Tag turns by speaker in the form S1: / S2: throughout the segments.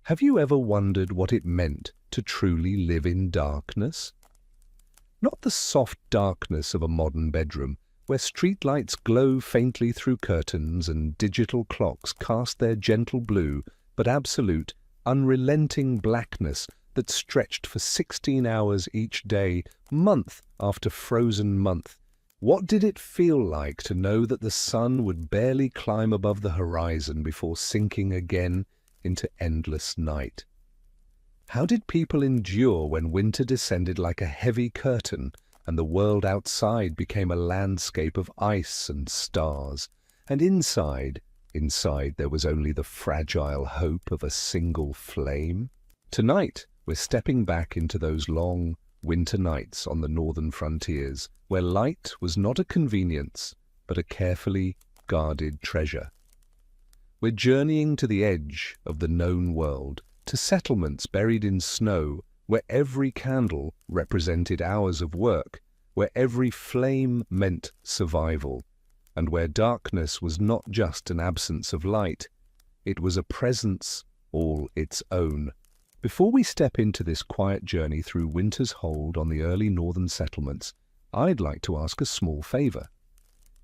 S1: Have you ever wondered what it meant to truly live in darkness? Not the soft darkness of a modern bedroom, where streetlights glow faintly through curtains and digital clocks cast their gentle blue, but absolute, unrelenting blackness that stretched for 16 hours each day, month after frozen month. What did it feel like to know that the sun would barely climb above the horizon before sinking again into endless night? How did people endure when winter descended like a heavy curtain and the world outside became a landscape of ice and stars, and inside there was only the fragile hope of a single flame? Tonight, we're stepping back into those long winter nights on the northern frontiers, where light was not a convenience, but a carefully guarded treasure. We're journeying to the edge of the known world, to settlements buried in snow, where every candle represented hours of work, where every flame meant survival, and where darkness was not just an absence of light, it was a presence all its own. Before we step into this quiet journey through winter's hold on the early northern settlements, I'd like to ask a small favor.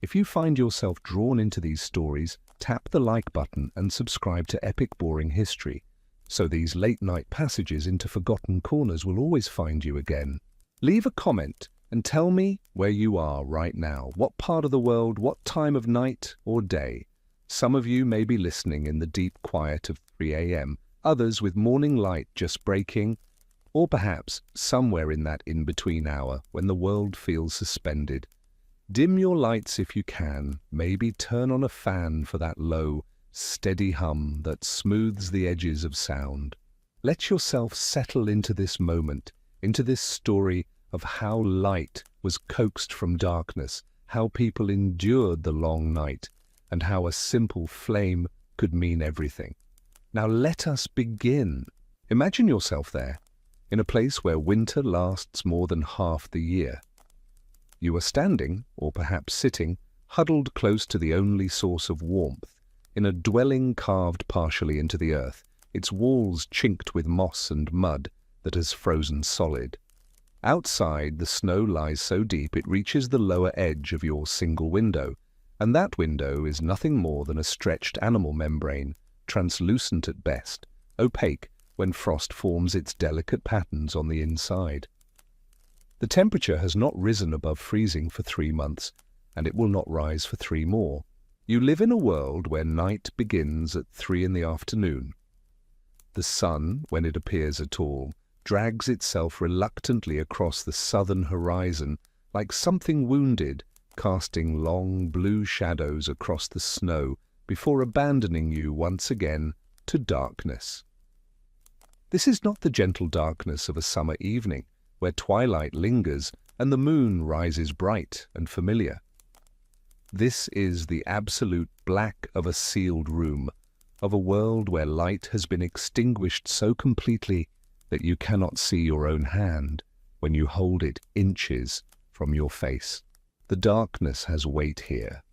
S1: If you find yourself drawn into these stories, tap the like button and subscribe to Epic Boring History, so these late-night passages into forgotten corners will always find you again. Leave a comment and tell me where you are right now, what part of the world, what time of night or day. Some of you may be listening in the deep quiet of 3 a.m., others with morning light just breaking, or perhaps somewhere in that in-between hour when the world feels suspended. Dim your lights if you can, maybe turn on a fan for that low, steady hum that smooths the edges of sound. Let yourself settle into this moment, into this story of how light was coaxed from darkness, how people endured the long night, and how a simple flame could mean everything. Now let us begin. Imagine yourself there, in a place where winter lasts more than half the year. You are standing, or perhaps sitting, huddled close to the only source of warmth, in a dwelling carved partially into the earth, its walls chinked with moss and mud that has frozen solid. Outside, the snow lies so deep it reaches the lower edge of your single window, and that window is nothing more than a stretched animal membrane, translucent at best, opaque when frost forms its delicate patterns on the inside. The temperature has not risen above freezing for 3 months, and it will not rise for 3 more. You live in a world where night begins at 3 in the afternoon. The sun, when it appears at all, drags itself reluctantly across the southern horizon like something wounded, casting long blue shadows across the snow before abandoning you once again to darkness. This is not the gentle darkness of a summer evening, where twilight lingers and the moon rises bright and familiar. This is the absolute black of a sealed room, of a world where light has been extinguished so completely that you cannot see your own hand when you hold it inches from your face. The darkness has weight here.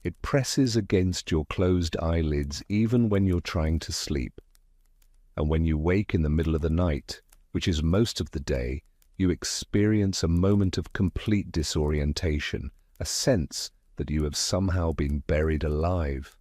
S1: It presses against your closed eyelids even when you're trying to sleep. And when you wake in the middle of the night, which is most of the day, you experience a moment of complete disorientation, a sense that you have somehow been buried alive.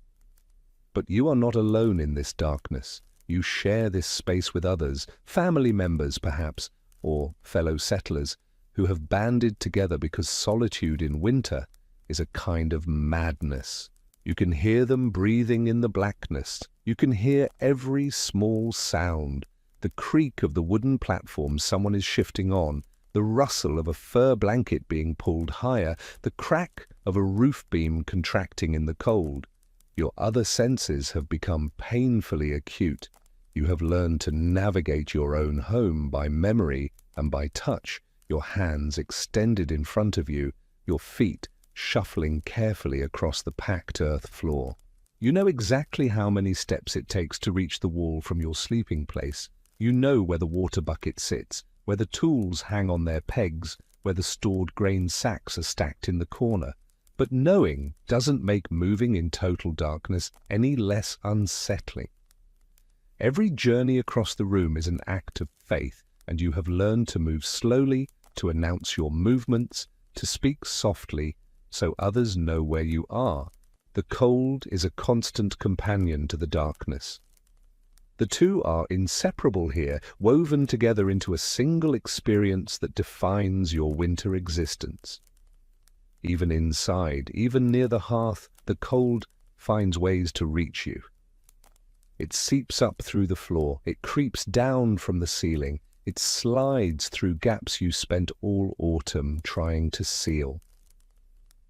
S1: But you are not alone in this darkness. You share this space with others, family members perhaps, or fellow settlers, who have banded together because solitude in winter is a kind of madness. You can hear them breathing in the blackness. You can hear every small sound, the creak of the wooden platform someone is shifting on, the rustle of a fur blanket being pulled higher, the crack of a roof beam contracting in the cold. Your other senses have become painfully acute. You have learned to navigate your own home by memory and by touch, your hands extended in front of you, your feet shuffling carefully across the packed earth floor. You know exactly how many steps it takes to reach the wall from your sleeping place. You know where the water bucket sits, where the tools hang on their pegs, where the stored grain sacks are stacked in the corner. But knowing doesn't make moving in total darkness any less unsettling. Every journey across the room is an act of faith, and you have learned to move slowly, to announce your movements, to speak softly, so others know where you are. The cold is a constant companion to the darkness. The two are inseparable here, woven together into a single experience that defines your winter existence. Even inside, even near the hearth, the cold finds ways to reach you. It seeps up through the floor, it creeps down from the ceiling, it slides through gaps you spent all autumn trying to seal.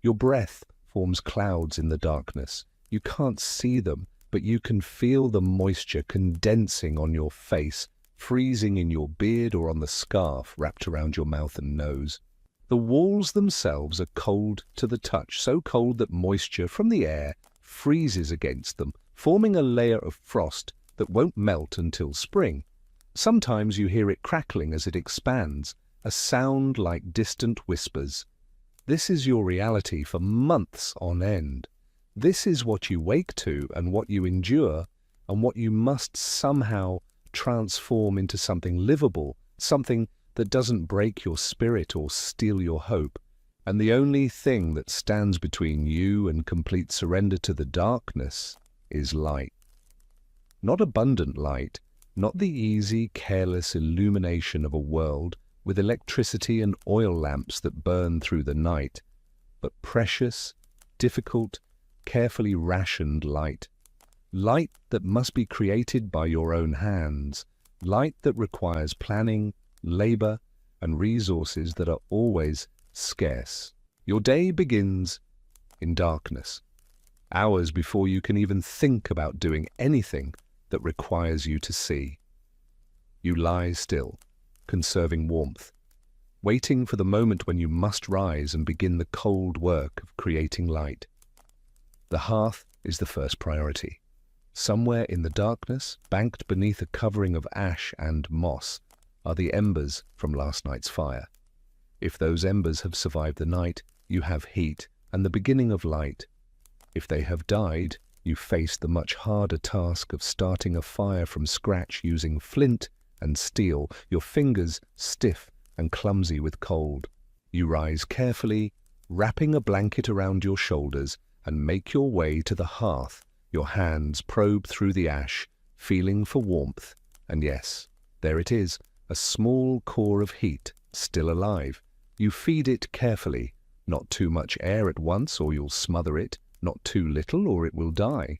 S1: Your breath forms clouds in the darkness. You can't see them, but you can feel the moisture condensing on your face, freezing in your beard or on the scarf wrapped around your mouth and nose. The walls themselves are cold to the touch, so cold that moisture from the air freezes against them, forming a layer of frost that won't melt until spring. Sometimes you hear it crackling as it expands, a sound like distant whispers. This is your reality for months on end. This is what you wake to and what you endure and what you must somehow transform into something livable, something that doesn't break your spirit or steal your hope. And the only thing that stands between you and complete surrender to the darkness is light. Not abundant light, not the easy, careless illumination of a world with electricity and oil lamps that burn through the night, but precious, difficult, carefully rationed light. Light that must be created by your own hands, light that requires planning, labor, and resources that are always scarce. Your day begins in darkness, hours before you can even think about doing anything that requires you to see. You lie still, conserving warmth, waiting for the moment when you must rise and begin the cold work of creating light. The hearth is the first priority. Somewhere in the darkness, banked beneath a covering of ash and moss, are the embers from last night's fire. If those embers have survived the night, you have heat and the beginning of light. If they have died, you face the much harder task of starting a fire from scratch using flint and steel, your fingers stiff and clumsy with cold. You rise carefully, wrapping a blanket around your shoulders, and make your way to the hearth. Your hands probe through the ash, feeling for warmth. And yes, there it is, a small core of heat, still alive. You feed it carefully, not too much air at once or you'll smother it, not too little or it will die.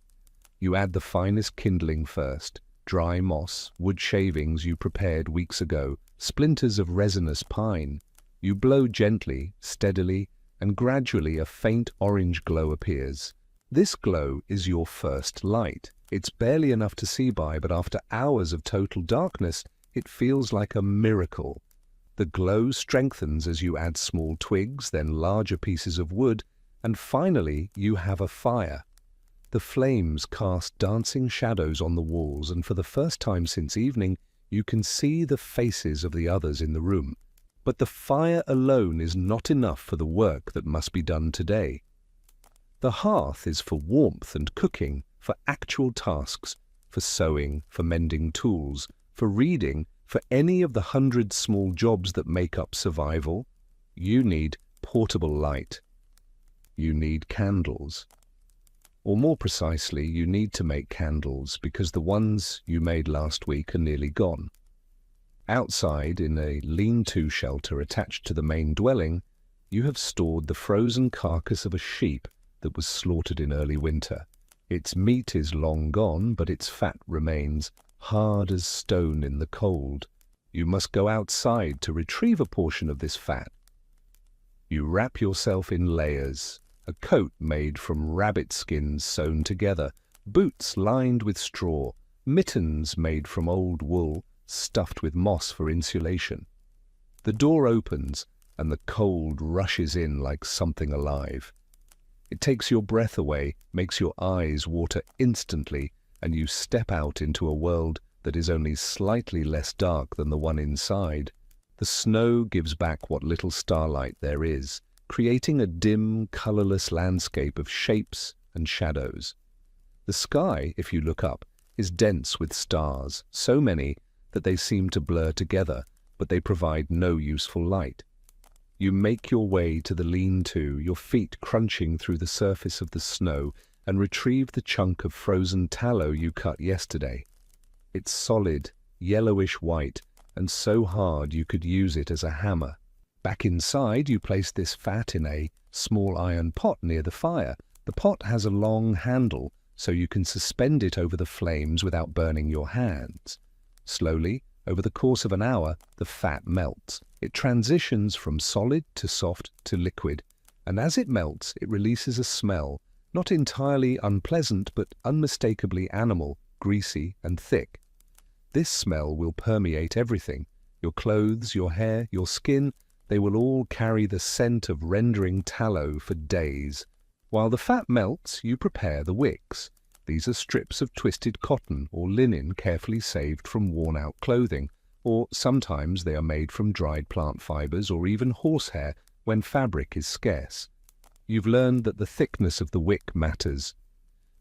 S1: You add the finest kindling first, dry moss, wood shavings you prepared weeks ago, splinters of resinous pine. You blow gently, steadily, and gradually a faint orange glow appears. This glow is your first light. It's barely enough to see by, but after hours of total darkness, it feels like a miracle. The glow strengthens as you add small twigs, then larger pieces of wood, and finally you have a fire. The flames cast dancing shadows on the walls, and for the first time since evening, you can see the faces of the others in the room. But the fire alone is not enough for the work that must be done today. The hearth is for warmth and cooking, for actual tasks, for sewing, for mending tools, for reading, for any of the 100 small jobs that make up survival. You need portable light. You need candles. Or more precisely, you need to make candles because the ones you made last week are nearly gone. Outside, in a lean-to shelter attached to the main dwelling, you have stored the frozen carcass of a sheep that was slaughtered in early winter. Its meat is long gone, but its fat remains, hard as stone in the cold. You must go outside to retrieve a portion of this fat. You wrap yourself in layers, a coat made from rabbit skins sewn together, boots lined with straw, mittens made from old wool, stuffed with moss for insulation. The door opens, and the cold rushes in like something alive. It takes your breath away, makes your eyes water instantly, and you step out into a world that is only slightly less dark than the one inside. The snow gives back what little starlight there is, creating a dim, colorless landscape of shapes and shadows. The sky, if you look up, is dense with stars, so many that they seem to blur together, but they provide no useful light. You make your way to the lean-to, your feet crunching through the surface of the snow, and retrieve the chunk of frozen tallow you cut yesterday. It's solid, yellowish white, and so hard you could use it as a hammer. Back inside, you place this fat in a small iron pot near the fire. The pot has a long handle, so you can suspend it over the flames without burning your hands. Slowly, over the course of an hour, the fat melts. It transitions from solid to soft to liquid, and as it melts, it releases a smell, not entirely unpleasant but unmistakably animal, greasy and thick. This smell will permeate everything. Your clothes, your hair, your skin, they will all carry the scent of rendering tallow for days. While the fat melts, you prepare the wicks. These are strips of twisted cotton or linen carefully saved from worn-out clothing, or sometimes they are made from dried plant fibers or even horsehair when fabric is scarce. You've learned that the thickness of the wick matters.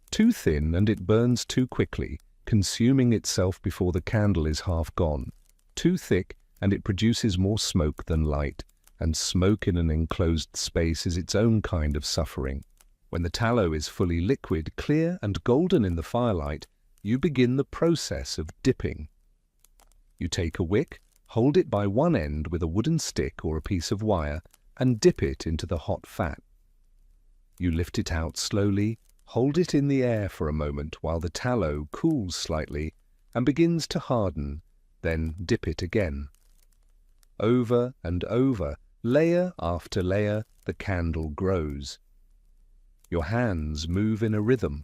S1: Too thin and it burns too quickly, consuming itself before the candle is half gone. Too thick and it produces more smoke than light, and smoke in an enclosed space is its own kind of suffering. When the tallow is fully liquid, clear and golden in the firelight, you begin the process of dipping. You take a wick, hold it by one end with a wooden stick or a piece of wire, and dip it into the hot fat. You lift it out slowly, hold it in the air for a moment while the tallow cools slightly and begins to harden, then dip it again. Over and over, layer after layer, the candle grows. Your hands move in a rhythm.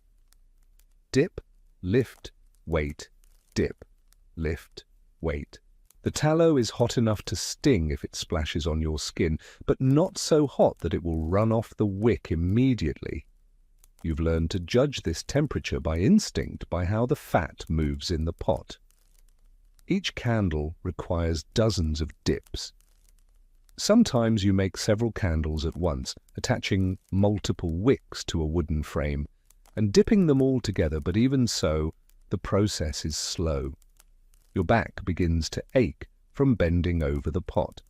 S1: Dip, lift, wait, dip, lift, wait. The tallow is hot enough to sting if it splashes on your skin, but not so hot that it will run off the wick immediately. You've learned to judge this temperature by instinct, by how the fat moves in the pot. Each candle requires dozens of dips. Sometimes you make several candles at once, attaching multiple wicks to a wooden frame, and dipping them all together, but even so, the process is slow. Your back begins to ache from bending over the pot.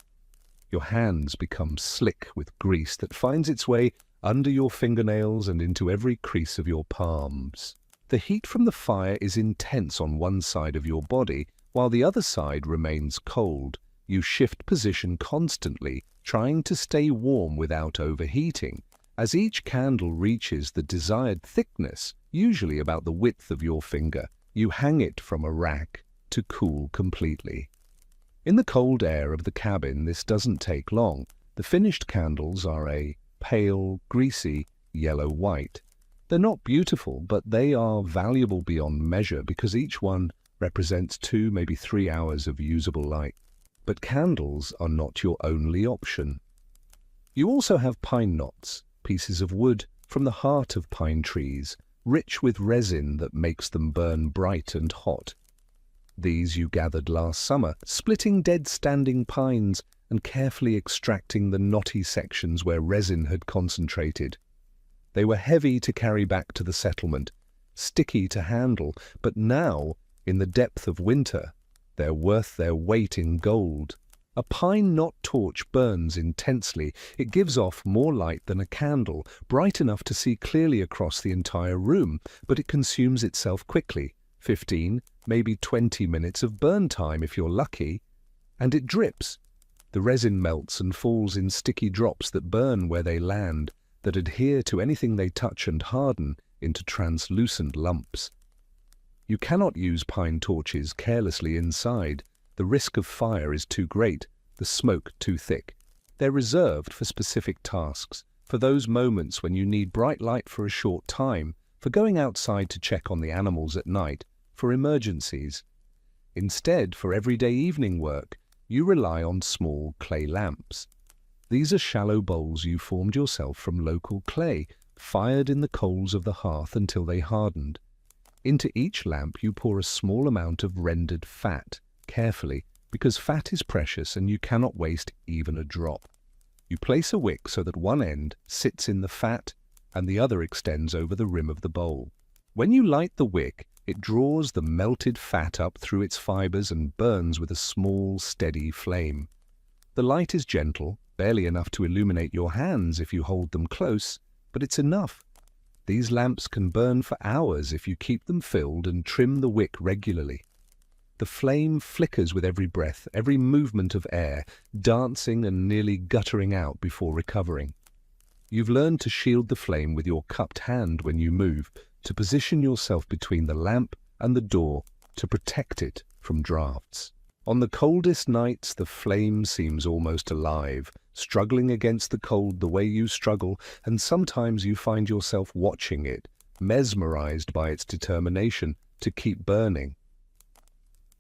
S1: Your hands become slick with grease that finds its way under your fingernails and into every crease of your palms. The heat from the fire is intense on one side of your body, while the other side remains cold. You shift position constantly, trying to stay warm without overheating. As each candle reaches the desired thickness, usually about the width of your finger, you hang it from a rack to cool completely. In the cold air of the cabin, this doesn't take long. The finished candles are a pale, greasy, yellow-white. They're not beautiful, but they are valuable beyond measure because each one represents 2, maybe 3 hours of usable light. But candles are not your only option. You also have pine knots, pieces of wood from the heart of pine trees, rich with resin that makes them burn bright and hot. These you gathered last summer, splitting dead standing pines and carefully extracting the knotty sections where resin had concentrated. They were heavy to carry back to the settlement, sticky to handle, but now, in the depth of winter, they're worth their weight in gold. A pine knot torch burns intensely. It gives off more light than a candle, bright enough to see clearly across the entire room, but it consumes itself quickly. 15, maybe 20 minutes of burn time if you're lucky, and it drips. The resin melts and falls in sticky drops that burn where they land, that adhere to anything they touch and harden into translucent lumps. You cannot use pine torches carelessly inside. The risk of fire is too great, the smoke too thick. They're reserved for specific tasks, for those moments when you need bright light for a short time, for going outside to check on the animals at night, for emergencies. Instead, for everyday evening work, you rely on small clay lamps. These are shallow bowls you formed yourself from local clay, fired in the coals of the hearth until they hardened. Into each lamp you pour a small amount of rendered fat, carefully, because fat is precious and you cannot waste even a drop. You place a wick so that one end sits in the fat and the other extends over the rim of the bowl. When you light the wick, It draws the melted fat up through its fibers and burns with a small, steady flame. The light is gentle, barely enough to illuminate your hands if you hold them close, but it's enough. These lamps can burn for hours if you keep them filled and trim the wick regularly. The flame flickers with every breath, every movement of air, dancing and nearly guttering out before recovering. You've learned to shield the flame with your cupped hand when you move, to position yourself between the lamp and the door to protect it from drafts. On the coldest nights, the flame seems almost alive, struggling against the cold the way you struggle, and sometimes you find yourself watching it, mesmerized by its determination to keep burning.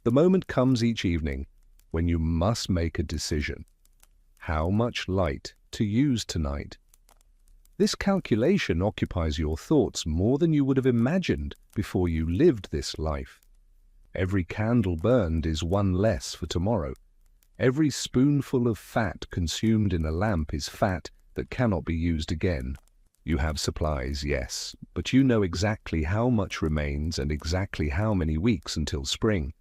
S1: The moment comes each evening when you must make a decision. How much light to use tonight? This calculation occupies your thoughts more than you would have imagined before you lived this life. Every candle burned is one less for tomorrow. Every spoonful of fat consumed in a lamp is fat that cannot be used again. You have supplies, yes, but you know exactly how much remains and exactly how many weeks until spring.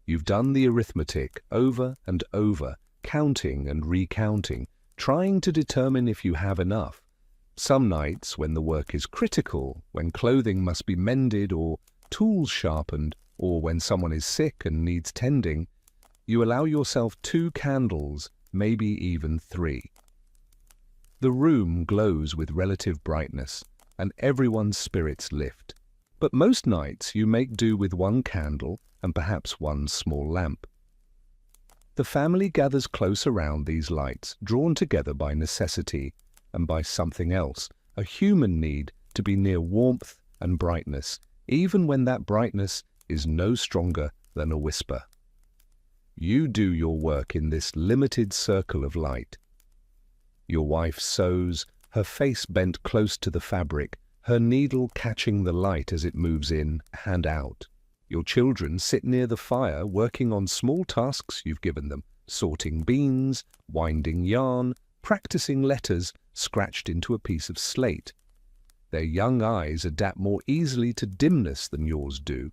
S1: You've done the arithmetic over and over, counting and recounting, trying to determine if you have enough. Some nights, when the work is critical, when clothing must be mended or tools sharpened, or when someone is sick and needs tending, you allow yourself 2 candles, maybe even 3. The room glows with relative brightness, and everyone's spirits lift. But most nights you make do with 1 candle and perhaps 1 small lamp. The family gathers close around these lights, drawn together by necessity and by something else, a human need to be near warmth and brightness, even when that brightness is no stronger than a whisper. You do your work in this limited circle of light. Your wife sews, her face bent close to the fabric, her needle catching the light as it moves in and out. Your children sit near the fire working on small tasks you've given them, sorting beans, winding yarn, practicing letters scratched into a piece of slate. Their young eyes adapt more easily to dimness than yours do.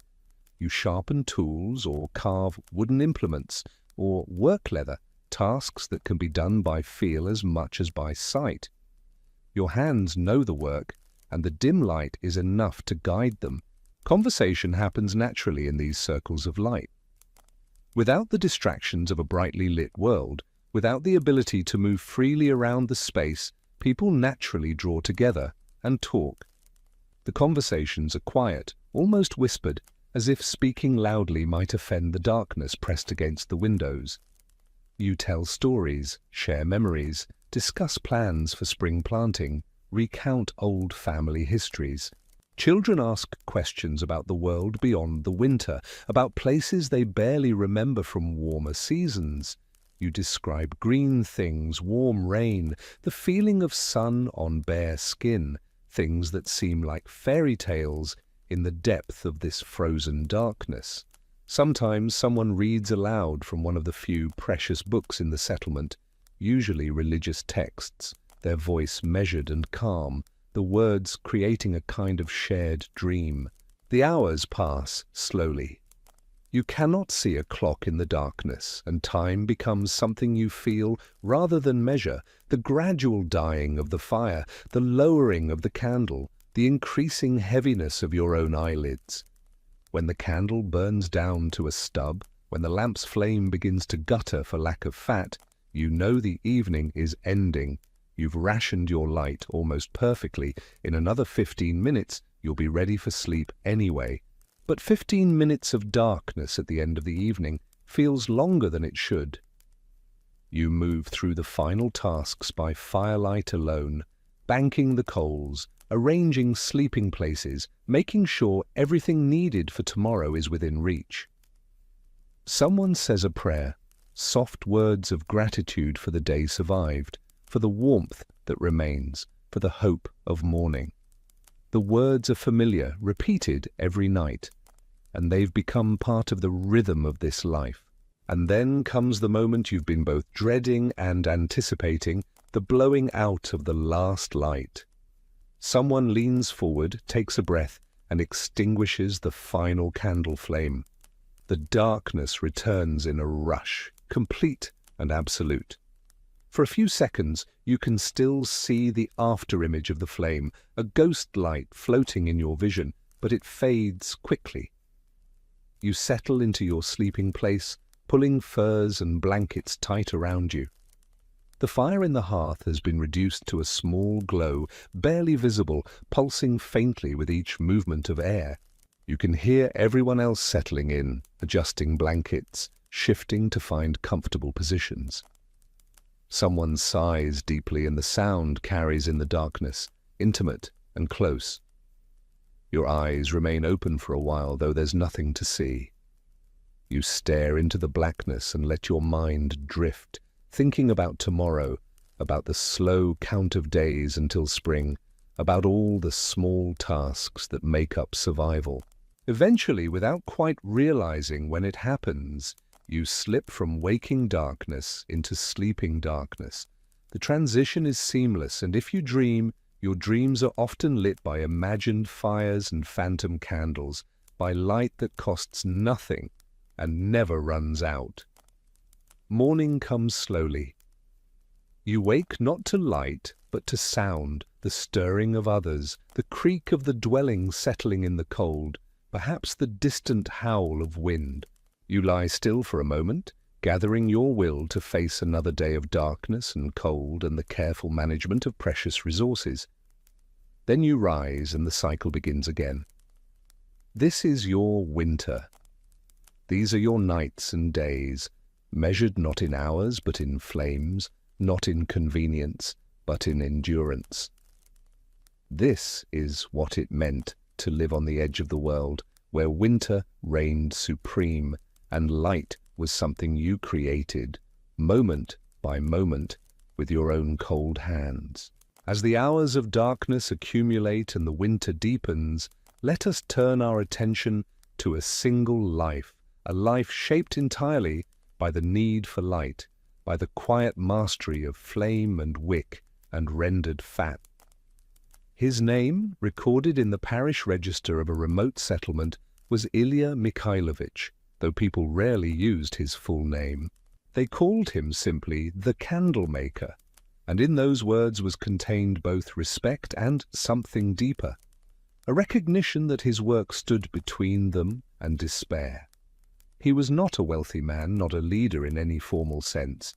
S1: You sharpen tools or carve wooden implements or work leather, tasks that can be done by feel as much as by sight. Your hands know the work, and the dim light is enough to guide them. Conversation happens naturally in these circles of light. Without the distractions of a brightly lit world, without the ability to move freely around the space, people naturally draw together and talk. The conversations are quiet, almost whispered, as if speaking loudly might offend the darkness pressed against the windows. You tell stories, share memories, discuss plans for spring planting, recount old family histories. Children ask questions about the world beyond the winter, about places they barely remember from warmer seasons. You describe green things, warm rain, the feeling of sun on bare skin, things that seem like fairy tales in the depth of this frozen darkness. Sometimes someone reads aloud from one of the few precious books in the settlement, usually religious texts, their voice measured and calm, the words creating a kind of shared dream. The hours pass slowly. You cannot see a clock in the darkness, and time becomes something you feel rather than measure, the gradual dying of the fire, the lowering of the candle, the increasing heaviness of your own eyelids. When the candle burns down to a stub, when the lamp's flame begins to gutter for lack of fat, you know the evening is ending. You've rationed your light almost perfectly. In another 15 minutes, you'll be ready for sleep anyway. But 15 minutes of darkness at the end of the evening feels longer than it should. You move through the final tasks by firelight alone, banking the coals, arranging sleeping places, making sure everything needed for tomorrow is within reach. Someone says a prayer, soft words of gratitude for the day survived, for the warmth that remains, for the hope of morning. The words are familiar, repeated every night, and they've become part of the rhythm of this life. And then comes the moment you've been both dreading and anticipating, the blowing out of the last light. Someone leans forward, takes a breath, and extinguishes the final candle flame. The darkness returns in a rush, complete and absolute. For a few seconds, you can still see the afterimage of the flame, a ghost light floating in your vision, but it fades quickly. You settle into your sleeping place, pulling furs and blankets tight around you. The fire in the hearth has been reduced to a small glow, barely visible, pulsing faintly with each movement of air. You can hear everyone else settling in, adjusting blankets, shifting to find comfortable positions. Someone sighs deeply and the sound carries in the darkness, intimate and close. Your eyes remain open for a while, though there's nothing to see. You stare into the blackness and let your mind drift, thinking about tomorrow, about the slow count of days until spring, about all the small tasks that make up survival. Eventually, without quite realizing when it happens, you slip from waking darkness into sleeping darkness. The transition is seamless, and if you dream, your dreams are often lit by imagined fires and phantom candles, by light that costs nothing and never runs out. Morning comes slowly. You wake not to light, but to sound, the stirring of others, the creak of the dwelling settling in the cold, perhaps the distant howl of wind. You lie still for a moment, gathering your will to face another day of darkness and cold and the careful management of precious resources. Then you rise and the cycle begins again. This is your winter. These are your nights and days, measured not in hours but in flames, not in convenience but in endurance. This is what it meant to live on the edge of the world, where winter reigned supreme and light was something you created, moment by moment, with your own cold hands. As the hours of darkness accumulate and the winter deepens, let us turn our attention to a single life, a life shaped entirely by the need for light, by the quiet mastery of flame and wick and rendered fat. His name, recorded in the parish register of a remote settlement, was Ilya Mikhailovich, though people rarely used his full name. They called him simply the Candle Maker, and in those words was contained both respect and something deeper, a recognition that his work stood between them and despair. He was not a wealthy man, not a leader in any formal sense,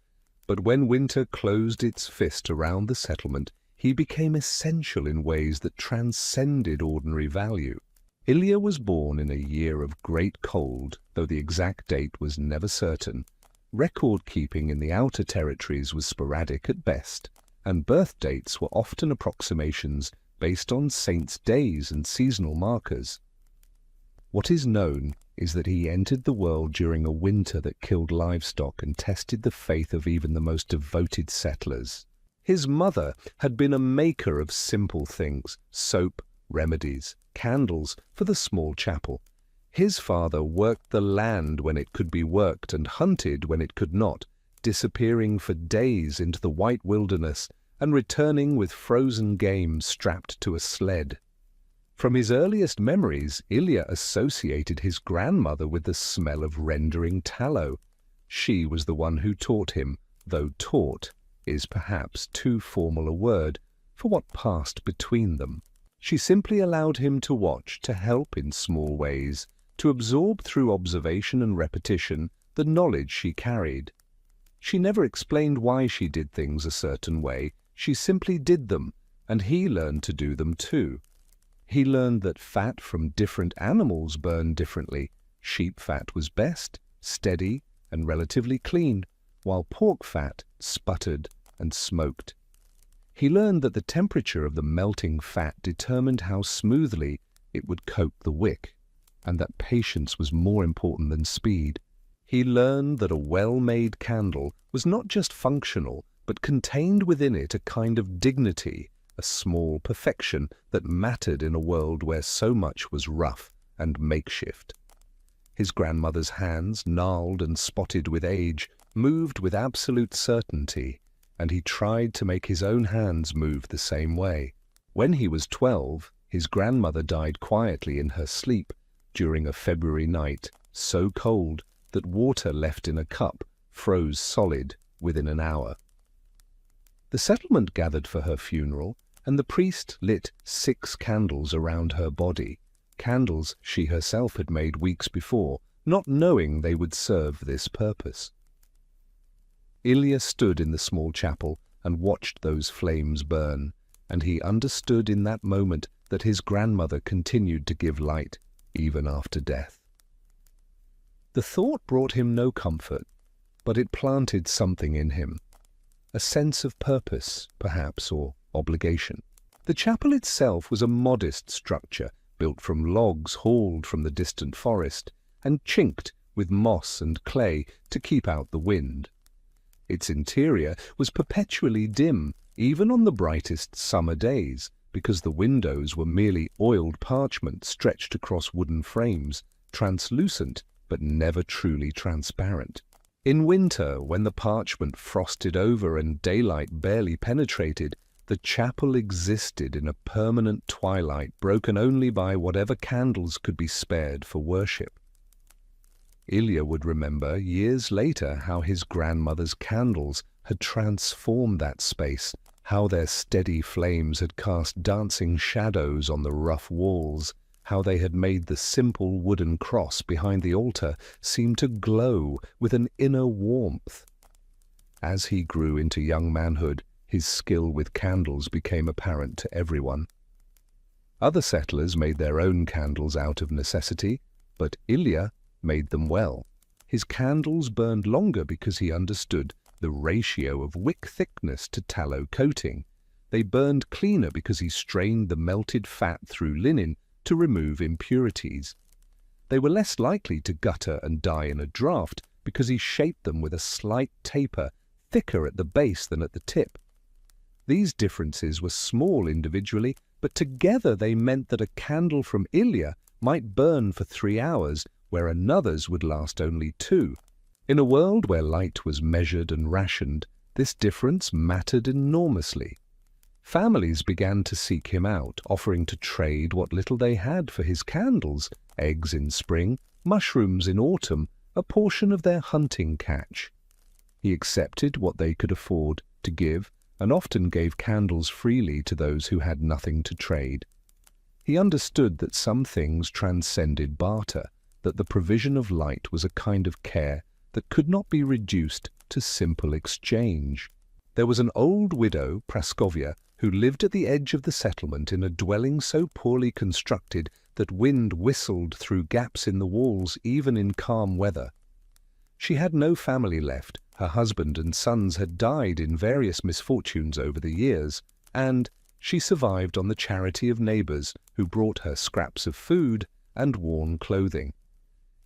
S1: but when winter closed its fist around the settlement, he became essential in ways that transcended ordinary value. Ilya was born in a year of great cold, though the exact date was never certain. Record-keeping in the outer territories was sporadic at best, and birth dates were often approximations based on saints' days and seasonal markers. What is known is that he entered the world during a winter that killed livestock and tested the faith of even the most devoted settlers. His mother had been a maker of simple things, soap, remedies, candles for the small chapel. His father worked the land when it could be worked and hunted when it could not, disappearing for days into the white wilderness and returning with frozen game strapped to a sled. From his earliest memories, Ilya associated his grandmother with the smell of rendering tallow. She was the one who taught him, though taught is perhaps too formal a word for what passed between them. She simply allowed him to watch, to help in small ways, to absorb through observation and repetition the knowledge she carried. She never explained why she did things a certain way. She simply did them, and he learned to do them too. He learned that fat from different animals burned differently. Sheep fat was best, steady, and relatively clean, while pork fat sputtered and smoked. He learned that the temperature of the melting fat determined how smoothly it would coat the wick, and that patience was more important than speed. He learned that a well-made candle was not just functional, but contained within it a kind of dignity, a small perfection that mattered in a world where so much was rough and makeshift. His grandmother's hands, gnarled and spotted with age, moved with absolute certainty, and he tried to make his own hands move the same way. When he was 12, His grandmother died quietly in her sleep during a February night, so cold that water left in a cup froze solid within an hour. The settlement gathered for her funeral, and the priest lit 6 candles around her body, candles she herself had made weeks before, not knowing they would serve this purpose. Ilya stood in the small chapel and watched those flames burn, and he understood in that moment that his grandmother continued to give light even after death. The thought brought him no comfort, but it planted something in him, a sense of purpose, perhaps, or obligation. The chapel itself was a modest structure built from logs hauled from the distant forest and chinked with moss and clay to keep out the wind. Its interior was perpetually dim, even on the brightest summer days, because the windows were merely oiled parchment stretched across wooden frames, translucent but never truly transparent. In winter, when the parchment frosted over and daylight barely penetrated, the chapel existed in a permanent twilight broken only by whatever candles could be spared for worship. Ilya would remember years later how his grandmother's candles had transformed that space, how their steady flames had cast dancing shadows on the rough walls, how they had made the simple wooden cross behind the altar seem to glow with an inner warmth. As he grew into young manhood, his skill with candles became apparent to everyone. Other settlers made their own candles out of necessity, but Ilya made them well. His candles burned longer because he understood the ratio of wick thickness to tallow coating. They burned cleaner because he strained the melted fat through linen to remove impurities. They were less likely to gutter and die in a draught because he shaped them with a slight taper, thicker at the base than at the tip. These differences were small individually, but together they meant that a candle from Ilya might burn for 3 hours, where another's would last only 2. In a world where light was measured and rationed, this difference mattered enormously. Families began to seek him out, offering to trade what little they had for his candles: eggs in spring, mushrooms in autumn, a portion of their hunting catch. He accepted what they could afford to give, and often gave candles freely to those who had nothing to trade. He understood that some things transcended barter, that the provision of light was a kind of care that could not be reduced to simple exchange. There was an old widow, Praskovia, who lived at the edge of the settlement in a dwelling so poorly constructed that wind whistled through gaps in the walls even in calm weather. She had no family left. Her husband and sons had died in various misfortunes over the years, and she survived on the charity of neighbors who brought her scraps of food and worn clothing.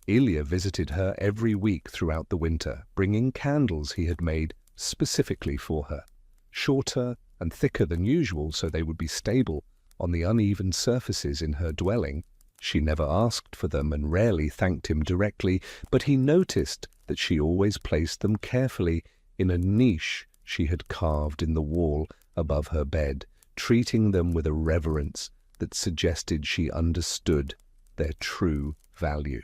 S1: Ilya visited her every week throughout the winter, bringing candles he had made specifically for her, shorter and thicker than usual so they would be stable on the uneven surfaces in her dwelling. She never asked for them and rarely thanked him directly, but he noticed that she always placed them carefully in a niche she had carved in the wall above her bed, treating them with a reverence that suggested she understood their true value.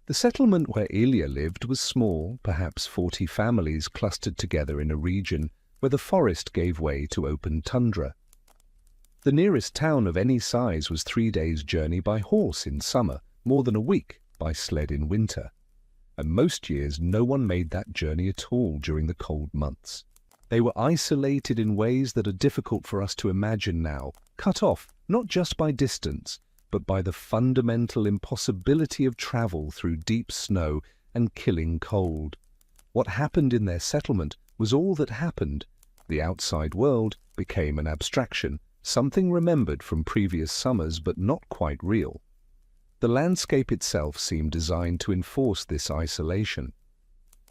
S1: The settlement where Ilya lived was small, perhaps 40 families clustered together in a region where the forest gave way to open tundra. The nearest town of any size was 3 days' journey by horse in summer, more than a week by sled in winter. And most years no one made that journey at all during the cold months. They were isolated in ways that are difficult for us to imagine now, cut off not just by distance, but by the fundamental impossibility of travel through deep snow and killing cold. What happened in their settlement was all that happened. The outside world became an abstraction, something remembered from previous summers but not quite real. The landscape itself seemed designed to enforce this isolation.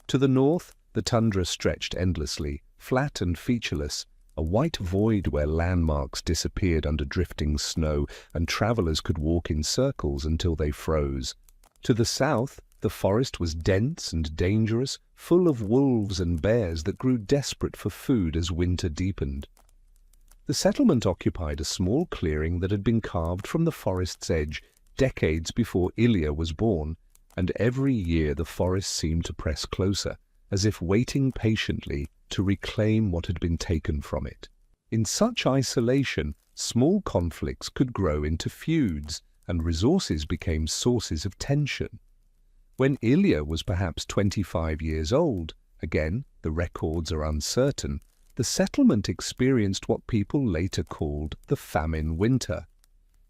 S1: To the north, the tundra stretched endlessly, flat and featureless, a white void where landmarks disappeared under drifting snow and travelers could walk in circles until they froze. To the south, the forest was dense and dangerous, full of wolves and bears that grew desperate for food as winter deepened. The settlement occupied a small clearing that had been carved from the forest's edge decades before Ilya was born, and every year the forest seemed to press closer, as if waiting patiently to reclaim what had been taken from it. In such isolation, small conflicts could grow into feuds, and resources became sources of tension. When Ilya was perhaps 25 years old, again, the records are uncertain, the settlement experienced what people later called the famine winter.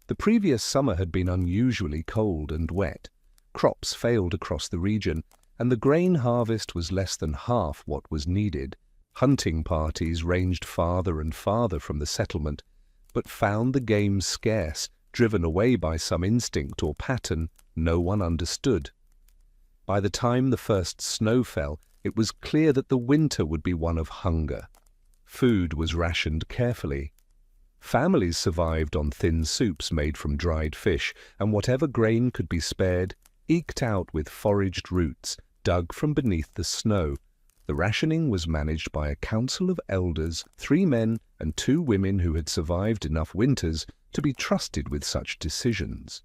S1: The previous summer had been unusually cold and wet. Crops failed across the region, and the grain harvest was less than half what was needed. Hunting parties ranged farther and farther from the settlement, but found the game scarce, driven away by some instinct or pattern no one understood. By the time the first snow fell, it was clear that the winter would be one of hunger. Food was rationed carefully. Families survived on thin soups made from dried fish, and whatever grain could be spared, eked out with foraged roots dug from beneath the snow. The rationing was managed by a council of elders, 3 men and 2 women who had survived enough winters to be trusted with such decisions.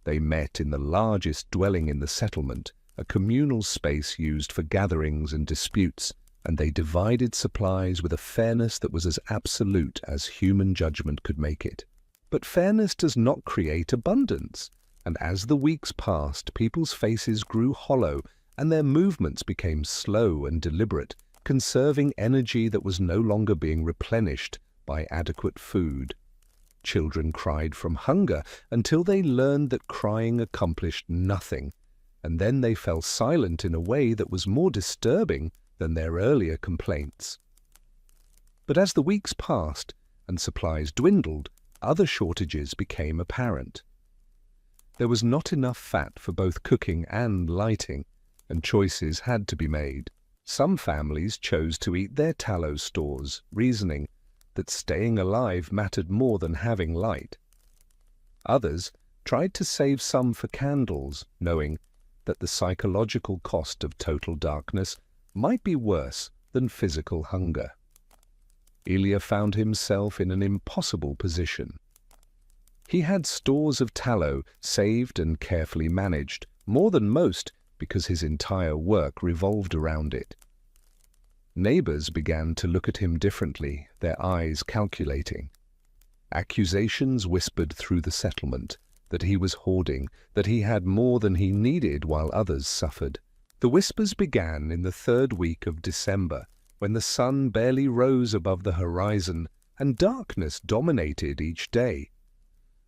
S1: They met in the largest dwelling in the settlement, a communal space used for gatherings and disputes, and they divided supplies with a fairness that was as absolute as human judgment could make it. But fairness does not create abundance, and as the weeks passed, people's faces grew hollow, and their movements became slow and deliberate, conserving energy that was no longer being replenished by adequate food. Children cried from hunger until they learned that crying accomplished nothing, and then they fell silent in a way that was more disturbing than their earlier complaints. But as the weeks passed and supplies dwindled, other shortages became apparent. There was not enough fat for both cooking and lighting, and choices had to be made. Some families chose to eat their tallow stores, reasoning that staying alive mattered more than having light. Others tried to save some for candles, knowing that the psychological cost of total darkness might be worse than physical hunger. Ilya found himself in an impossible position. He had stores of tallow saved and carefully managed, more than most because his entire work revolved around it. Neighbors began to look at him differently, their eyes calculating. Accusations whispered through the settlement that he was hoarding, that he had more than he needed while others suffered. The whispers began in the 3rd week of December, when the sun barely rose above the horizon and darkness dominated each day.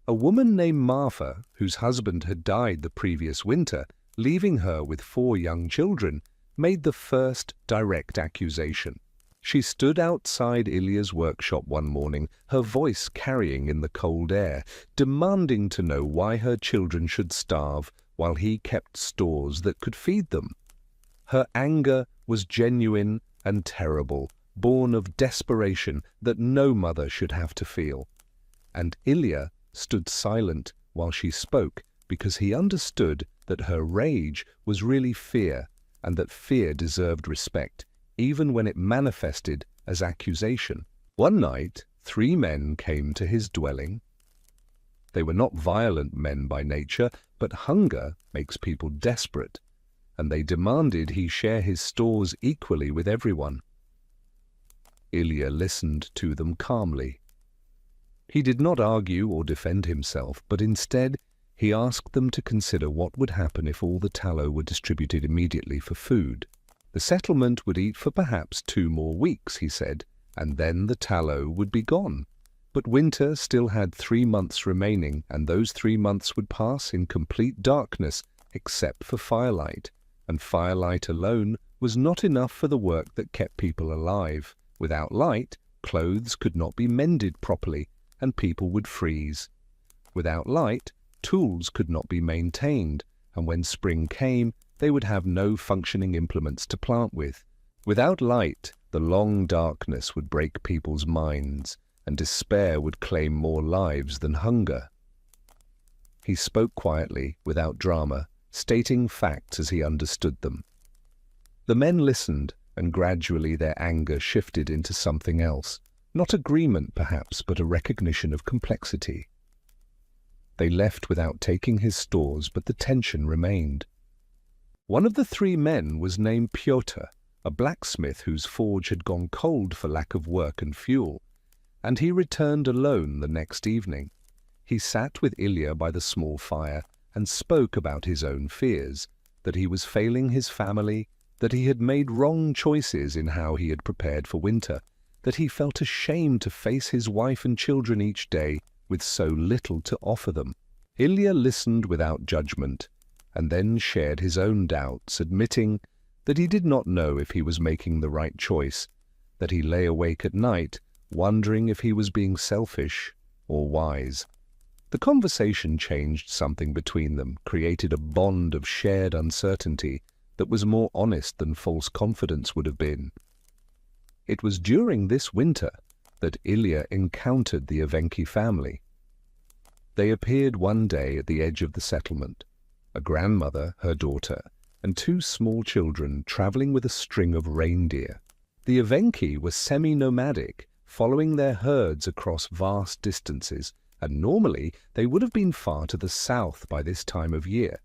S1: A woman named Martha, whose husband had died the previous winter, leaving her with 4 young children, made the first direct accusation. She stood outside Ilya's workshop one morning, her voice carrying in the cold air, demanding to know why her children should starve while he kept stores that could feed them. Her anger was genuine and terrible, born of desperation that no mother should have to feel. And Ilya stood silent while she spoke because he understood that her rage was really fear, and that fear deserved respect, even when it manifested as accusation. One night, 3 men came to his dwelling. They were not violent men by nature, but hunger makes people desperate, and they demanded he share his stores equally with everyone. Ilya listened to them calmly. He did not argue or defend himself, but instead he asked them to consider what would happen if all the tallow were distributed immediately for food. The settlement would eat for perhaps 2 more weeks, he said, and then the tallow would be gone. But winter still had 3 months remaining, and those 3 months would pass in complete darkness except for firelight, and firelight alone was not enough for the work that kept people alive. Without light, clothes could not be mended properly, and people would freeze. Without light, tools could not be maintained, and when spring came, they would have no functioning implements to plant with. Without light, the long darkness would break people's minds, and despair would claim more lives than hunger. He spoke quietly, without drama, stating facts as he understood them. The men listened, and gradually their anger shifted into something else, Not agreement, perhaps, but a recognition of complexity. They left without taking his stores, but the tension remained. One of the three men was named Pyotr, a blacksmith whose forge had gone cold for lack of work and fuel, and he returned alone the next evening. He sat with Ilya by the small fire and spoke about his own fears, that he was failing his family, that he had made wrong choices in how he had prepared for winter, that he felt ashamed to face his wife and children each day with so little to offer them. Ilya listened without judgment, and then shared his own doubts, admitting that he did not know if he was making the right choice, that he lay awake at night, wondering if he was being selfish or wise. The conversation changed something between them, created a bond of shared uncertainty that was more honest than false confidence would have been. It was during this winter that Ilya encountered the Evenki family. They appeared one day at the edge of the settlement, a grandmother, her daughter, and two small children traveling with a string of reindeer. The Evenki were semi-nomadic, following their herds across vast distances, and normally they would have been far to the south by this time of year.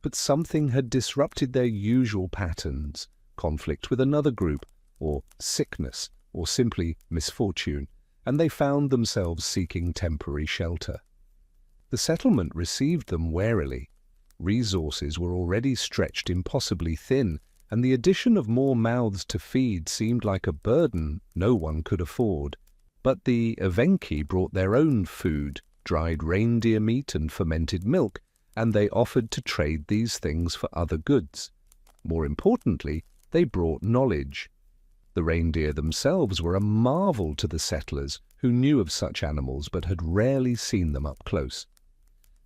S1: But something had disrupted their usual patterns, conflict with another group, or sickness, or simply misfortune, and they found themselves seeking temporary shelter. The settlement received them warily. Resources were already stretched impossibly thin, and the addition of more mouths to feed seemed like a burden no one could afford. But the Evenki brought their own food, dried reindeer meat and fermented milk, and they offered to trade these things for other goods. More importantly, they brought knowledge. The reindeer themselves were a marvel to the settlers, who knew of such animals but had rarely seen them up close.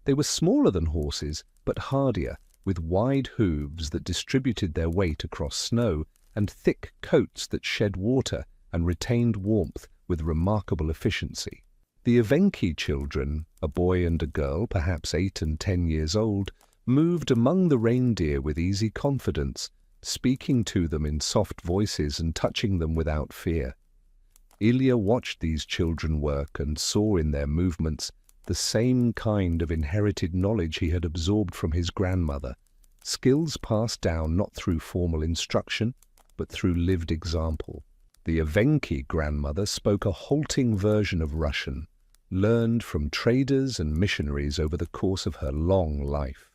S1: They were smaller than horses, but hardier, with wide hooves that distributed their weight across snow, and thick coats that shed water and retained warmth with remarkable efficiency. The Evenki children, a boy and a girl, perhaps 8 and 10 years old, moved among the reindeer with easy confidence, speaking to them in soft voices and touching them without fear. Ilya watched these children work and saw in their movements the same kind of inherited knowledge he had absorbed from his grandmother, skills passed down not through formal instruction, but through lived example. The Evenki grandmother spoke a halting version of Russian, learned from traders and missionaries over the course of her long life.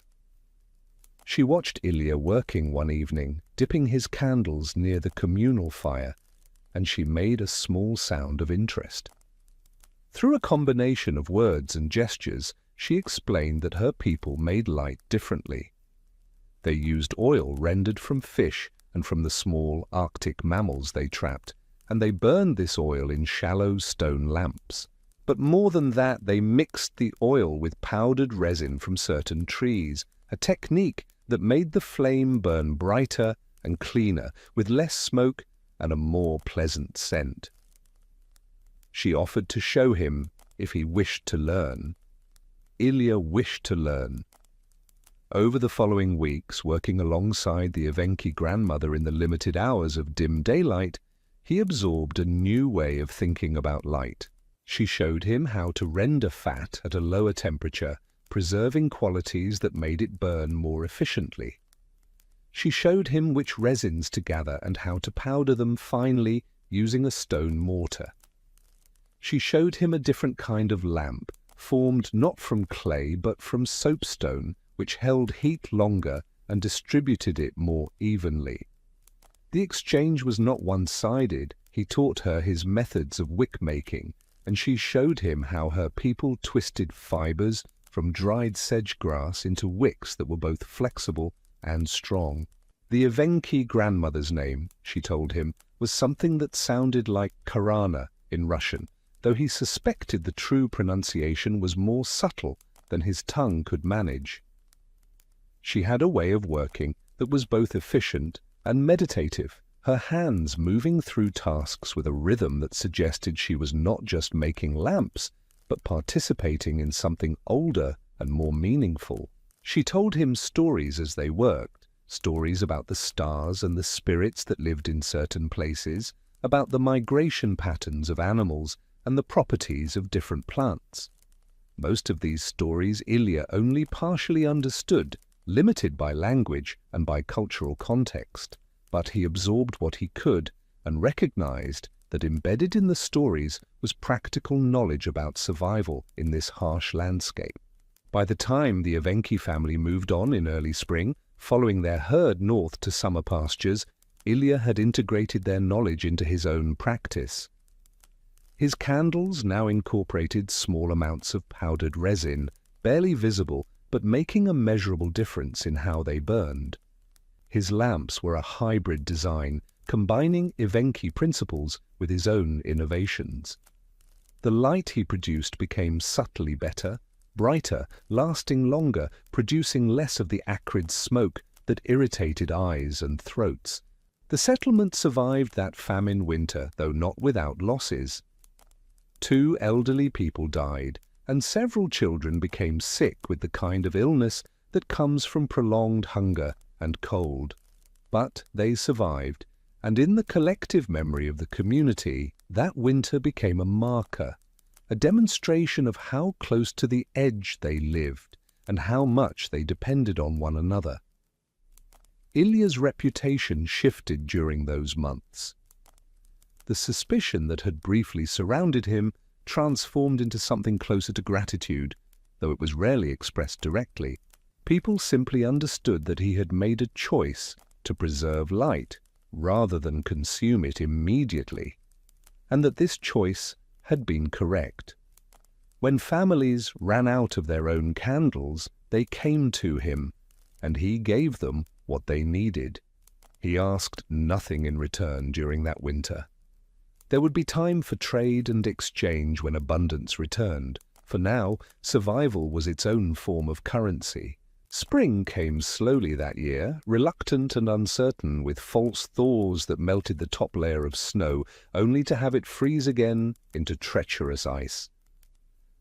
S1: She watched Ilya working one evening, dipping his candles near the communal fire, and she made a small sound of interest. Through a combination of words and gestures, she explained that her people made light differently. They used oil rendered from fish and from the small Arctic mammals they trapped, and they burned this oil in shallow stone lamps. But more than that, they mixed the oil with powdered resin from certain trees, a technique that made the flame burn brighter and cleaner, with less smoke and a more pleasant scent. She offered to show him if he wished to learn. Ilya wished to learn. Over the following weeks, working alongside the Evenki grandmother in the limited hours of dim daylight, he absorbed a new way of thinking about light. She showed him how to render fat at a lower temperature, preserving qualities that made it burn more efficiently. She showed him which resins to gather and how to powder them finely using a stone mortar. She showed him a different kind of lamp, formed not from clay but from soapstone, which held heat longer and distributed it more evenly. The exchange was not one-sided. He taught her his methods of wick-making, and she showed him how her people twisted fibers from dried sedge grass into wicks that were both flexible and strong. The Evenki grandmother's name, she told him, was something that sounded like Karana in Russian, though he suspected the true pronunciation was more subtle than his tongue could manage. She had a way of working that was both efficient and meditative, her hands moving through tasks with a rhythm that suggested she was not just making lamps, but participating in something older and more meaningful. She told him stories as they worked, stories about the stars and the spirits that lived in certain places, about the migration patterns of animals and the properties of different plants. Most of these stories Ilya only partially understood, limited by language and by cultural context, but he absorbed what he could and recognized that embedded in the stories was practical knowledge about survival in this harsh landscape. By the time the Evenki family moved on in early spring, following their herd north to summer pastures, Ilya had integrated their knowledge into his own practice. His candles now incorporated small amounts of powdered resin, barely visible but making a measurable difference in how they burned. His lamps were a hybrid design, combining Evenki principles with his own innovations. The light he produced became subtly better, brighter, lasting longer, producing less of the acrid smoke that irritated eyes and throats. The settlement survived that famine winter, though not without losses. 2 elderly people died, and several children became sick with the kind of illness that comes from prolonged hunger and cold. But they survived, and in the collective memory of the community, that winter became a marker, a demonstration of how close to the edge they lived and how much they depended on one another. Ilya's reputation shifted during those months. The suspicion that had briefly surrounded him transformed into something closer to gratitude, though it was rarely expressed directly. People simply understood that he had made a choice to preserve light rather than consume it immediately, and that this choice had been correct. When families ran out of their own candles, they came to him, and he gave them what they needed. He asked nothing in return during that winter. There would be time for trade and exchange when abundance returned. For now, survival was its own form of currency. Spring came slowly that year, reluctant and uncertain, with false thaws that melted the top layer of snow, only to have it freeze again into treacherous ice.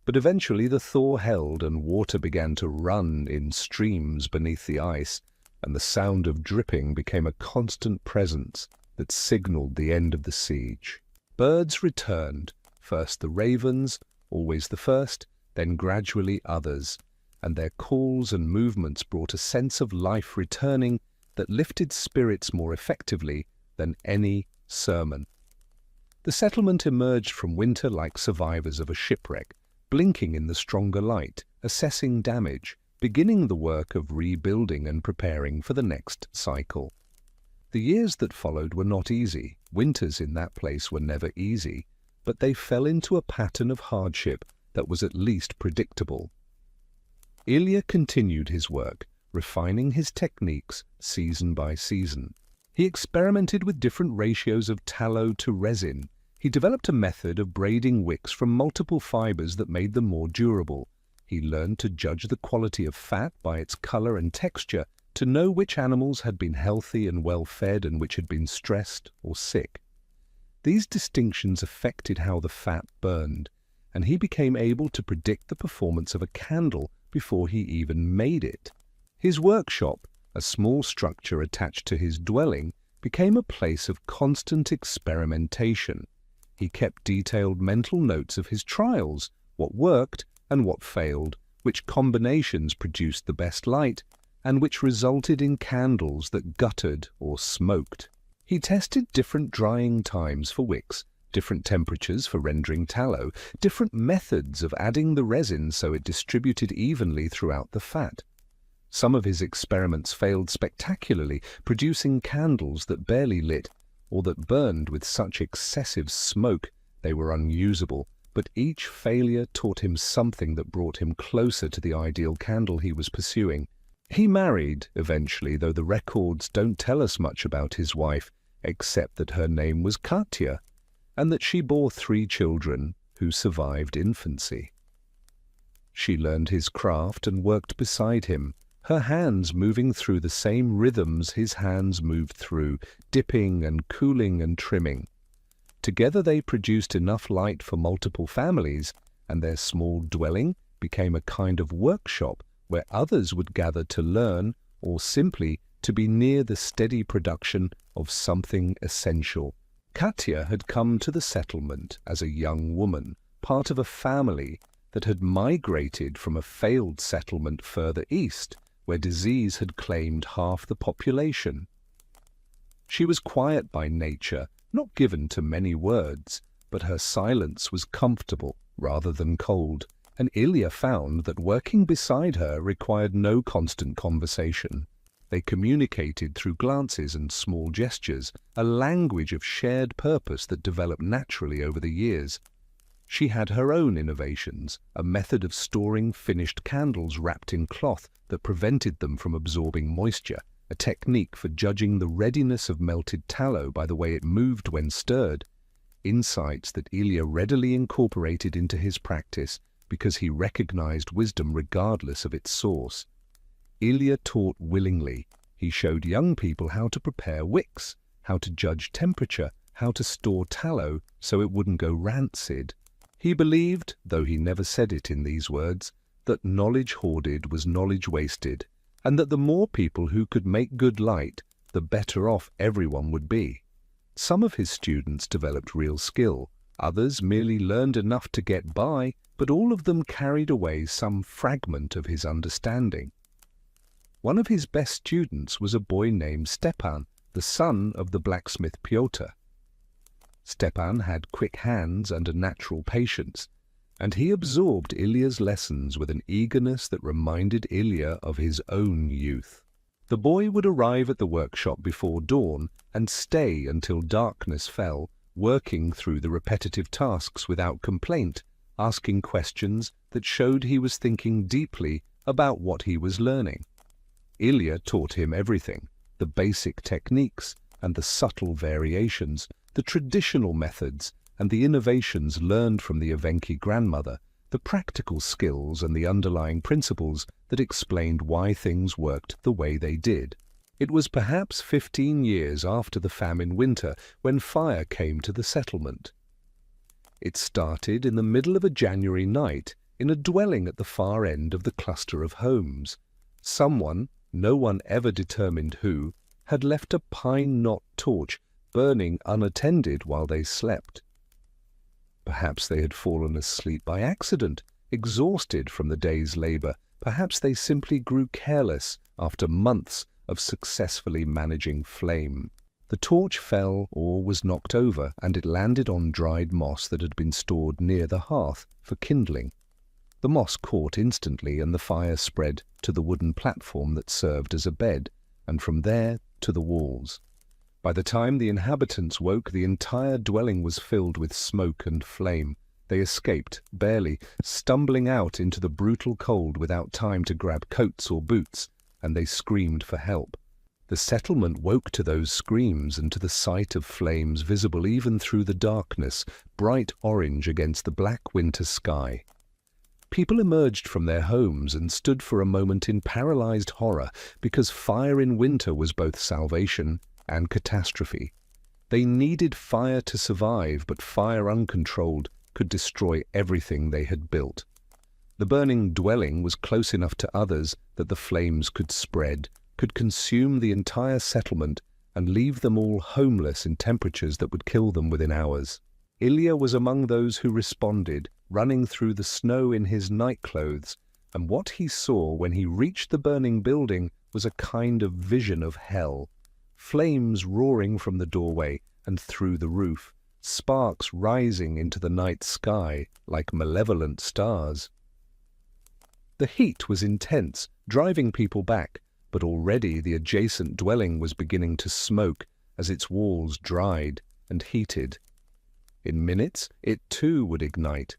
S1: But eventually the thaw held and water began to run in streams beneath the ice, and the sound of dripping became a constant presence that signaled the end of the siege. Birds returned, first the ravens, always the first, then gradually others, and their calls and movements brought a sense of life returning that lifted spirits more effectively than any sermon. The settlement emerged from winter like survivors of a shipwreck, blinking in the stronger light, assessing damage, beginning the work of rebuilding and preparing for the next cycle. The years that followed were not easy. Winters in that place were never easy, but they fell into a pattern of hardship that was at least predictable. Ilya continued his work, refining his techniques season by season. He experimented with different ratios of tallow to resin. He developed a method of braiding wicks from multiple fibers that made them more durable. He learned to judge the quality of fat by its color and texture, to know which animals had been healthy and well-fed and which had been stressed or sick. These distinctions affected how the fat burned, and he became able to predict the performance of a candle before he even made it. His workshop, a small structure attached to his dwelling, became a place of constant experimentation. He kept detailed mental notes of his trials, what worked and what failed, which combinations produced the best light, and which resulted in candles that guttered or smoked. He tested different drying times for wicks, different temperatures for rendering tallow, different methods of adding the resin so it distributed evenly throughout the fat. Some of his experiments failed spectacularly, producing candles that barely lit, or that burned with such excessive smoke they were unusable, but each failure taught him something that brought him closer to the ideal candle he was pursuing. He married, eventually, though the records don't tell us much about his wife, except that her name was Katya, and that she bore 3 children who survived infancy. She learned his craft and worked beside him, her hands moving through the same rhythms his hands moved through, dipping and cooling and trimming. Together they produced enough light for multiple families, and their small dwelling became a kind of workshop where others would gather to learn or simply to be near the steady production of something essential. Katya had come to the settlement as a young woman, part of a family that had migrated from a failed settlement further east, where disease had claimed half the population. She was quiet by nature, not given to many words, but her silence was comfortable rather than cold, and Ilya found that working beside her required no constant conversation. They communicated through glances and small gestures, a language of shared purpose that developed naturally over the years. She had her own innovations, a method of storing finished candles wrapped in cloth that prevented them from absorbing moisture, a technique for judging the readiness of melted tallow by the way it moved when stirred, insights that Ilya readily incorporated into his practice because he recognized wisdom regardless of its source. Ilya taught willingly. He showed young people how to prepare wicks, how to judge temperature, how to store tallow so it wouldn't go rancid. He believed, though he never said it in these words, that knowledge hoarded was knowledge wasted, and that the more people who could make good light, the better off everyone would be. Some of his students developed real skill, others merely learned enough to get by, but all of them carried away some fragment of his understanding. One of his best students was a boy named Stepan, the son of the blacksmith Pyotr. Stepan had quick hands and a natural patience, and he absorbed Ilya's lessons with an eagerness that reminded Ilya of his own youth. The boy would arrive at the workshop before dawn and stay until darkness fell, working through the repetitive tasks without complaint, asking questions that showed he was thinking deeply about what he was learning. Ilya taught him everything, the basic techniques and the subtle variations, the traditional methods and the innovations learned from the Evenki grandmother, the practical skills and the underlying principles that explained why things worked the way they did. It was perhaps 15 years after the famine winter when fire came to the settlement. It started in the middle of a January night in a dwelling at the far end of the cluster of homes. Someone, no one ever determined who, had left a pine knot torch burning unattended while they slept. Perhaps they had fallen asleep by accident, exhausted from the day's labor. Perhaps they simply grew careless after months of successfully managing flame. The torch fell or was knocked over, and it landed on dried moss that had been stored near the hearth for kindling. The moss caught instantly, and the fire spread to the wooden platform that served as a bed, and from there to the walls. By the time the inhabitants woke, the entire dwelling was filled with smoke and flame. They escaped, barely, stumbling out into the brutal cold without time to grab coats or boots, and they screamed for help. The settlement woke to those screams and to the sight of flames visible even through the darkness, bright orange against the black winter sky. People emerged from their homes and stood for a moment in paralyzed horror, because fire in winter was both salvation and catastrophe. They needed fire to survive, but fire uncontrolled could destroy everything they had built. The burning dwelling was close enough to others that the flames could spread, could consume the entire settlement and leave them all homeless in temperatures that would kill them within hours. Ilya was among those who responded, running through the snow in his nightclothes, and what he saw when he reached the burning building was a kind of vision of hell. Flames roaring from the doorway and through the roof, sparks rising into the night sky like malevolent stars. The heat was intense, driving people back, but already the adjacent dwelling was beginning to smoke as its walls dried and heated. In minutes, it too would ignite,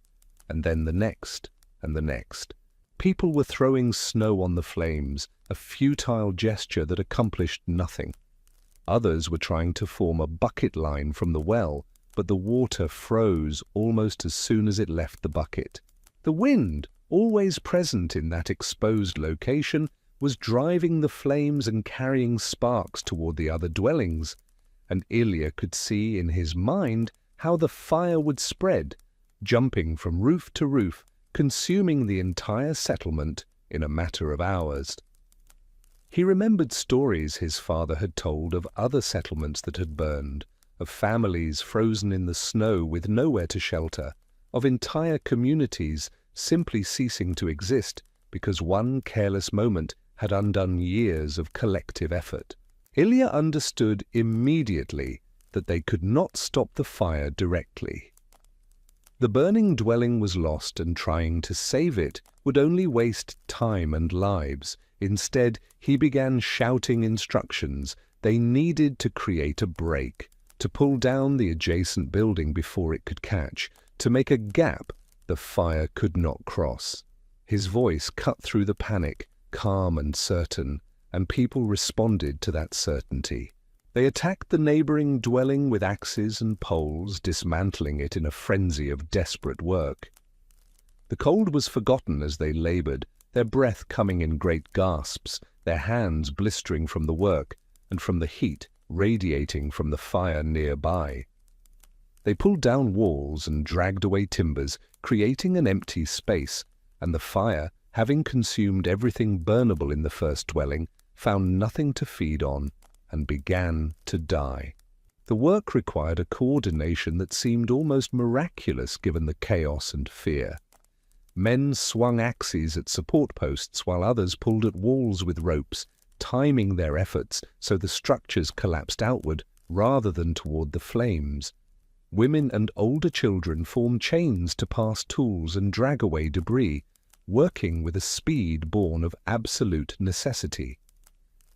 S1: and then the next and the next. People were throwing snow on the flames, a futile gesture that accomplished nothing. Others were trying to form a bucket line from the well, but the water froze almost as soon as it left the bucket. The wind, always present in that exposed location, was driving the flames and carrying sparks toward the other dwellings, and Ilya could see in his mind how the fire would spread, jumping from roof to roof, consuming the entire settlement in a matter of hours. He remembered stories his father had told of other settlements that had burned, of families frozen in the snow with nowhere to shelter, of entire communities simply ceasing to exist because one careless moment had undone years of collective effort. Ilya understood immediately that they could not stop the fire directly. The burning dwelling was lost, and trying to save it would only waste time and lives. Instead, he began shouting instructions. They needed to create a break, to pull down the adjacent building before it could catch, to make a gap the fire could not cross. His voice cut through the panic, calm and certain, and people responded to that certainty. They attacked the neighboring dwelling with axes and poles, dismantling it in a frenzy of desperate work. The cold was forgotten as they labored, their breath coming in great gasps, their hands blistering from the work and from the heat radiating from the fire nearby. They pulled down walls and dragged away timbers, creating an empty space, and the fire, having consumed everything burnable in the first dwelling, found nothing to feed on and began to die. The work required a coordination that seemed almost miraculous given the chaos and fear. Men swung axes at support posts while others pulled at walls with ropes, timing their efforts so the structures collapsed outward rather than toward the flames. Women and older children formed chains to pass tools and drag away debris, working with a speed born of absolute necessity.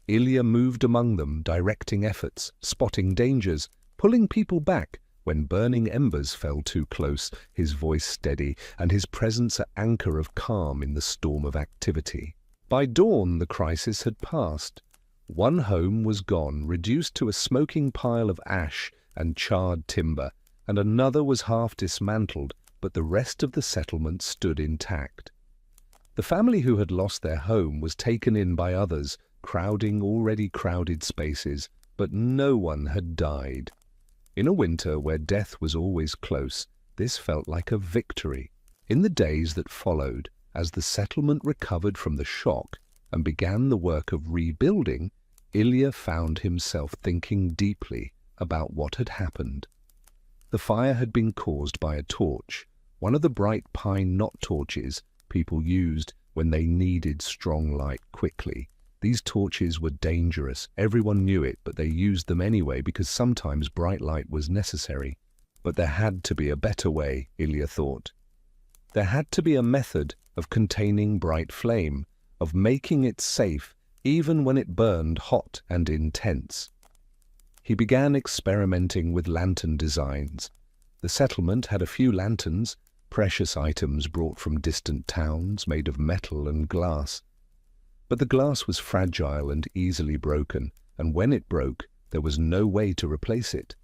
S1: Ilya moved among them, directing efforts, spotting dangers, pulling people back when burning embers fell too close, his voice steady and his presence an anchor of calm in the storm of activity. By dawn, the crisis had passed. One home was gone, reduced to a smoking pile of ash and charred timber, and another was half dismantled, but the rest of the settlement stood intact. The family who had lost their home was taken in by others, crowding already crowded spaces, but no one had died. In a winter where death was always close, this felt like a victory. In the days that followed, as the settlement recovered from the shock and began the work of rebuilding, Ilya found himself thinking deeply about what had happened. The fire had been caused by a torch, one of the bright pine knot torches people used when they needed strong light quickly. These torches were dangerous. Everyone knew it, but they used them anyway because sometimes bright light was necessary. But there had to be a better way, Ilya thought. There had to be a method of containing bright flame, of making it safe even when it burned hot and intense. He began experimenting with lantern designs. The settlement had a few lanterns, precious items brought from distant towns made of metal and glass. But the glass was fragile and easily broken, and when it broke, there was no way to replace it.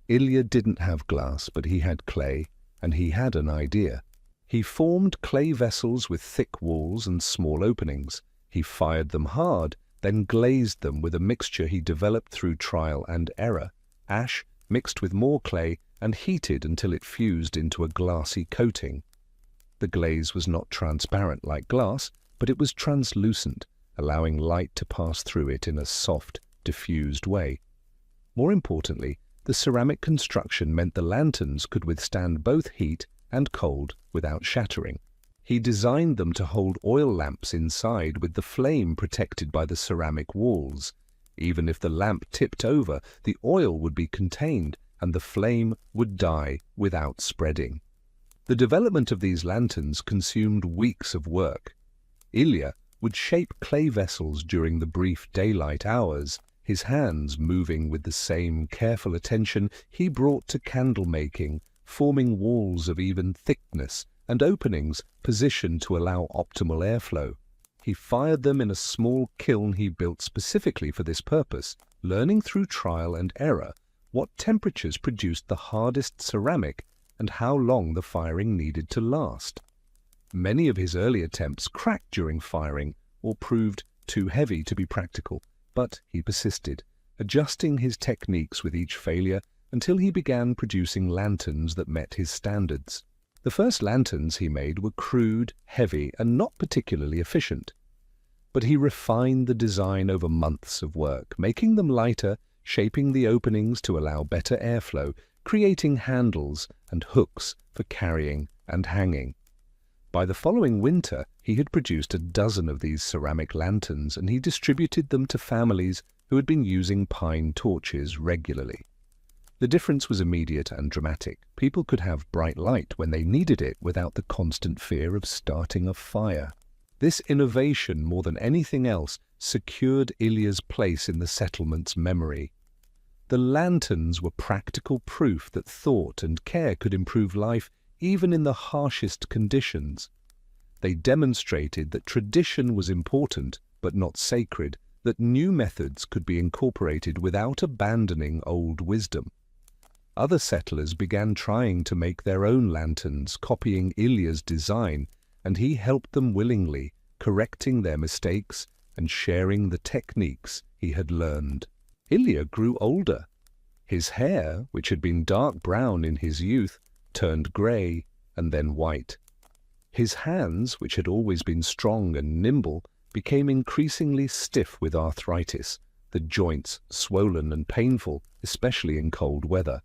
S1: Ilya didn't have glass, but he had clay, and he had an idea. He formed clay vessels with thick walls and small openings. He fired them hard, then glazed them with a mixture he developed through trial and error, ash mixed with more clay and heated until it fused into a glassy coating. The glaze was not transparent like glass, but it was translucent, allowing light to pass through it in a soft, diffused way. More importantly, the ceramic construction meant the lanterns could withstand both heat and cold without shattering. He designed them to hold oil lamps inside with the flame protected by the ceramic walls. Even if the lamp tipped over, the oil would be contained and the flame would die without spreading. The development of these lanterns consumed weeks of work. Ilya would shape clay vessels during the brief daylight hours, his hands moving with the same careful attention he brought to candle making, forming walls of even thickness and openings positioned to allow optimal airflow. He fired them in a small kiln he built specifically for this purpose, learning through trial and error what temperatures produced the hardest ceramic and how long the firing needed to last. Many of his early attempts cracked during firing or proved too heavy to be practical, but he persisted, adjusting his techniques with each failure until he began producing lanterns that met his standards. The first lanterns he made were crude, heavy, and not particularly efficient. But he refined the design over months of work, making them lighter, shaping the openings to allow better airflow, creating handles and hooks for carrying and hanging. By the following winter, he had produced a dozen of these ceramic lanterns, and he distributed them to families who had been using pine torches regularly. The difference was immediate and dramatic. People could have bright light when they needed it without the constant fear of starting a fire. This innovation, more than anything else, secured Ilya's place in the settlement's memory. The lanterns were practical proof that thought and care could improve life even in the harshest conditions. They demonstrated that tradition was important but not sacred, that new methods could be incorporated without abandoning old wisdom. Other settlers began trying to make their own lanterns, copying Ilya's design, and he helped them willingly, correcting their mistakes and sharing the techniques he had learned. Ilya grew older. His hair, which had been dark brown in his youth, turned grey and then white. His hands, which had always been strong and nimble, became increasingly stiff with arthritis, the joints swollen and painful, especially in cold weather.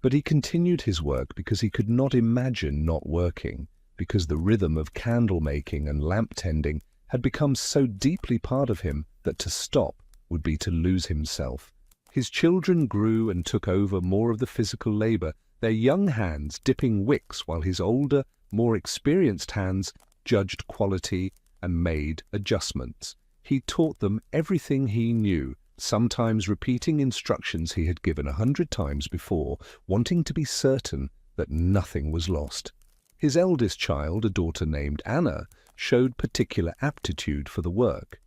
S1: But he continued his work because he could not imagine not working, because the rhythm of candle making and lamp tending had become so deeply part of him that to stop would be to lose himself. His children grew and took over more of the physical labor, their young hands dipping wicks while his older, more experienced hands judged quality and made adjustments. He taught them everything he knew, sometimes repeating instructions he had given 100 times before, wanting to be certain that nothing was lost. His eldest child, a daughter named Anna, showed particular aptitude for the work.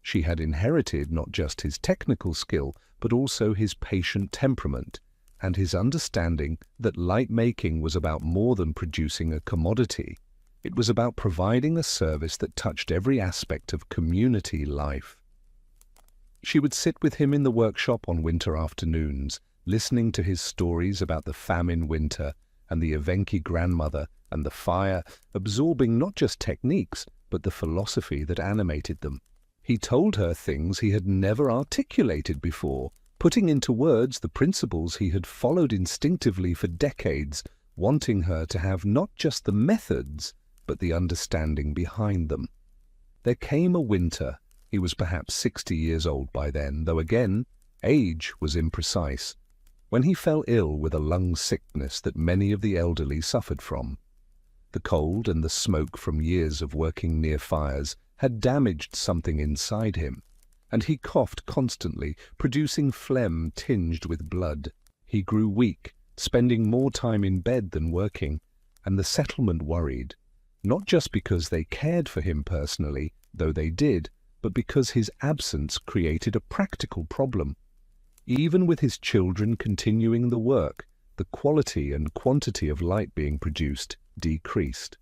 S1: She had inherited not just his technical skill, but also his patient temperament, and his understanding that light-making was about more than producing a commodity. It was about providing a service that touched every aspect of community life. She would sit with him in the workshop on winter afternoons, listening to his stories about the famine winter and the Evenki grandmother and the fire, absorbing not just techniques, but the philosophy that animated them. He told her things he had never articulated before, putting into words the principles he had followed instinctively for decades, wanting her to have not just the methods, but the understanding behind them. There came a winter. He was perhaps 60 years old by then, though again, age was imprecise, when he fell ill with a lung sickness that many of the elderly suffered from. The cold and the smoke from years of working near fires had damaged something inside him, and he coughed constantly, producing phlegm tinged with blood. He grew weak, spending more time in bed than working, and the settlement worried, not just because they cared for him personally, though they did, but because his absence created a practical problem. Even with his children continuing the work, the quality and quantity of light being produced decreased.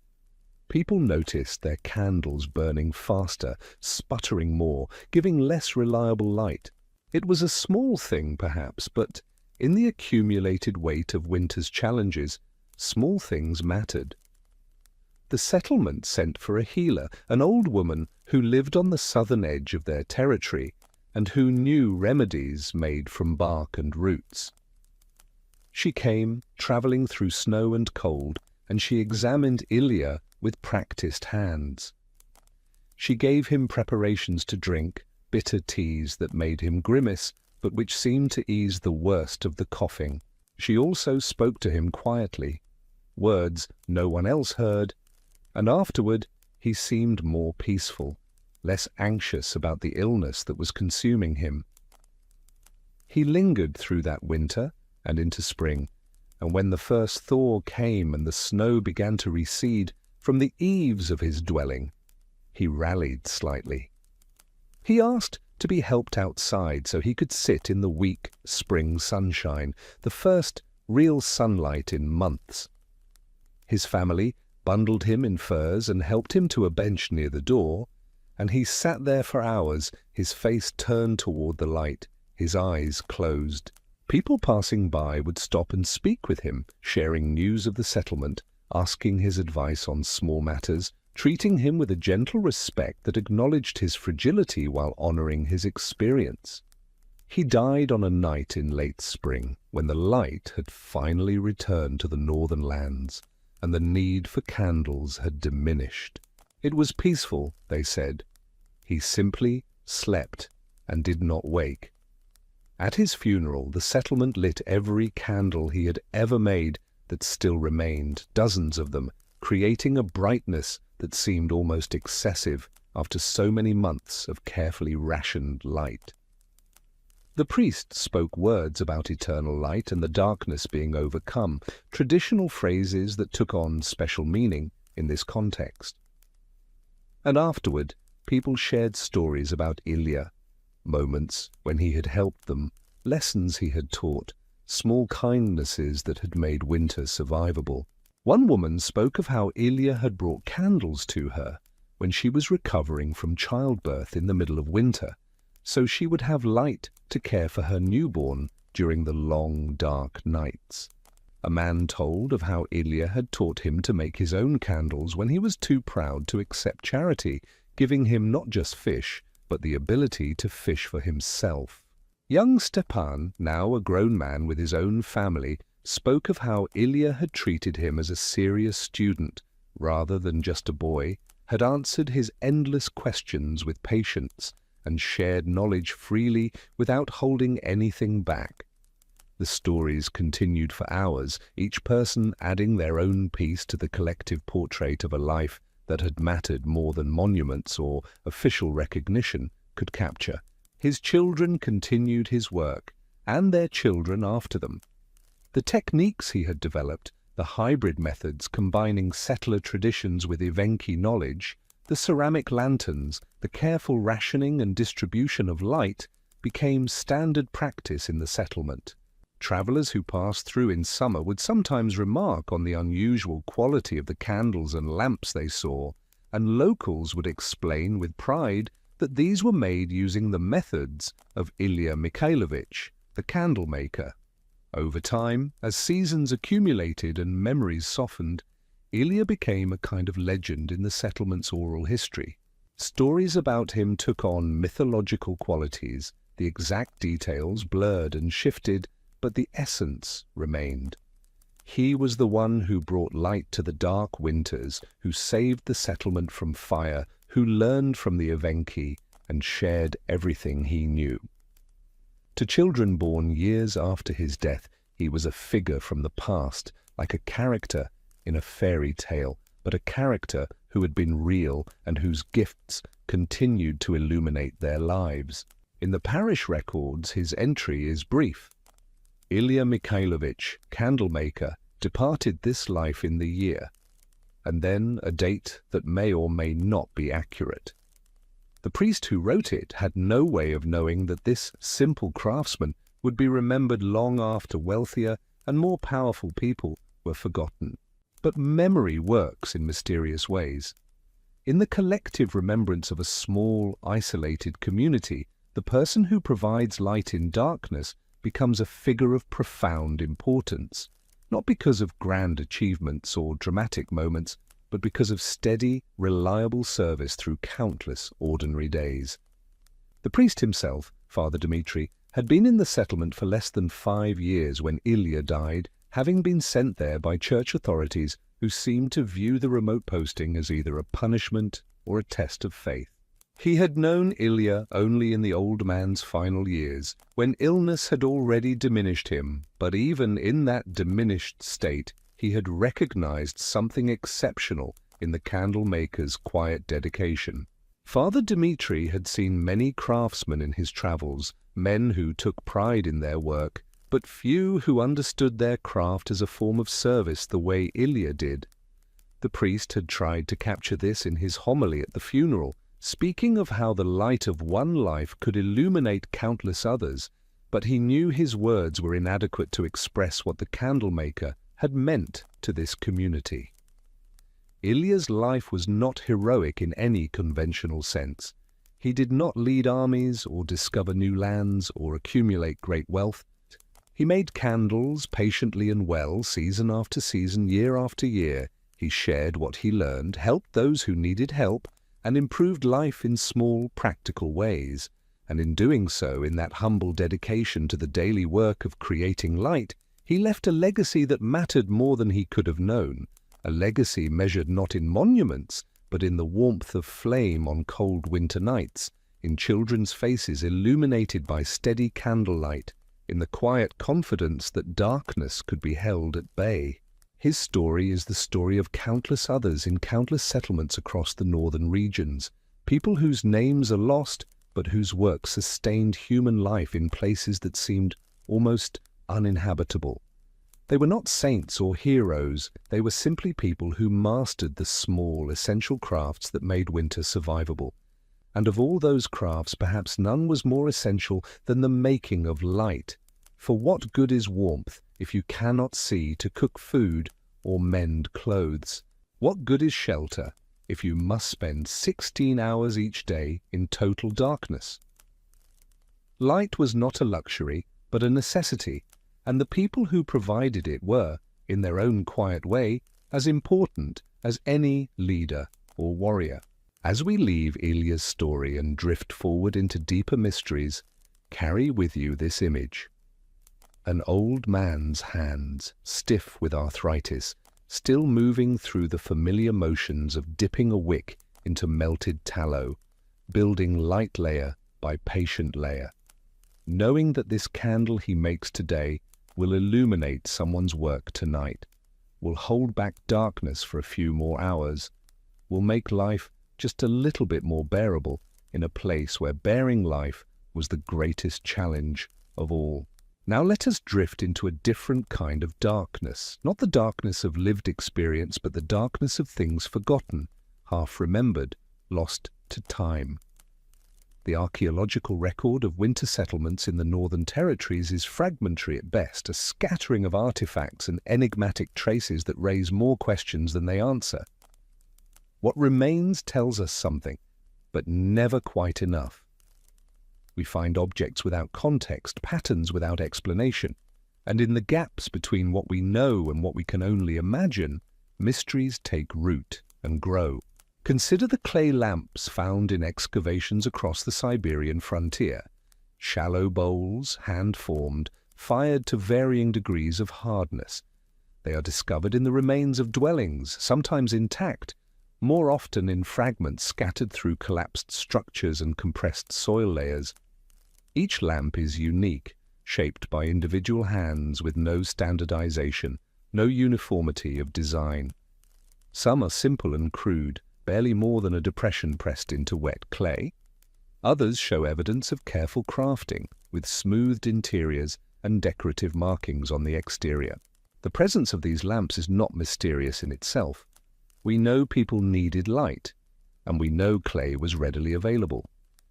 S1: People noticed their candles burning faster, sputtering more, giving less reliable light. It was a small thing, perhaps, but in the accumulated weight of winter's challenges, small things mattered. The settlement sent for a healer, an old woman who lived on the southern edge of their territory and who knew remedies made from bark and roots. She came, traveling through snow and cold, and she examined Ilya with practiced hands. She gave him preparations to drink, bitter teas that made him grimace, but which seemed to ease the worst of the coughing. She also spoke to him quietly, words no one else heard, and afterward he seemed more peaceful, less anxious about the illness that was consuming him. He lingered through that winter and into spring, and when the first thaw came and the snow began to recede from the eaves of his dwelling, he rallied slightly. He asked to be helped outside so he could sit in the weak spring sunshine, the first real sunlight in months. His family bundled him in furs and helped him to a bench near the door, and he sat there for hours, his face turned toward the light, his eyes closed. People passing by would stop and speak with him, sharing news of the settlement, asking his advice on small matters, treating him with a gentle respect that acknowledged his fragility while honoring his experience. He died on a night in late spring, when the light had finally returned to the northern lands, and the need for candles had diminished. It was peaceful, they said. He simply slept and did not wake. At his funeral, the settlement lit every candle he had ever made that still remained, dozens of them, creating a brightness that seemed almost excessive after so many months of carefully rationed light. The priest spoke words about eternal light and the darkness being overcome, traditional phrases that took on special meaning in this context. And afterward, people shared stories about Ilya, moments when he had helped them, lessons he had taught, small kindnesses that had made winter survivable. One woman spoke of how Ilya had brought candles to her when she was recovering from childbirth in the middle of winter, so she would have light to care for her newborn during the long, dark nights. A man told of how Ilya had taught him to make his own candles when he was too proud to accept charity, giving him not just fish, but the ability to fish for himself. Young Stepan, now a grown man with his own family, spoke of how Ilya had treated him as a serious student, rather than just a boy, had answered his endless questions with patience, and shared knowledge freely without holding anything back. The stories continued for hours, each person adding their own piece to the collective portrait of a life that had mattered more than monuments or official recognition could capture. His children continued his work, and their children after them. The techniques he had developed, the hybrid methods combining settler traditions with Evenki knowledge, the ceramic lanterns, the careful rationing and distribution of light, became standard practice in the settlement. Travelers who passed through in summer would sometimes remark on the unusual quality of the candles and lamps they saw, and locals would explain with pride that these were made using the methods of Ilya Mikhailovich, the candle maker. Over time, as seasons accumulated and memories softened, Ilya became a kind of legend in the settlement's oral history. Stories about him took on mythological qualities, the exact details blurred and shifted, but the essence remained. He was the one who brought light to the dark winters, who saved the settlement from fire, who learned from the Evenki and shared everything he knew. To children born years after his death, he was a figure from the past, like a character in a fairy tale, but a character who had been real and whose gifts continued to illuminate their lives. In the parish records, his entry is brief. Ilya Mikhailovich, candlemaker, departed this life in the year, and then a date that may or may not be accurate. The priest who wrote it had no way of knowing that this simple craftsman would be remembered long after wealthier and more powerful people were forgotten. But memory works in mysterious ways. In the collective remembrance of a small, isolated community, the person who provides light in darkness becomes a figure of profound importance, not because of grand achievements or dramatic moments, but because of steady, reliable service through countless ordinary days. The priest himself, Father Dmitri, had been in the settlement for less than 5 years when Ilya died, having been sent there by church authorities who seemed to view the remote posting as either a punishment or a test of faith. He had known Ilya only in the old man's final years, when illness had already diminished him, but even in that diminished state, he had recognized something exceptional in the candle maker's quiet dedication. Father Dmitri had seen many craftsmen in his travels, men who took pride in their work, but few who understood their craft as a form of service the way Ilya did. The priest had tried to capture this in his homily at the funeral, speaking of how the light of one life could illuminate countless others, but he knew his words were inadequate to express what the candlemaker had meant to this community. Ilya's life was not heroic in any conventional sense. He did not lead armies or discover new lands or accumulate great wealth. He made candles patiently and well, season after season, year after year. He shared what he learned, helped those who needed help, and improved life in small, practical ways. and in doing so, in that humble dedication to the daily work of creating light, he left a legacy that mattered more than he could have known, a legacy measured not in monuments, but in the warmth of flame on cold winter nights, in children's faces illuminated by steady candlelight, in the quiet confidence that darkness could be held at bay. His story is the story of countless others in countless settlements across the northern regions, people whose names are lost, but whose work sustained human life in places that seemed almost uninhabitable. They were not saints or heroes, they were simply people who mastered the small, essential crafts that made winter survivable. And of all those crafts, perhaps none was more essential than the making of light. For what good is warmth if you cannot see to cook food or mend clothes? What good is shelter if you must spend 16 hours each day in total darkness? Light was not a luxury, but a necessity, and the people who provided it were, in their own quiet way, as important as any leader or warrior. As we leave Ilya's story and drift forward into deeper mysteries, carry with you this image. An old man's hands, stiff with arthritis, still moving through the familiar motions of dipping a wick into melted tallow, building light layer by patient layer, knowing that this candle he makes today will illuminate someone's work tonight, will hold back darkness for a few more hours, will make life just a little bit more bearable in a place where bearing life was the greatest challenge of all. Now let us drift into a different kind of darkness, not the darkness of lived experience, but the darkness of things forgotten, half-remembered, lost to time. The archaeological record of winter settlements in the Northern Territories is fragmentary at best, a scattering of artifacts and enigmatic traces that raise more questions than they answer. What remains tells us something, but never quite enough. We find objects without context, patterns without explanation, and in the gaps between what we know and what we can only imagine, mysteries take root and grow. Consider the clay lamps found in excavations across the Siberian frontier. Shallow bowls, hand-formed, fired to varying degrees of hardness. They are discovered in the remains of dwellings, sometimes intact, more often in fragments scattered through collapsed structures and compressed soil layers. Each lamp is unique, shaped by individual hands with no standardization, no uniformity of design. Some are simple and crude, barely more than a depression pressed into wet clay. Others show evidence of careful crafting, with smoothed interiors and decorative markings on the exterior. The presence of these lamps is not mysterious in itself. We know people needed light, and we know clay was readily available,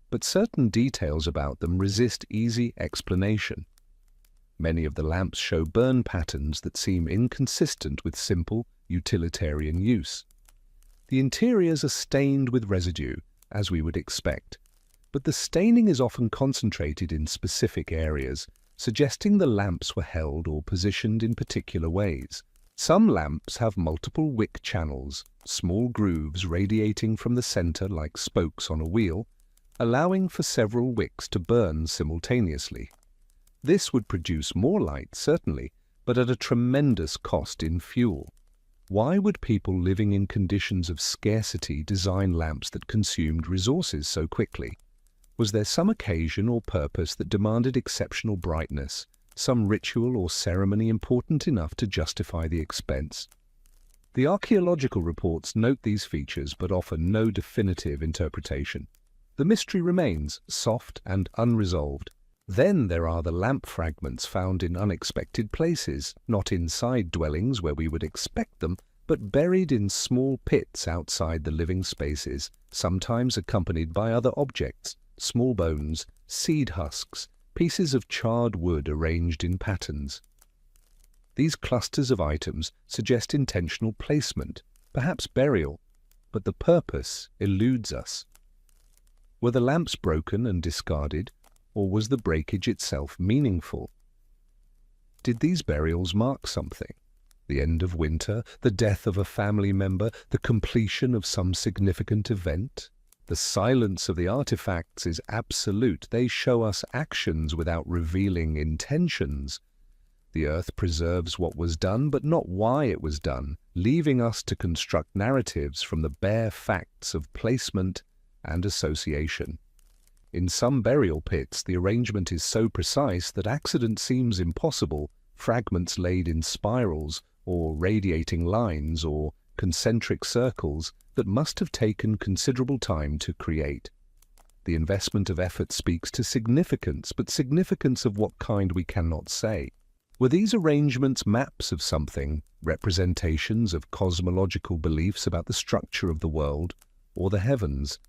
S1: but certain details about them resist easy explanation. Many of the lamps show burn patterns that seem inconsistent with simple, utilitarian use. The interiors are stained with residue, as we would expect, but the staining is often concentrated in specific areas, suggesting the lamps were held or positioned in particular ways. Some lamps have multiple wick channels, small grooves radiating from the center like spokes on a wheel, allowing for several wicks to burn simultaneously. This would produce more light, certainly, but at a tremendous cost in fuel. Why would people living in conditions of scarcity design lamps that consumed resources so quickly? Was there some occasion or purpose that demanded exceptional brightness, some ritual or ceremony important enough to justify the expense? The archaeological reports note these features but offer no definitive interpretation. The mystery remains soft and unresolved. Then there are the lamp fragments found in unexpected places, not inside dwellings where we would expect them, but buried in small pits outside the living spaces, sometimes accompanied by other objects, small bones, seed husks, pieces of charred wood arranged in patterns. These clusters of items suggest intentional placement, perhaps burial, but the purpose eludes us. Were the lamps broken and discarded, or was the breakage itself meaningful? Did these burials mark something? The end of winter, the death of a family member, the completion of some significant event? The silence of the artifacts is absolute. They show us actions without revealing intentions. The earth preserves what was done, but not why it was done, leaving us to construct narratives from the bare facts of placement and association. In some burial pits, the arrangement is so precise that accident seems impossible, fragments laid in spirals, or radiating lines, or concentric circles that must have taken considerable time to create. The investment of effort speaks to significance, but significance of what kind we cannot say. Were these arrangements maps of something, representations of cosmological beliefs about the structure of the world or the heavens?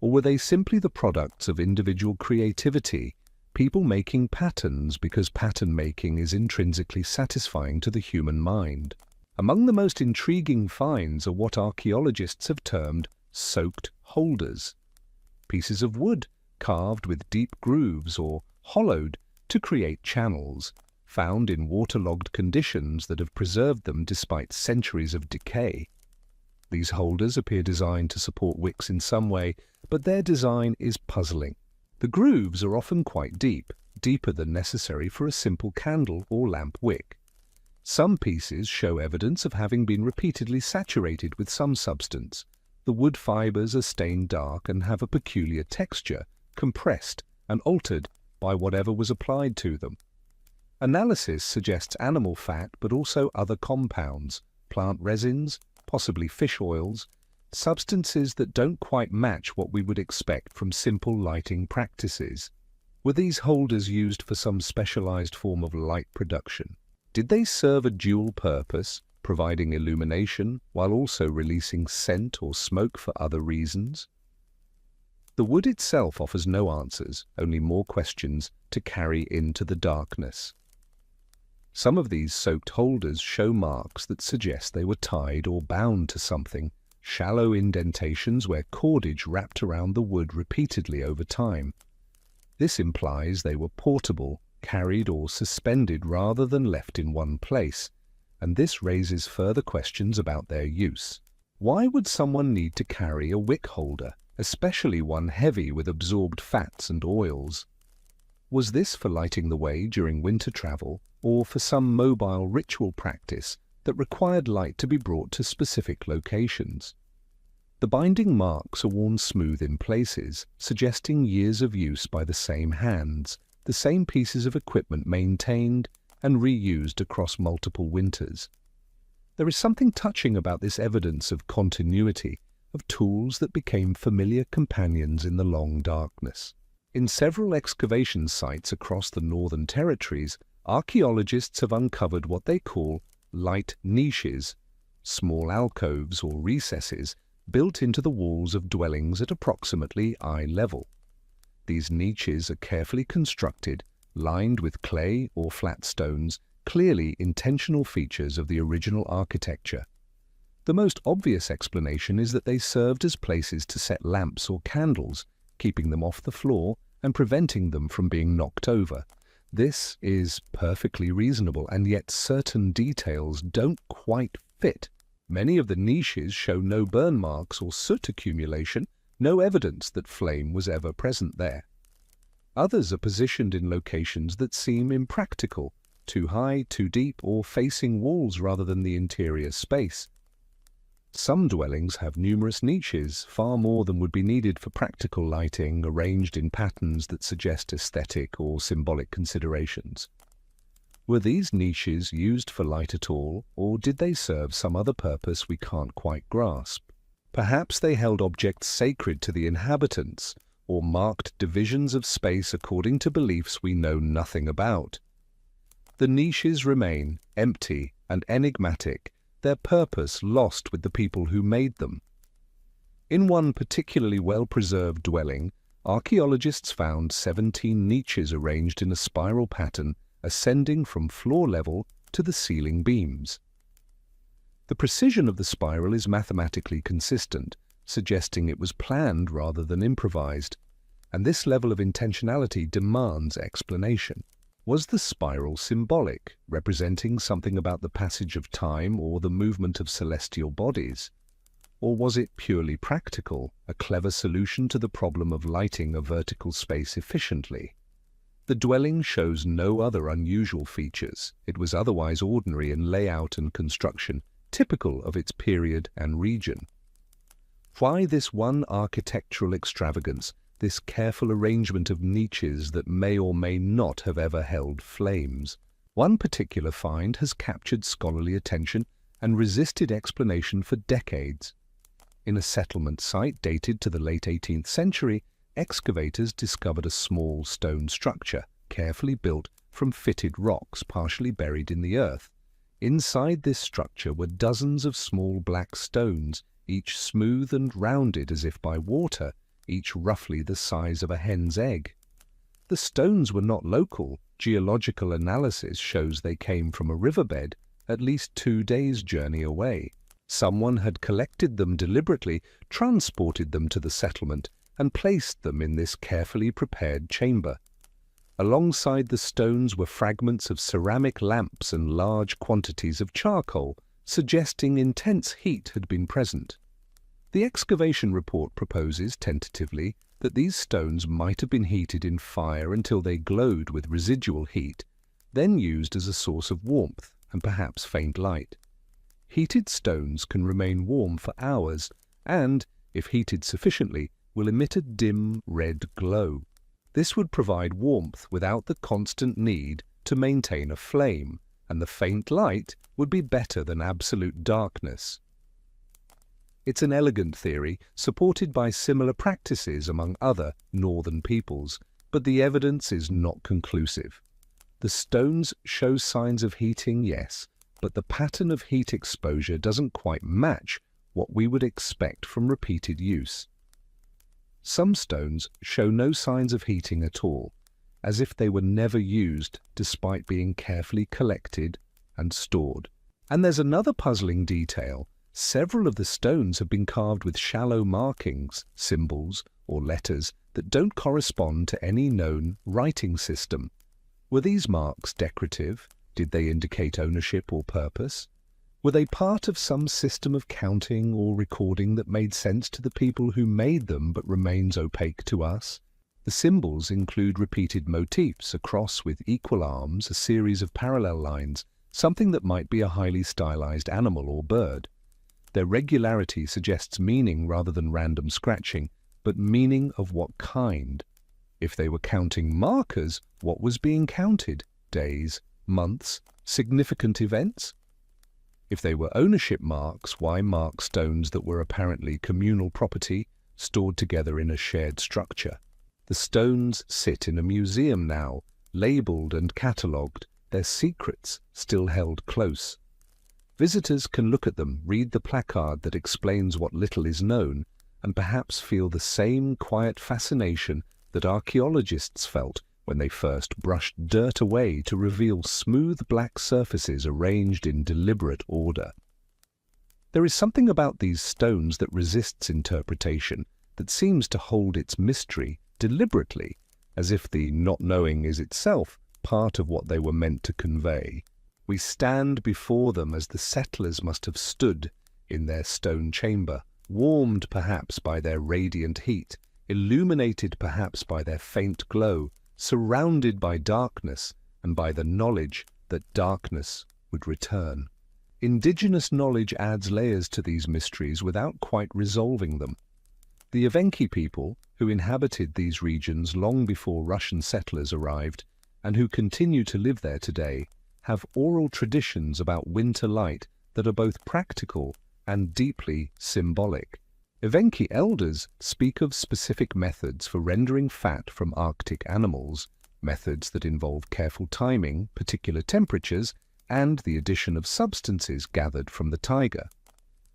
S1: Or were they simply the products of individual creativity, people making patterns because pattern making is intrinsically satisfying to the human mind? Among the most intriguing finds are what archaeologists have termed soaked holders, pieces of wood carved with deep grooves or hollowed to create channels, found in waterlogged conditions that have preserved them despite centuries of decay. These holders appear designed to support wicks in some way, but their design is puzzling. The grooves are often quite deep, deeper than necessary for a simple candle or lamp wick. Some pieces show evidence of having been repeatedly saturated with some substance. The wood fibers are stained dark and have a peculiar texture, compressed and altered by whatever was applied to them. Analysis suggests animal fat, but also other compounds, plant resins, possibly fish oils, substances that don't quite match what we would expect from simple lighting practices. Were these holders used for some specialized form of light production? Did they serve a dual purpose, providing illumination while also releasing scent or smoke for other reasons? The wood itself offers no answers, only more questions to carry into the darkness. Some of these soaked holders show marks that suggest they were tied or bound to something, shallow indentations where cordage wrapped around the wood repeatedly over time. This implies they were portable, carried or suspended rather than left in one place, and this raises further questions about their use. Why would someone need to carry a wick holder, especially one heavy with absorbed fats and oils? Was this for lighting the way during winter travel, or for some mobile ritual practice that required light to be brought to specific locations? The binding marks are worn smooth in places, suggesting years of use by the same hands, the same pieces of equipment maintained and reused across multiple winters. There is something touching about this evidence of continuity, of tools that became familiar companions in the long darkness. In several excavation sites across the Northern Territories, archaeologists have uncovered what they call light niches, small alcoves or recesses built into the walls of dwellings at approximately eye level. These niches are carefully constructed, lined with clay or flat stones, clearly intentional features of the original architecture. The most obvious explanation is that they served as places to set lamps or candles, keeping them off the floor and preventing them from being knocked over. This is perfectly reasonable, and yet certain details don't quite fit. Many of the niches show no burn marks or soot accumulation, no evidence that flame was ever present there. Others are positioned in locations that seem impractical, too high, too deep, or facing walls rather than the interior space. Some dwellings have numerous niches, far more than would be needed for practical lighting, arranged in patterns that suggest aesthetic or symbolic considerations. Were these niches used for light at all, or did they serve some other purpose we can't quite grasp? Perhaps they held objects sacred to the inhabitants, or marked divisions of space according to beliefs we know nothing about. The niches remain empty and enigmatic, their purpose lost with the people who made them. In one particularly well-preserved dwelling, archaeologists found 17 niches arranged in a spiral pattern ascending from floor level to the ceiling beams. The precision of the spiral is mathematically consistent, suggesting it was planned rather than improvised, and this level of intentionality demands explanation. Was the spiral symbolic, representing something about the passage of time or the movement of celestial bodies? Or was it purely practical, a clever solution to the problem of lighting a vertical space efficiently? The dwelling shows no other unusual features. It was otherwise ordinary in layout and construction, typical of its period and region. Why this one architectural extravagance, this careful arrangement of niches that may or may not have ever held flames? One particular find has captured scholarly attention and resisted explanation for decades. In a settlement site dated to the late 18th century, excavators discovered a small stone structure, carefully built from fitted rocks partially buried in the earth. Inside this structure were dozens of small black stones, each smooth and rounded as if by water, each roughly the size of a hen's egg. The stones were not local. Geological analysis shows they came from a riverbed at least 2 days' journey away. Someone had collected them deliberately, transported them to the settlement, and placed them in this carefully prepared chamber. Alongside the stones were fragments of ceramic lamps and large quantities of charcoal, suggesting intense heat had been present. The excavation report proposes, tentatively, that these stones might have been heated in fire until they glowed with residual heat, then used as a source of warmth and perhaps faint light. Heated stones can remain warm for hours and, if heated sufficiently, will emit a dim red glow. This would provide warmth without the constant need to maintain a flame, and the faint light would be better than absolute darkness. It's an elegant theory, supported by similar practices among other northern peoples, but the evidence is not conclusive. The stones show signs of heating, yes, but the pattern of heat exposure doesn't quite match what we would expect from repeated use. Some stones show no signs of heating at all, as if they were never used despite being carefully collected and stored. And there's another puzzling detail. Several of the stones have been carved with shallow markings, symbols, or letters that don't correspond to any known writing system. Were these marks decorative? Did they indicate ownership or purpose? Were they part of some system of counting or recording that made sense to the people who made them but remains opaque to us? The symbols include repeated motifs, a cross with equal arms, a series of parallel lines, something that might be a highly stylized animal or bird. Their regularity suggests meaning rather than random scratching, but meaning of what kind? If they were counting markers, what was being counted? Days, months, significant events? If they were ownership marks, why mark stones that were apparently communal property, stored together in a shared structure? The stones sit in a museum now, labelled and catalogued, their secrets still held close. Visitors can look at them, read the placard that explains what little is known, and perhaps feel the same quiet fascination that archaeologists felt when they first brushed dirt away to reveal smooth black surfaces arranged in deliberate order. There is something about these stones that resists interpretation, that seems to hold its mystery deliberately, as if the not knowing is itself part of what they were meant to convey. We stand before them as the settlers must have stood in their stone chamber, warmed perhaps by their radiant heat, illuminated perhaps by their faint glow, surrounded by darkness and by the knowledge that darkness would return. Indigenous knowledge adds layers to these mysteries without quite resolving them. The Evenki people, who inhabited these regions long before Russian settlers arrived, and who continue to live there today, have oral traditions about winter light that are both practical and deeply symbolic. Evenki elders speak of specific methods for rendering fat from Arctic animals, methods that involve careful timing, particular temperatures, and the addition of substances gathered from the taiga.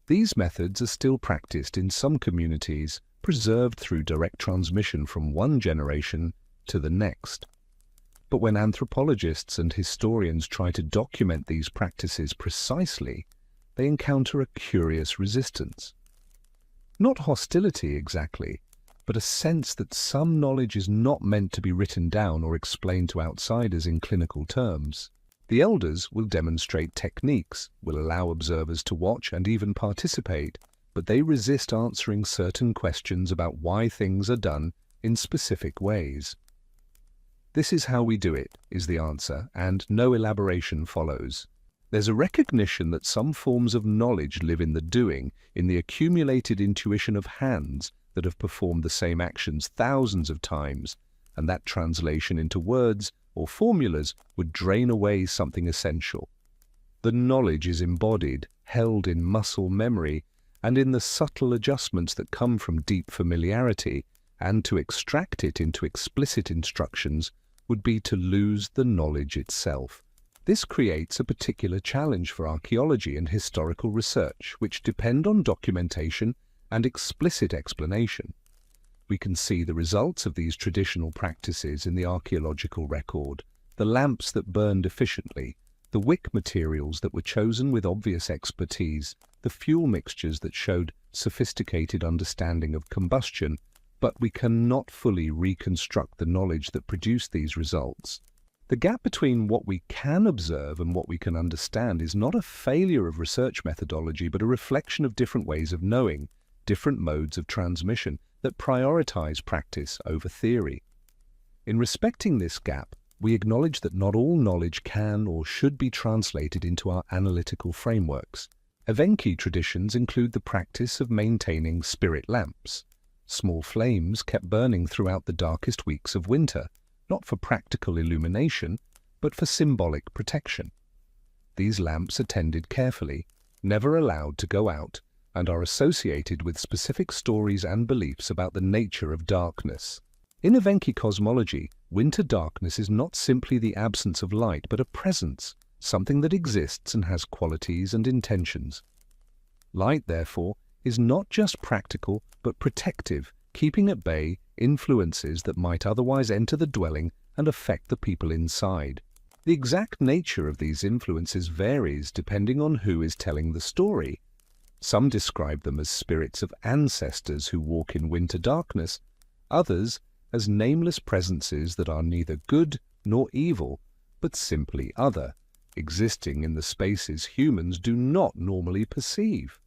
S1: These methods are still practiced in some communities, preserved through direct transmission from one generation to the next. But when anthropologists and historians try to document these practices precisely, they encounter a curious resistance. Not hostility exactly, but a sense that some knowledge is not meant to be written down or explained to outsiders in clinical terms. The elders will demonstrate techniques, will allow observers to watch and even participate, but they resist answering certain questions about why things are done in specific ways. "This is how we do it," is the answer, and no elaboration follows. There's a recognition that some forms of knowledge live in the doing, in the accumulated intuition of hands that have performed the same actions thousands of times, and that translation into words or formulas would drain away something essential. The knowledge is embodied, held in muscle memory, and in the subtle adjustments that come from deep familiarity, and to extract it into explicit instructions would be to lose the knowledge itself. This creates a particular challenge for archaeology and historical research, which depend on documentation and explicit explanation. We can see the results of these traditional practices in the archaeological record: the lamps that burned efficiently, the wick materials that were chosen with obvious expertise, the fuel mixtures that showed sophisticated understanding of combustion, but we cannot fully reconstruct the knowledge that produced these results. The gap between what we can observe and what we can understand is not a failure of research methodology, but a reflection of different ways of knowing, different modes of transmission that prioritize practice over theory. In respecting this gap, we acknowledge that not all knowledge can or should be translated into our analytical frameworks. Evenki traditions include the practice of maintaining spirit lamps. Small flames kept burning throughout the darkest weeks of winter, not for practical illumination, but for symbolic protection. These lamps are tended carefully, never allowed to go out, and are associated with specific stories and beliefs about the nature of darkness. In Evenki cosmology, winter darkness is not simply the absence of light, but a presence, something that exists and has qualities and intentions. Light, therefore, is not just practical, but protective, keeping at bay influences that might otherwise enter the dwelling and affect the people inside. The exact nature of these influences varies depending on who is telling the story. Some describe them as spirits of ancestors who walk in winter darkness, others as nameless presences that are neither good nor evil, but simply other, existing in the spaces humans do not normally perceive.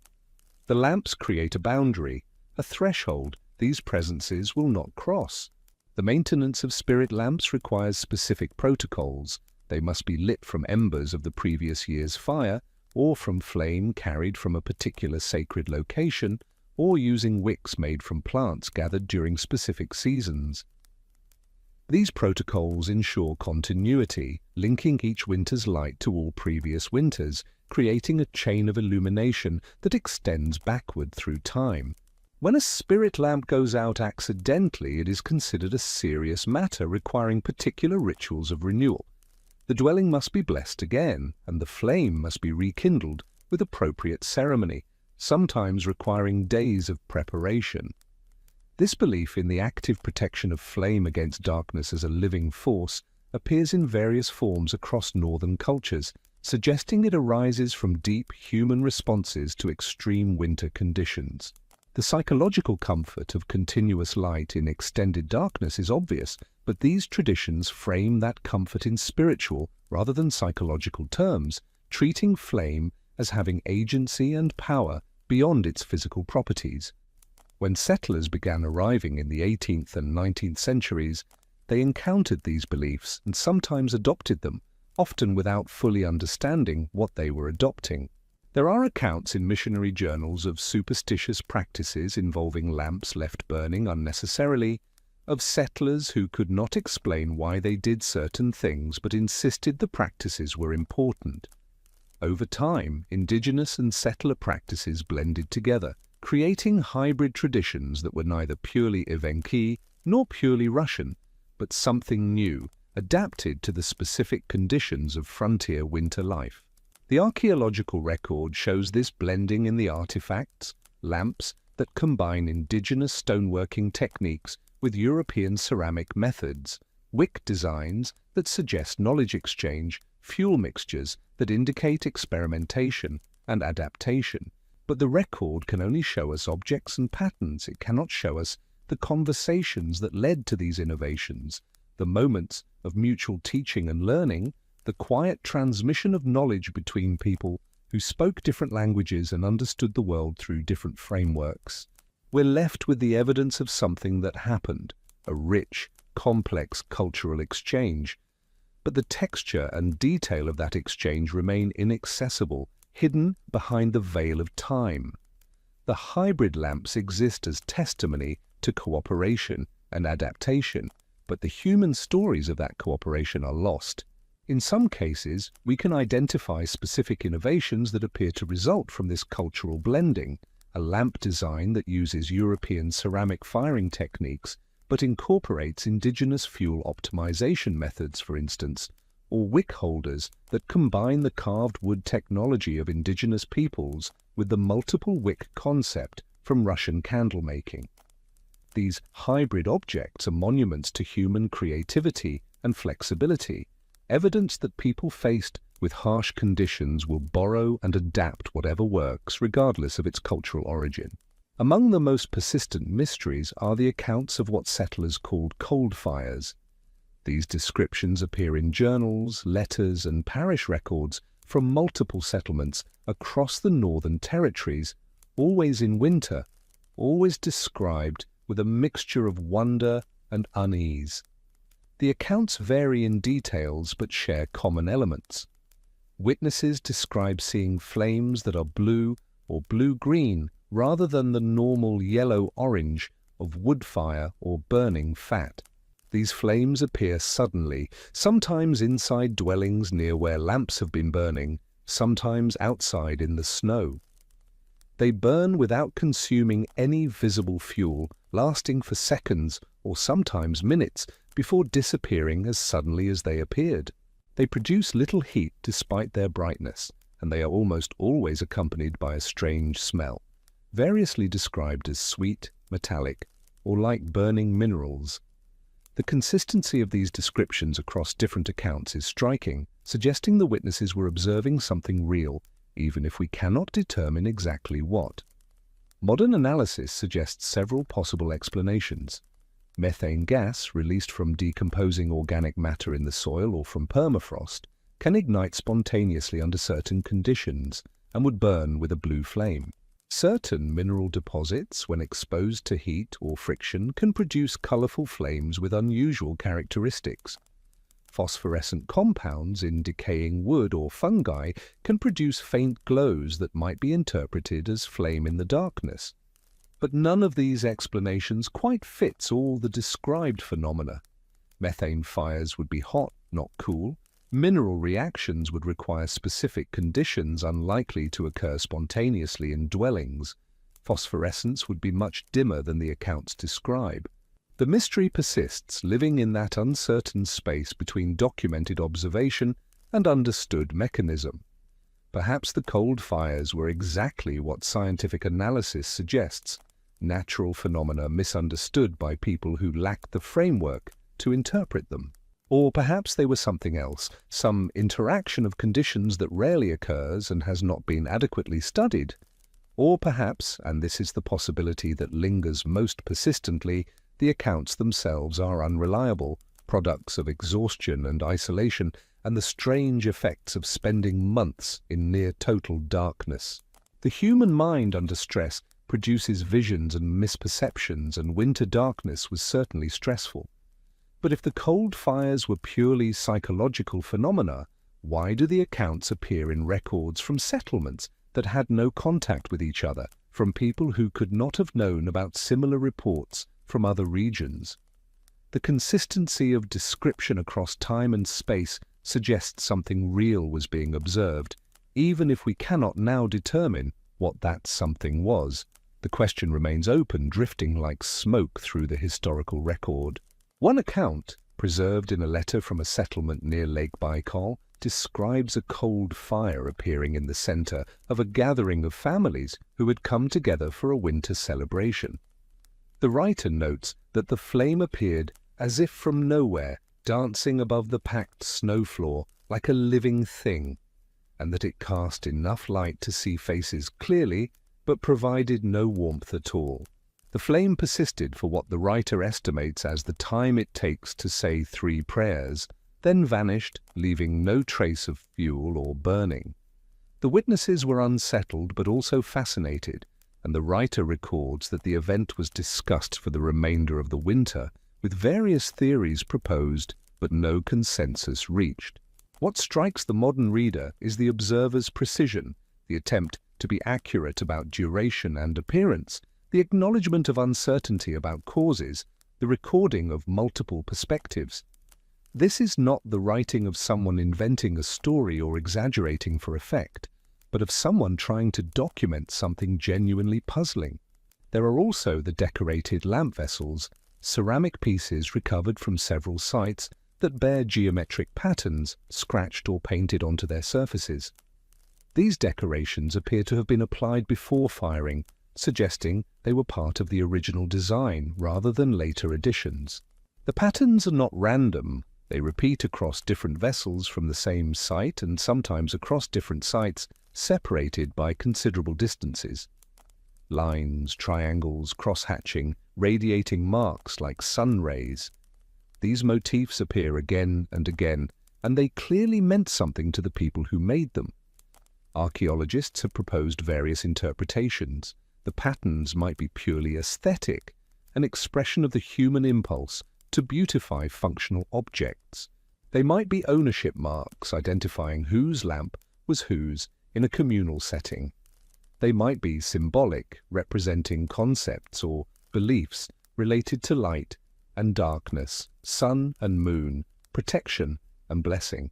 S1: The lamps create a boundary, a threshold these presences will not cross. The maintenance of spirit lamps requires specific protocols. They must be lit from embers of the previous year's fire, or from flame carried from a particular sacred location, or using wicks made from plants gathered during specific seasons. These protocols ensure continuity, linking each winter's light to all previous winters, creating a chain of illumination that extends backward through time. When a spirit lamp goes out accidentally, it is considered a serious matter requiring particular rituals of renewal. The dwelling must be blessed again, and the flame must be rekindled with appropriate ceremony, sometimes requiring days of preparation. This belief in the active protection of flame against darkness as a living force appears in various forms across northern cultures, suggesting it arises from deep human responses to extreme winter conditions. The psychological comfort of continuous light in extended darkness is obvious, but these traditions frame that comfort in spiritual rather than psychological terms, treating flame as having agency and power beyond its physical properties. When settlers began arriving in the 18th and 19th centuries, they encountered these beliefs and sometimes adopted them, often without fully understanding what they were adopting. There are accounts in missionary journals of superstitious practices involving lamps left burning unnecessarily, of settlers who could not explain why they did certain things but insisted the practices were important. Over time, indigenous and settler practices blended together, creating hybrid traditions that were neither purely Evenki nor purely Russian, but something new, adapted to the specific conditions of frontier winter life. The archaeological record shows this blending in the artifacts, lamps that combine indigenous stoneworking techniques with European ceramic methods, wick designs that suggest knowledge exchange, fuel mixtures that indicate experimentation and adaptation. But the record can only show us objects and patterns. It cannot show us the conversations that led to these innovations, the moments of mutual teaching and learning, the quiet transmission of knowledge between people, who spoke different languages and understood the world through different frameworks. We're left with the evidence of something that happened, a rich, complex cultural exchange. But the texture and detail of that exchange remain inaccessible, hidden behind the veil of time. The hybrid lamps exist as testimony to cooperation and adaptation, but the human stories of that cooperation are lost. In some cases, we can identify specific innovations that appear to result from this cultural blending, a lamp design that uses European ceramic firing techniques but incorporates indigenous fuel optimization methods, for instance, or wick holders that combine the carved wood technology of indigenous peoples with the multiple wick concept from Russian candle making. These hybrid objects are monuments to human creativity and flexibility, evidence that people faced with harsh conditions will borrow and adapt whatever works, regardless of its cultural origin. Among the most persistent mysteries are the accounts of what settlers called cold fires. These descriptions appear in journals, letters, and parish records from multiple settlements across the Northern Territories, always in winter, always described with a mixture of wonder and unease. The accounts vary in details but share common elements. Witnesses describe seeing flames that are blue or blue-green rather than the normal yellow-orange of wood fire or burning fat. These flames appear suddenly, sometimes inside dwellings near where lamps have been burning, sometimes outside in the snow. They burn without consuming any visible fuel, lasting for seconds or sometimes minutes before disappearing as suddenly as they appeared. They produce little heat despite their brightness, and they are almost always accompanied by a strange smell, variously described as sweet, metallic, or like burning minerals. The consistency of these descriptions across different accounts is striking, suggesting the witnesses were observing something real, even if we cannot determine exactly what. Modern analysis suggests several possible explanations. Methane gas, released from decomposing organic matter in the soil or from permafrost, can ignite spontaneously under certain conditions and would burn with a blue flame. Certain mineral deposits, when exposed to heat or friction, can produce colorful flames with unusual characteristics. Phosphorescent compounds in decaying wood or fungi can produce faint glows that might be interpreted as flame in the darkness. But none of these explanations quite fits all the described phenomena. Methane fires would be hot, not cool. Mineral reactions would require specific conditions unlikely to occur spontaneously in dwellings. Phosphorescence would be much dimmer than the accounts describe. The mystery persists, living in that uncertain space between documented observation and understood mechanism. Perhaps the cold fires were exactly what scientific analysis suggests, natural phenomena misunderstood by people who lack the framework to interpret them. Or perhaps they were something else, some interaction of conditions that rarely occurs and has not been adequately studied. Or perhaps, and this is the possibility that lingers most persistently, the accounts themselves are unreliable, products of exhaustion and isolation, and the strange effects of spending months in near-total darkness. The human mind under stress produces visions and misperceptions, and winter darkness was certainly stressful. But if the cold fires were purely psychological phenomena, why do the accounts appear in records from settlements that had no contact with each other, from people who could not have known about similar reports from other regions? The consistency of description across time and space suggests something real was being observed, even if we cannot now determine what that something was. The question remains open, drifting like smoke through the historical record. One account, preserved in a letter from a settlement near Lake Baikal, describes a cold fire appearing in the center of a gathering of families who had come together for a winter celebration. The writer notes that the flame appeared as if from nowhere, dancing above the packed snow floor like a living thing, and that it cast enough light to see faces clearly, but provided no warmth at all. The flame persisted for what the writer estimates as the time it takes to say 3 prayers, then vanished, leaving no trace of fuel or burning. The witnesses were unsettled but also fascinated, and the writer records that the event was discussed for the remainder of the winter, with various theories proposed but no consensus reached. What strikes the modern reader is the observer's precision, the attempt to be accurate about duration and appearance, the acknowledgement of uncertainty about causes, the recording of multiple perspectives. This is not the writing of someone inventing a story or exaggerating for effect, but of someone trying to document something genuinely puzzling. There are also the decorated lamp vessels, ceramic pieces recovered from several sites that bear geometric patterns scratched or painted onto their surfaces. These decorations appear to have been applied before firing, suggesting they were part of the original design rather than later additions. The patterns are not random. They repeat across different vessels from the same site and sometimes across different sites, separated by considerable distances. Lines, triangles, cross-hatching, radiating marks like sun rays. These motifs appear again and again, and they clearly meant something to the people who made them. Archaeologists have proposed various interpretations. The patterns might be purely aesthetic, an expression of the human impulse to beautify functional objects. They might be ownership marks identifying whose lamp was whose in a communal setting. They might be symbolic, representing concepts or beliefs related to light and darkness, sun and moon, protection and blessing.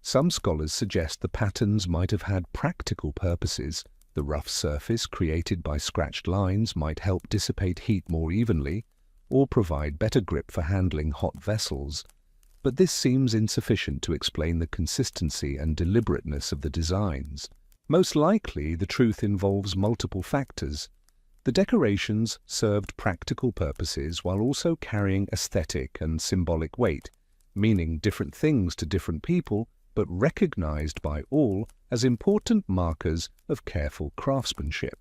S1: Some scholars suggest the patterns might have had practical purposes. The rough surface created by scratched lines might help dissipate heat more evenly or provide better grip for handling hot vessels. But this seems insufficient to explain the consistency and deliberateness of the designs. Most likely, the truth involves multiple factors. The decorations served practical purposes while also carrying aesthetic and symbolic weight, meaning different things to different people, but recognized by all as important markers of careful craftsmanship.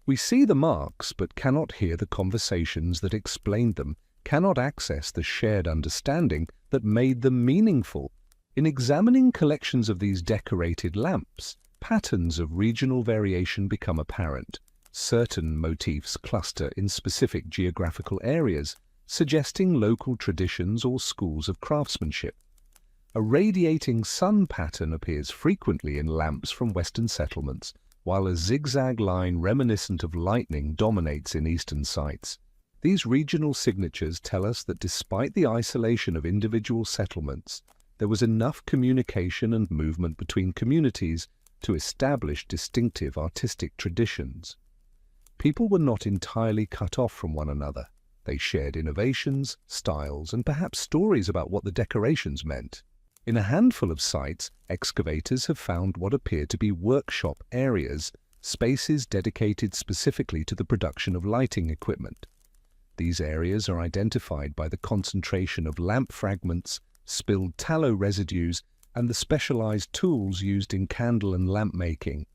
S1: We see the marks but cannot hear the conversations that explained them, cannot access the shared understanding that made them meaningful. In examining collections of these decorated lamps, patterns of regional variation become apparent. Certain motifs cluster in specific geographical areas, suggesting local traditions or schools of craftsmanship. A radiating sun pattern appears frequently in lamps from Western settlements, while a zigzag line reminiscent of lightning dominates in Eastern sites. These regional signatures tell us that despite the isolation of individual settlements, there was enough communication and movement between communities to establish distinctive artistic traditions. People were not entirely cut off from one another. They shared innovations, styles, and perhaps stories about what the decorations meant. In a handful of sites, excavators have found what appear to be workshop areas, spaces dedicated specifically to the production of lighting equipment. These areas are identified by the concentration of lamp fragments, spilled tallow residues, and the specialized tools used in candle and lamp making.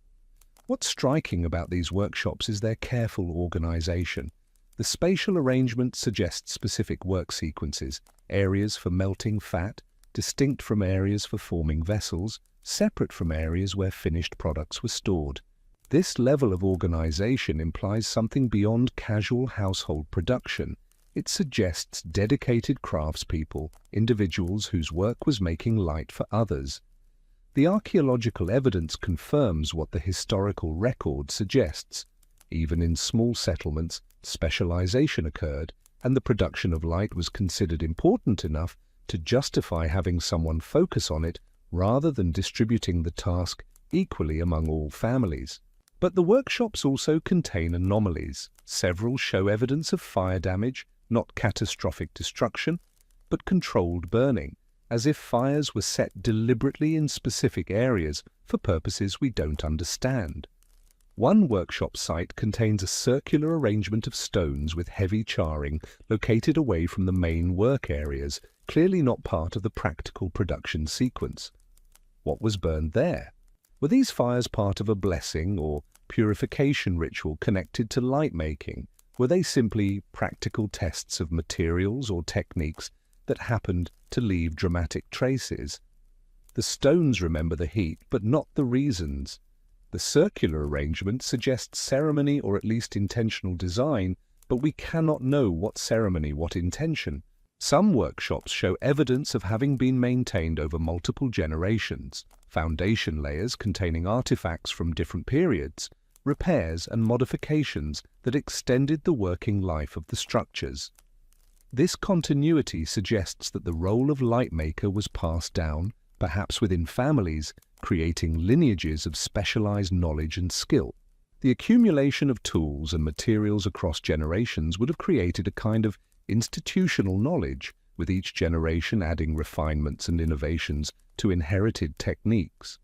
S1: What's striking about these workshops is their careful organization. The spatial arrangement suggests specific work sequences, areas for melting fat, distinct from areas for forming vessels, separate from areas where finished products were stored. This level of organization implies something beyond casual household production. It suggests dedicated craftspeople, individuals whose work was making light for others. The archaeological evidence confirms what the historical record suggests. Even in small settlements, specialization occurred, and the production of light was considered important enough to justify having someone focus on it rather than distributing the task equally among all families. But the workshops also contain anomalies. Several show evidence of fire damage, not catastrophic destruction, but controlled burning, as if fires were set deliberately in specific areas for purposes we don't understand. One workshop site contains a circular arrangement of stones with heavy charring located away from the main work areas, clearly not part of the practical production sequence. What was burned there? Were these fires part of a blessing or purification ritual connected to light making? Were they simply practical tests of materials or techniques that happened to leave dramatic traces? The stones remember the heat, but not the reasons. The circular arrangement suggests ceremony or at least intentional design, but we cannot know what ceremony, what intention. Some workshops show evidence of having been maintained over multiple generations, foundation layers containing artifacts from different periods, repairs and modifications that extended the working life of the structures. This continuity suggests that the role of lightmaker was passed down, perhaps within families, creating lineages of specialized knowledge and skill. The accumulation of tools and materials across generations would have created a kind of institutional knowledge, with each generation adding refinements and innovations to inherited techniques.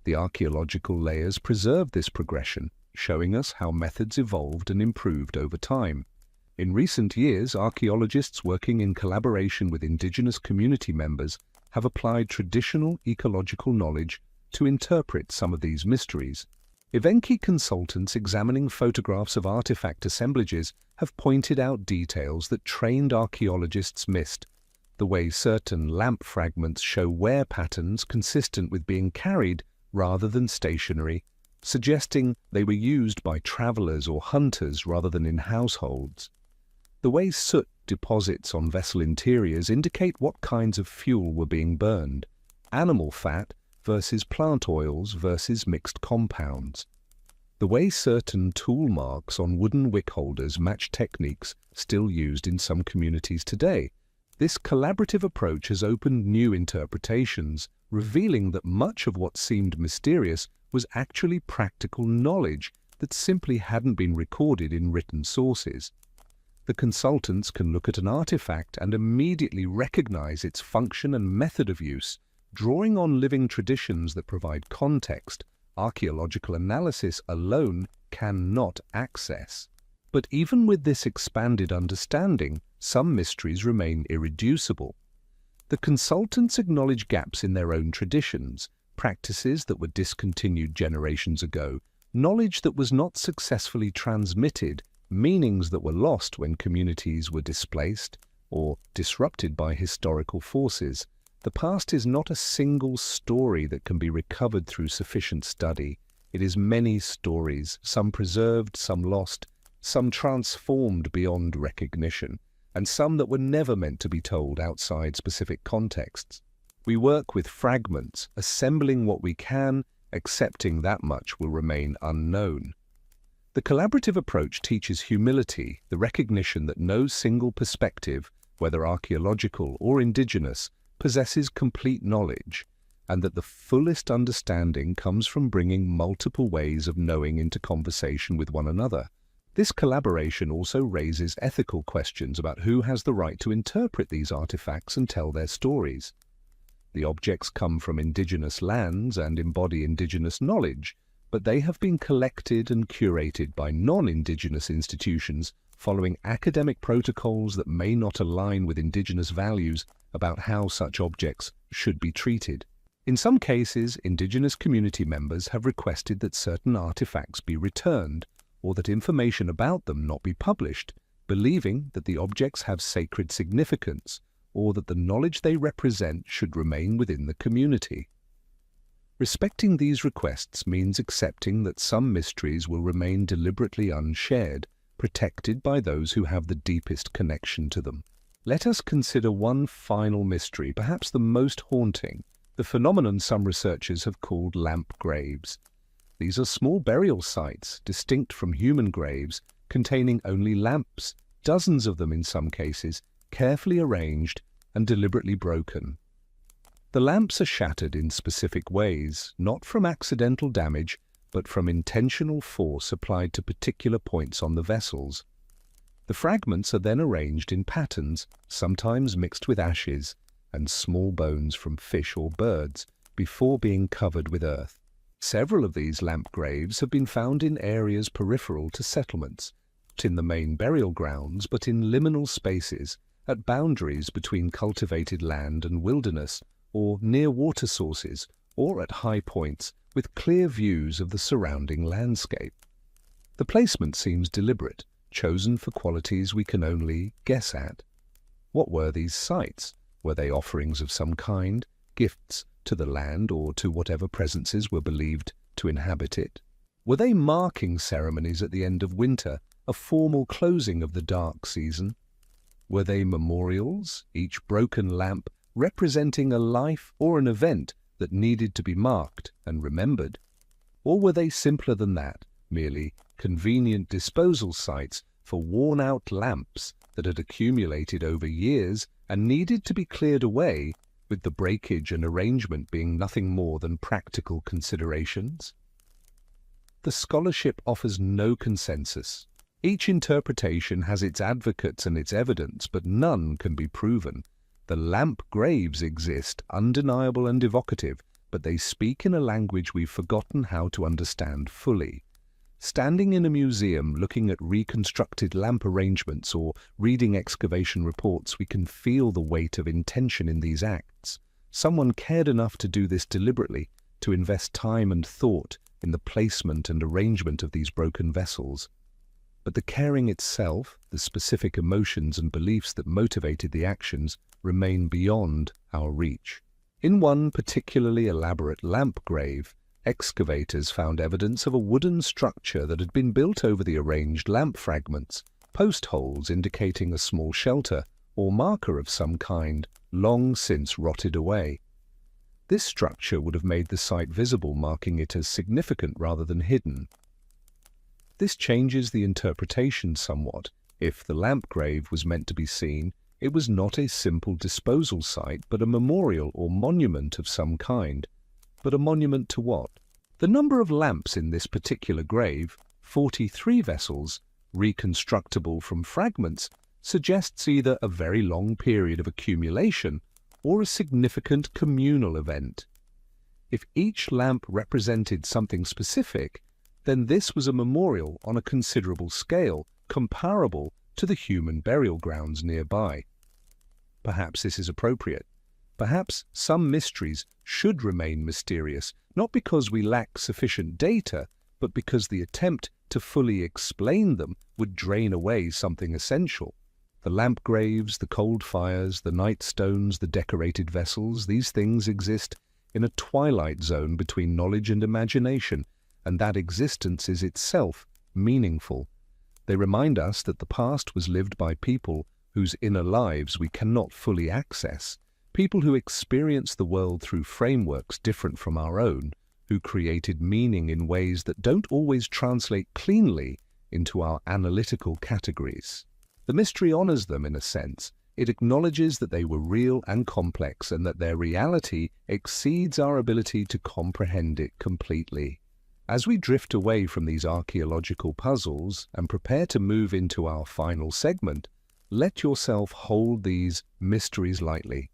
S1: The archaeological layers preserve this progression, showing us how methods evolved and improved over time. In recent years, archaeologists working in collaboration with indigenous community members have applied traditional ecological knowledge to interpret some of these mysteries. Evenki consultants examining photographs of artifact assemblages have pointed out details that trained archaeologists missed, the way certain lamp fragments show wear patterns consistent with being carried rather than stationary, suggesting they were used by travelers or hunters rather than in households. The way soot deposits on vessel interiors indicate what kinds of fuel were being burned: animal fat versus plant oils versus mixed compounds. The way certain tool marks on wooden wick holders match techniques still used in some communities today. This collaborative approach has opened new interpretations, revealing that much of what seemed mysterious was actually practical knowledge that simply hadn't been recorded in written sources. The consultants can look at an artifact and immediately recognize its function and method of use, drawing on living traditions that provide context archaeological analysis alone cannot access. But even with this expanded understanding, some mysteries remain irreducible. The consultants acknowledge gaps in their own traditions, practices that were discontinued generations ago, knowledge that was not successfully transmitted, meanings that were lost when communities were displaced or disrupted by historical forces. The past is not a single story that can be recovered through sufficient study. It is many stories, some preserved, some lost, some transformed beyond recognition, and some that were never meant to be told outside specific contexts. We work with fragments, assembling what we can, accepting that much will remain unknown. The collaborative approach teaches humility, the recognition that no single perspective, whether archaeological or indigenous, possesses complete knowledge, and that the fullest understanding comes from bringing multiple ways of knowing into conversation with one another. This collaboration also raises ethical questions about who has the right to interpret these artifacts and tell their stories. The objects come from indigenous lands and embody indigenous knowledge, but they have been collected and curated by non-indigenous institutions following academic protocols that may not align with indigenous values about how such objects should be treated. In some cases, indigenous community members have requested that certain artifacts be returned or that information about them not be published, believing that the objects have sacred significance or that the knowledge they represent should remain within the community. Respecting these requests means accepting that some mysteries will remain deliberately unshared, protected by those who have the deepest connection to them. Let us consider one final mystery, perhaps the most haunting, the phenomenon some researchers have called lamp graves. These are small burial sites, distinct from human graves, containing only lamps, dozens of them in some cases, carefully arranged and deliberately broken. The lamps are shattered in specific ways, not from accidental damage, but from intentional force applied to particular points on the vessels. The fragments are then arranged in patterns, sometimes mixed with ashes and small bones from fish or birds, before being covered with earth. Several of these lamp graves have been found in areas peripheral to settlements, not in the main burial grounds, but in liminal spaces, at boundaries between cultivated land and wilderness, or near water sources, or at high points with clear views of the surrounding landscape. The placement seems deliberate, chosen for qualities we can only guess at. What were these sites? Were they offerings of some kind, gifts to the land or to whatever presences were believed to inhabit it? Were they marking ceremonies at the end of winter, a formal closing of the dark season? Were they memorials, each broken lamp representing a life or an event that needed to be marked and remembered? Or were they simpler than that, merely convenient disposal sites for worn-out lamps that had accumulated over years and needed to be cleared away, with the breakage and arrangement being nothing more than practical considerations? The scholarship offers no consensus. Each interpretation has its advocates and its evidence, but none can be proven. The lamp graves exist, undeniable and evocative, but they speak in a language we've forgotten how to understand fully. Standing in a museum looking at reconstructed lamp arrangements or reading excavation reports, we can feel the weight of intention in these acts. Someone cared enough to do this deliberately, to invest time and thought in the placement and arrangement of these broken vessels. But the caring itself, the specific emotions and beliefs that motivated the actions, remain beyond our reach. In one particularly elaborate lamp grave, excavators found evidence of a wooden structure that had been built over the arranged lamp fragments, post holes indicating a small shelter or marker of some kind, long since rotted away. This structure would have made the site visible, marking it as significant rather than hidden. This changes the interpretation somewhat. If the lamp grave was meant to be seen, it was not a simple disposal site, but a memorial or monument of some kind. But a monument to what? The number of lamps in this particular grave, 43 vessels, reconstructible from fragments, suggests either a very long period of accumulation or a significant communal event. If each lamp represented something specific, then this was a memorial on a considerable scale, comparable to the human burial grounds nearby. Perhaps this is appropriate. Perhaps some mysteries should remain mysterious, not because we lack sufficient data, but because the attempt to fully explain them would drain away something essential. The lamp graves, the cold fires, the night stones, the decorated vessels, these things exist in a twilight zone between knowledge and imagination, and that existence is itself meaningful. They remind us that the past was lived by people whose inner lives we cannot fully access, people who experience the world through frameworks different from our own, who created meaning in ways that don't always translate cleanly into our analytical categories. The mystery honors them in a sense. It acknowledges that they were real and complex and that their reality exceeds our ability to comprehend it completely. As we drift away from these archaeological puzzles and prepare to move into our final segment, let yourself hold these mysteries lightly.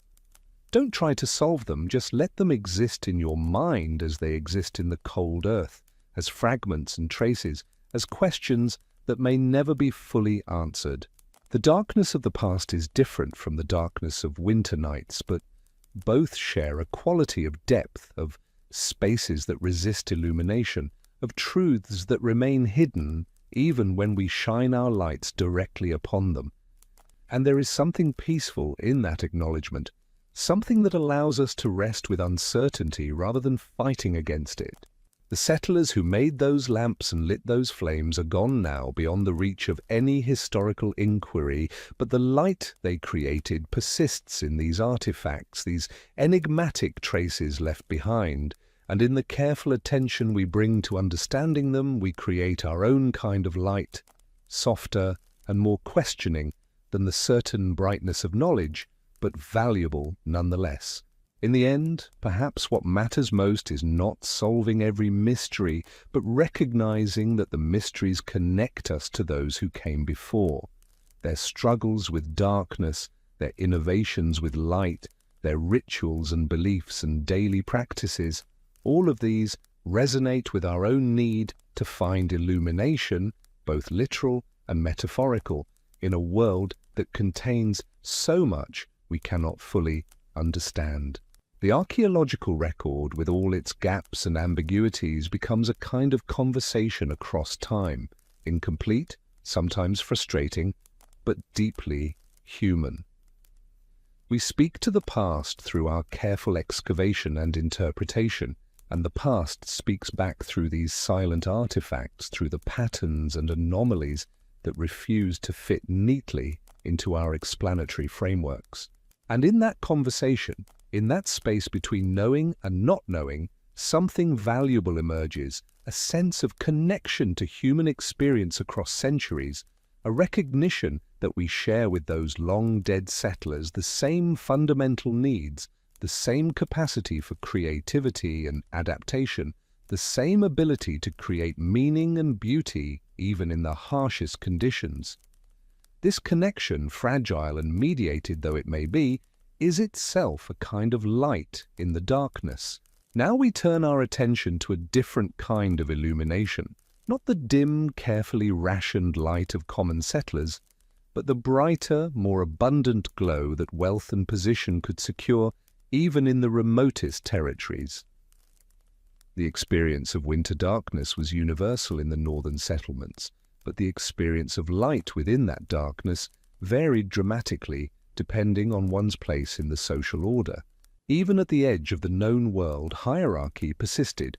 S1: Don't try to solve them, just let them exist in your mind as they exist in the cold earth, as fragments and traces, as questions that may never be fully answered. The darkness of the past is different from the darkness of winter nights, but both share a quality of depth, of spaces that resist illumination, of truths that remain hidden even when we shine our lights directly upon them. And there is something peaceful in that acknowledgement, something that allows us to rest with uncertainty rather than fighting against it. The settlers who made those lamps and lit those flames are gone now, beyond the reach of any historical inquiry, but the light they created persists in these artifacts, these enigmatic traces left behind, and in the careful attention we bring to understanding them, we create our own kind of light, softer and more questioning than the certain brightness of knowledge, but valuable nonetheless. In the end, perhaps what matters most is not solving every mystery, but recognizing that the mysteries connect us to those who came before. Their struggles with darkness, their innovations with light, their rituals and beliefs and daily practices, all of these resonate with our own need to find illumination, both literal and metaphorical, in a world that contains so much we cannot fully understand. The archaeological record, with all its gaps and ambiguities, becomes a kind of conversation across time, incomplete, sometimes frustrating, but deeply human. We speak to the past through our careful excavation and interpretation, and the past speaks back through these silent artifacts, through the patterns and anomalies that refuse to fit neatly into our explanatory frameworks. And in that conversation, in that space between knowing and not knowing, something valuable emerges, a sense of connection to human experience across centuries, a recognition that we share with those long-dead settlers the same fundamental needs, the same capacity for creativity and adaptation, the same ability to create meaning and beauty even in the harshest conditions. This connection, fragile and mediated though it may be, is itself a kind of light in the darkness. Now we turn our attention to a different kind of illumination, not the dim, carefully rationed light of common settlers, but the brighter, more abundant glow that wealth and position could secure even in the remotest territories. The experience of winter darkness was universal in the northern settlements, but the experience of light within that darkness varied dramatically depending on one's place in the social order. Even at the edge of the known world, hierarchy persisted.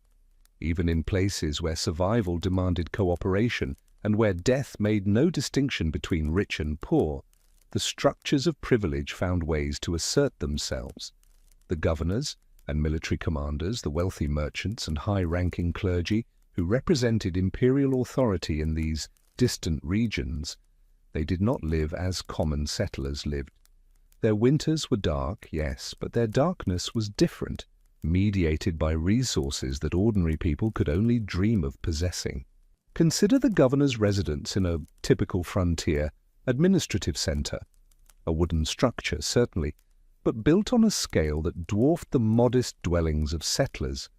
S1: Even in places where survival demanded cooperation and where death made no distinction between rich and poor, the structures of privilege found ways to assert themselves. The governors and military commanders, the wealthy merchants and high-ranking clergy who represented imperial authority in these distant regions, they did not live as common settlers lived. Their winters were dark, yes, but their darkness was different, mediated by resources that ordinary people could only dream of possessing. Consider the governor's residence in a typical frontier administrative center, a wooden structure, certainly, but built on a scale that dwarfed the modest dwellings of settlers.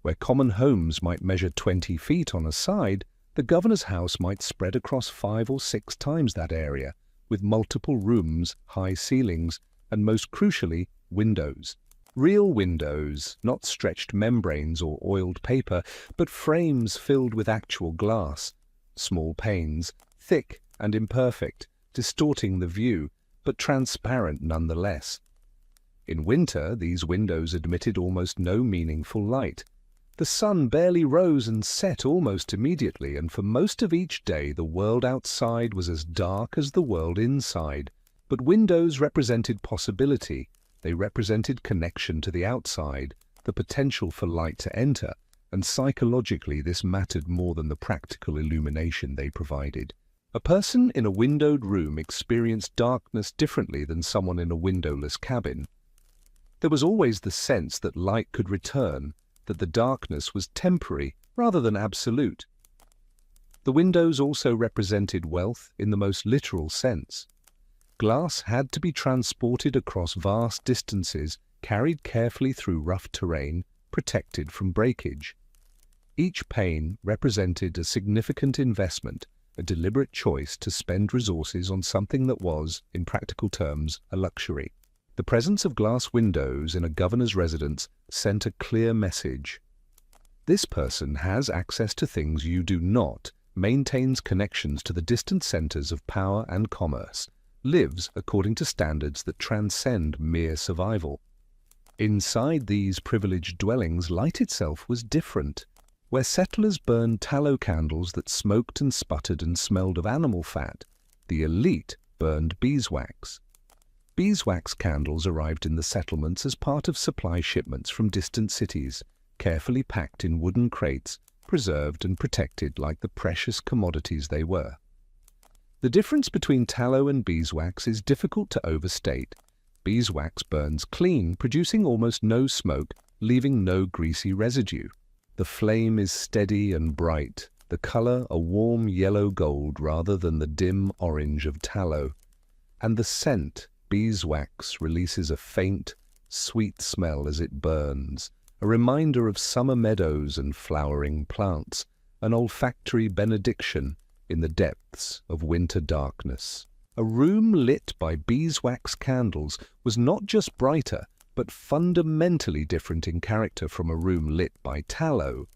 S1: Where common homes might measure 20 feet on a side, the governor's house might spread across 5 or 6 times that area, with multiple rooms, high ceilings, and most crucially, windows. Real windows, not stretched membranes or oiled paper, but frames filled with actual glass. Small panes, thick and imperfect, distorting the view, but transparent nonetheless. In winter, these windows admitted almost no meaningful light. The sun barely rose and set almost immediately, and for most of each day the world outside was as dark as the world inside. But windows represented possibility. They represented connection to the outside, the potential for light to enter, and psychologically this mattered more than the practical illumination they provided. A person in a windowed room experienced darkness differently than someone in a windowless cabin. There was always the sense that light could return, that the darkness was temporary rather than absolute. The windows also represented wealth in the most literal sense. Glass had to be transported across vast distances, carried carefully through rough terrain, protected from breakage. Each pane represented a significant investment, a deliberate choice to spend resources on something that was, in practical terms, a luxury. The presence of glass windows in a governor's residence sent a clear message. This person has access to things you do not, maintains connections to the distant centers of power and commerce, lives according to standards that transcend mere survival. Inside these privileged dwellings, light itself was different. Where settlers burned tallow candles that smoked and sputtered and smelled of animal fat, the elite burned beeswax. Beeswax candles arrived in the settlements as part of supply shipments from distant cities, carefully packed in wooden crates, preserved and protected like the precious commodities they were. The difference between tallow and beeswax is difficult to overstate. Beeswax burns clean, producing almost no smoke, leaving no greasy residue. The flame is steady and bright, the color a warm yellow gold rather than the dim orange of tallow. And the scent, beeswax, releases a faint, sweet smell as it burns, a reminder of summer meadows and flowering plants, an olfactory benediction in the depths of winter darkness. A room lit by beeswax candles was not just brighter, but fundamentally different in character from a room lit by tallow.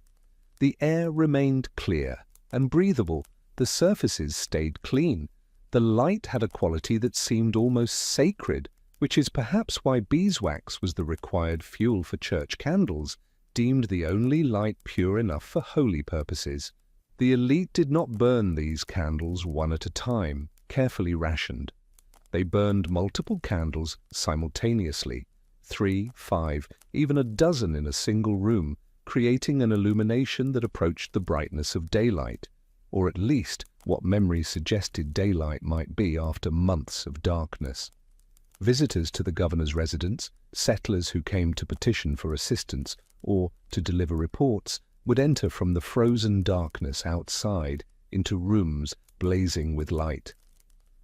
S1: The air remained clear and breathable, the surfaces stayed clean. The light had a quality that seemed almost sacred, which is perhaps why beeswax was the required fuel for church candles, deemed the only light pure enough for holy purposes. The elite did not burn these candles one at a time, carefully rationed. They burned multiple candles simultaneously, 3, 5, even a dozen in a single room, creating an illumination that approached the brightness of daylight, or at least what memory suggested daylight might be after months of darkness. Visitors to the governor's residence, settlers who came to petition for assistance or to deliver reports, would enter from the frozen darkness outside into rooms blazing with light.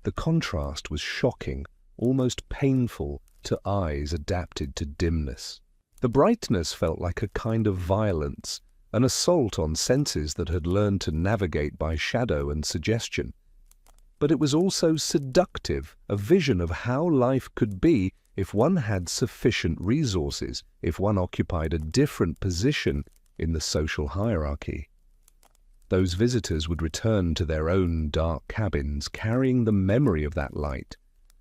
S1: The contrast was shocking, almost painful to eyes adapted to dimness. The brightness felt like a kind of violence, an assault on senses that had learned to navigate by shadow and suggestion. But it was also seductive, a vision of how life could be if one had sufficient resources, if one occupied a different position in the social hierarchy. Those visitors would return to their own dark cabins carrying the memory of that light,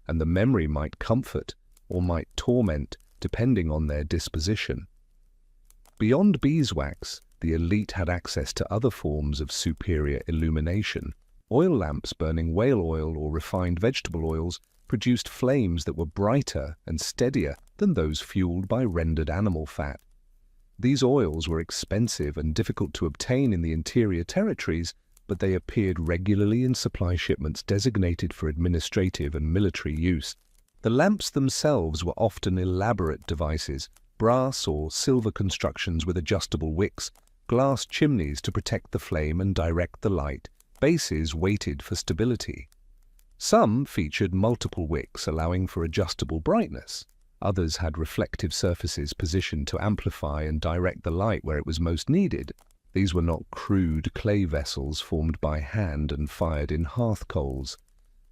S1: and the memory might comfort or might torment depending on their disposition. Beyond beeswax, the elite had access to other forms of superior illumination. Oil lamps burning whale oil or refined vegetable oils produced flames that were brighter and steadier than those fueled by rendered animal fat. These oils were expensive and difficult to obtain in the interior territories, but they appeared regularly in supply shipments designated for administrative and military use. The lamps themselves were often elaborate devices, brass or silver constructions with adjustable wicks, glass chimneys to protect the flame and direct the light, bases weighted for stability. Some featured multiple wicks allowing for adjustable brightness. Others had reflective surfaces positioned to amplify and direct the light where it was most needed. These were not crude clay vessels formed by hand and fired in hearth coals.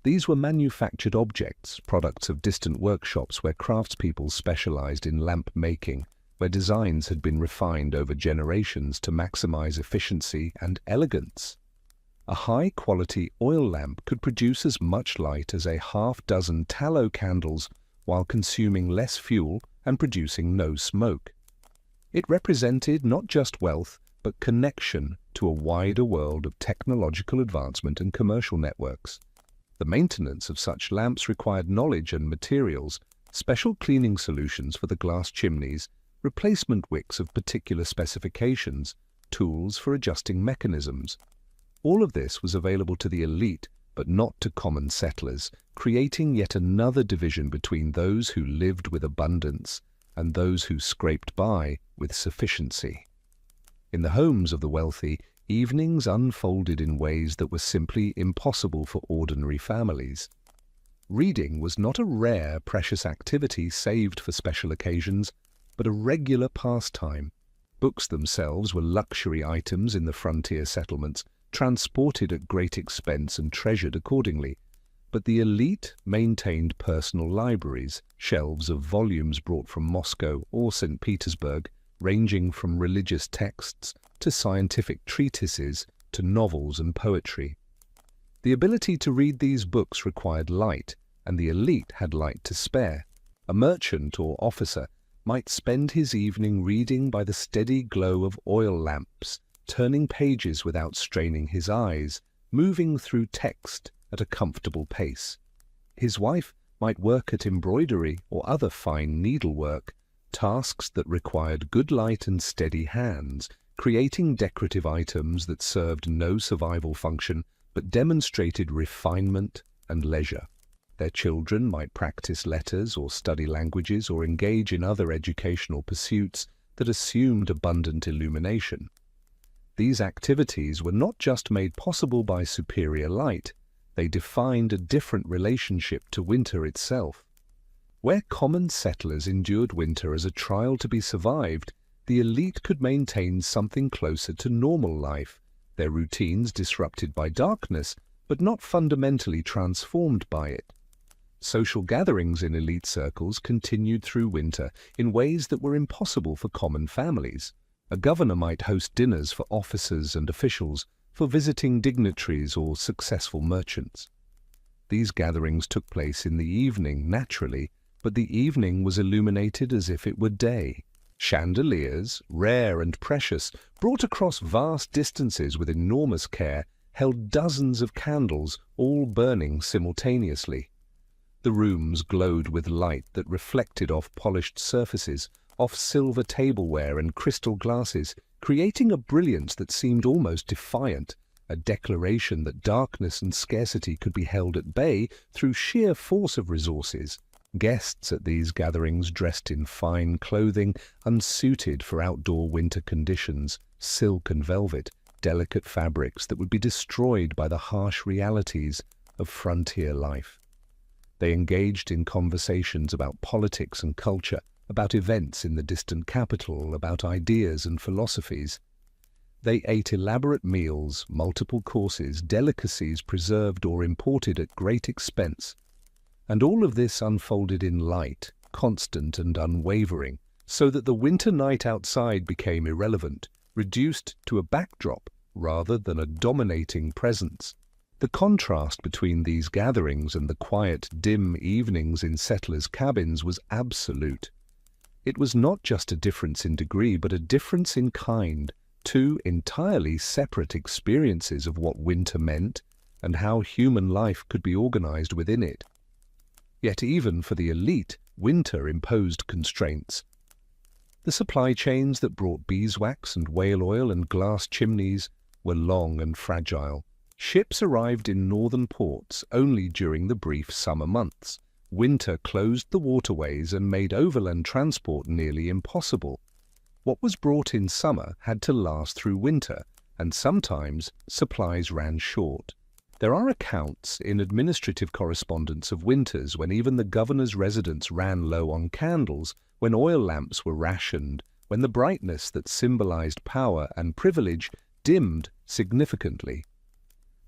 S1: These were manufactured objects, products of distant workshops where craftspeople specialized in lamp making, where designs had been refined over generations to maximize efficiency and elegance. A high-quality oil lamp could produce as much light as a half-dozen tallow candles while consuming less fuel and producing no smoke. It represented not just wealth, but connection to a wider world of technological advancement and commercial networks. The maintenance of such lamps required knowledge and materials, special cleaning solutions for the glass chimneys, replacement wicks of particular specifications, tools for adjusting mechanisms. All of this was available to the elite, but not to common settlers, creating yet another division between those who lived with abundance and those who scraped by with sufficiency. In the homes of the wealthy, evenings unfolded in ways that were simply impossible for ordinary families. Reading was not a rare, precious activity saved for special occasions, but a regular pastime. Books themselves were luxury items in the frontier settlements, transported at great expense and treasured accordingly. But the elite maintained personal libraries, shelves of volumes brought from Moscow or St. Petersburg, ranging from religious texts to scientific treatises to novels and poetry. The ability to read these books required light, and the elite had light to spare. A merchant or officer might spend his evening reading by the steady glow of oil lamps, turning pages without straining his eyes, moving through text at a comfortable pace. His wife might work at embroidery or other fine needlework, tasks that required good light and steady hands, creating decorative items that served no survival function but demonstrated refinement and leisure. Their children might practice letters or study languages or engage in other educational pursuits that assumed abundant illumination. These activities were not just made possible by superior light, they defined a different relationship to winter itself. Where common settlers endured winter as a trial to be survived, the elite could maintain something closer to normal life, their routines disrupted by darkness, but not fundamentally transformed by it. Social gatherings in elite circles continued through winter in ways that were impossible for common families. A governor might host dinners for officers and officials, for visiting dignitaries or successful merchants. These gatherings took place in the evening naturally, but the evening was illuminated as if it were day. Chandeliers, rare and precious, brought across vast distances with enormous care, held dozens of candles, all burning simultaneously. The rooms glowed with light that reflected off polished surfaces, off silver tableware and crystal glasses, creating a brilliance that seemed almost defiant, a declaration that darkness and scarcity could be held at bay through sheer force of resources. Guests at these gatherings dressed in fine clothing, unsuited for outdoor winter conditions, silk and velvet, delicate fabrics that would be destroyed by the harsh realities of frontier life. They engaged in conversations about politics and culture, about events in the distant capital, about ideas and philosophies. They ate elaborate meals, multiple courses, delicacies preserved or imported at great expense. And all of this unfolded in light, constant and unwavering, so that the winter night outside became irrelevant, reduced to a backdrop rather than a dominating presence. The contrast between these gatherings and the quiet, dim evenings in settlers' cabins was absolute. It was not just a difference in degree, but a difference in kind, two entirely separate experiences of what winter meant and how human life could be organized within it. Yet even for the elite, winter imposed constraints. The supply chains that brought beeswax and whale oil and glass chimneys were long and fragile. Ships arrived in northern ports only during the brief summer months. Winter closed the waterways and made overland transport nearly impossible. What was brought in summer had to last through winter, and sometimes supplies ran short. There are accounts in administrative correspondence of winters when even the governor's residence ran low on candles, when oil lamps were rationed, when the brightness that symbolized power and privilege dimmed significantly.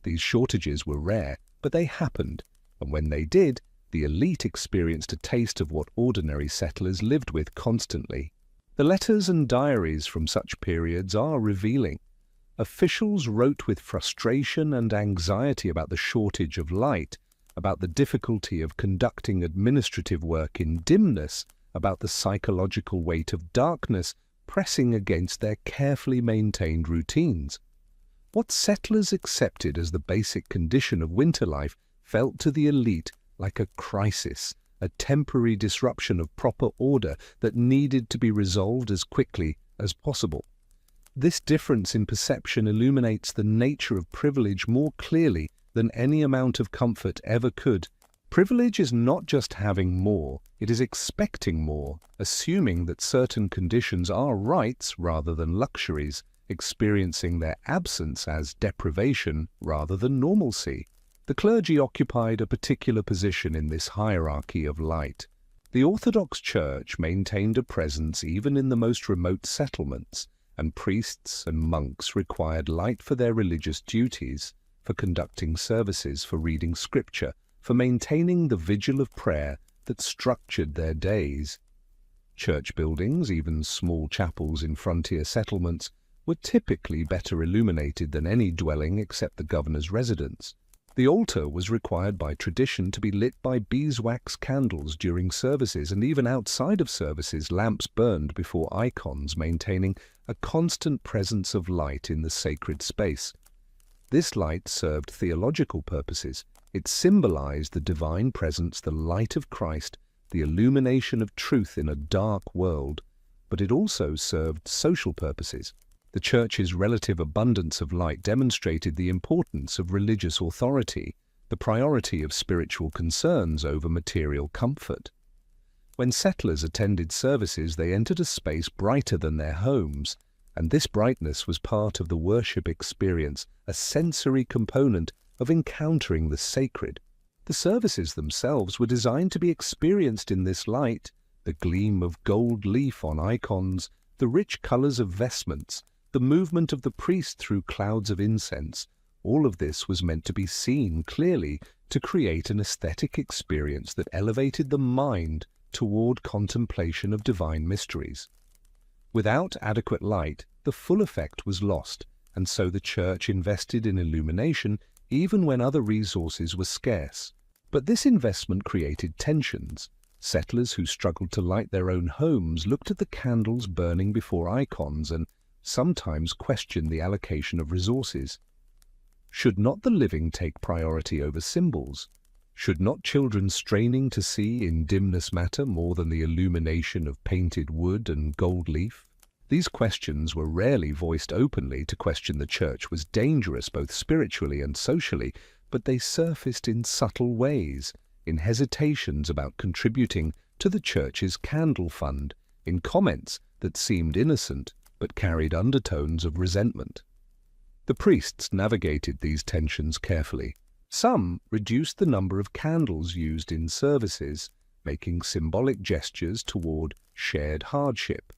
S1: These shortages were rare, but they happened, and when they did, the elite experienced a taste of what ordinary settlers lived with constantly. The letters and diaries from such periods are revealing. Officials wrote with frustration and anxiety about the shortage of light, about the difficulty of conducting administrative work in dimness, about the psychological weight of darkness pressing against their carefully maintained routines. What settlers accepted as the basic condition of winter life felt to the elite like a crisis, a temporary disruption of proper order that needed to be resolved as quickly as possible. This difference in perception illuminates the nature of privilege more clearly than any amount of comfort ever could. Privilege is not just having more, it is expecting more, assuming that certain conditions are rights rather than luxuries, experiencing their absence as deprivation rather than normalcy. The clergy occupied a particular position in this hierarchy of light. The Orthodox Church maintained a presence even in the most remote settlements, and priests and monks required light for their religious duties, for conducting services, for reading scripture, for maintaining the vigil of prayer that structured their days. Church buildings, even small chapels in frontier settlements, were typically better illuminated than any dwelling except the governor's residence. The altar was required by tradition to be lit by beeswax candles during services, and even outside of services lamps burned before icons, maintaining a constant presence of light in the sacred space. This light served theological purposes. It symbolized the divine presence, the light of Christ, the illumination of truth in a dark world, but it also served social purposes. The Church's relative abundance of light demonstrated the importance of religious authority, the priority of spiritual concerns over material comfort. When settlers attended services, they entered a space brighter than their homes, and this brightness was part of the worship experience, a sensory component of encountering the sacred. The services themselves were designed to be experienced in this light, the gleam of gold leaf on icons, the rich colors of vestments, the movement of the priest through clouds of incense. All of this was meant to be seen clearly to create an aesthetic experience that elevated the mind toward contemplation of divine mysteries. Without adequate light, the full effect was lost, and so the Church invested in illumination even when other resources were scarce. But this investment created tensions. Settlers who struggled to light their own homes looked at the candles burning before icons and sometimes questioned the allocation of resources. Should not the living take priority over symbols? Should not children straining to see in dimness matter more than the illumination of painted wood and gold leaf? These questions were rarely voiced openly. To question the church was dangerous both spiritually and socially, but they surfaced in subtle ways, in hesitations about contributing to the church's candle fund, in comments that seemed innocent but carried undertones of resentment. The priests navigated these tensions carefully. Some reduced the number of candles used in services, making symbolic gestures toward shared hardship.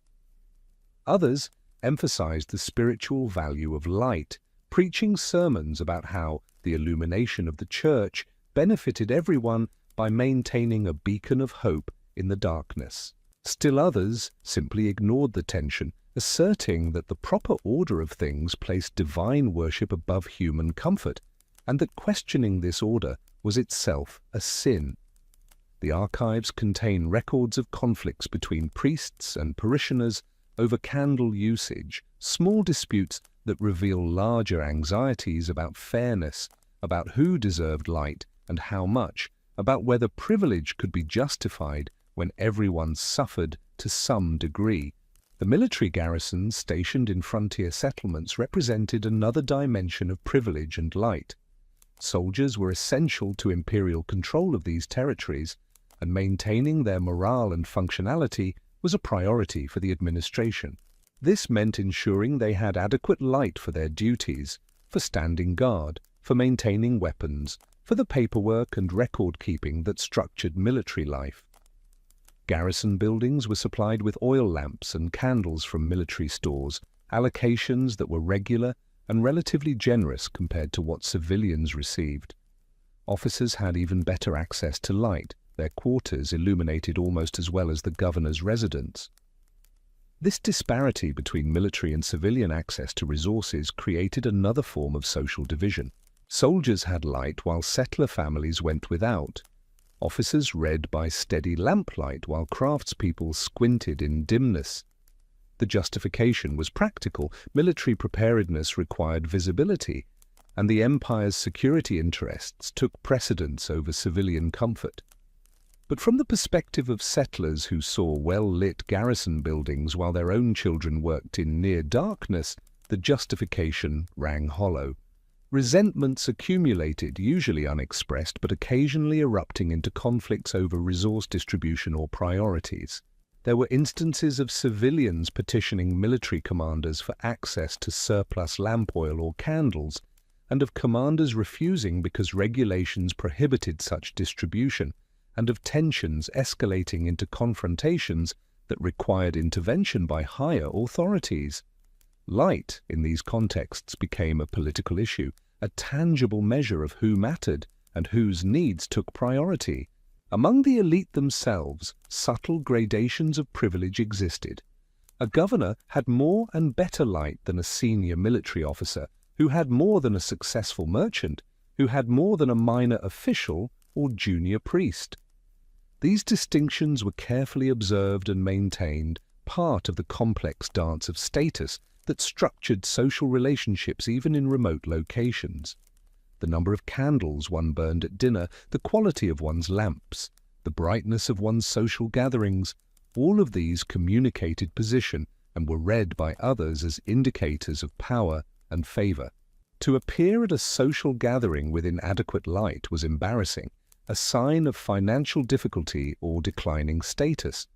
S1: Others emphasized the spiritual value of light, preaching sermons about how the illumination of the church benefited everyone by maintaining a beacon of hope in the darkness. Still others simply ignored the tension, asserting that the proper order of things placed divine worship above human comfort, and that questioning this order was itself a sin. The archives contain records of conflicts between priests and parishioners over candle usage, small disputes that reveal larger anxieties about fairness, about who deserved light and how much, about whether privilege could be justified when everyone suffered to some degree. The military garrisons stationed in frontier settlements represented another dimension of privilege and light. Soldiers were essential to imperial control of these territories, and maintaining their morale and functionality was a priority for the administration. This meant ensuring they had adequate light for their duties, for standing guard, for maintaining weapons, for the paperwork and record-keeping that structured military life. Garrison buildings were supplied with oil lamps and candles from military stores, allocations that were regular and relatively generous compared to what civilians received. Officers had even better access to light, their quarters illuminated almost as well as the governor's residence. This disparity between military and civilian access to resources created another form of social division. Soldiers had light while settler families went without. Officers read by steady lamplight while craftspeople squinted in dimness. The justification was practical. Military preparedness required visibility, and the empire's security interests took precedence over civilian comfort. But from the perspective of settlers who saw well-lit garrison buildings while their own children worked in near darkness, the justification rang hollow. Resentments accumulated, usually unexpressed, but occasionally erupting into conflicts over resource distribution or priorities. There were instances of civilians petitioning military commanders for access to surplus lamp oil or candles, and of commanders refusing because regulations prohibited such distribution, and of tensions escalating into confrontations that required intervention by higher authorities. Light, in these contexts, became a political issue, a tangible measure of who mattered and whose needs took priority. Among the elite themselves, subtle gradations of privilege existed. A governor had more and better light than a senior military officer, who had more than a successful merchant, who had more than a minor official or junior priest. These distinctions were carefully observed and maintained, part of the complex dance of status that structured social relationships even in remote locations. The number of candles one burned at dinner, the quality of one's lamps, the brightness of one's social gatherings, all of these communicated position and were read by others as indicators of power and favor. To appear at a social gathering with inadequate light was embarrassing, a sign of financial difficulty or declining status.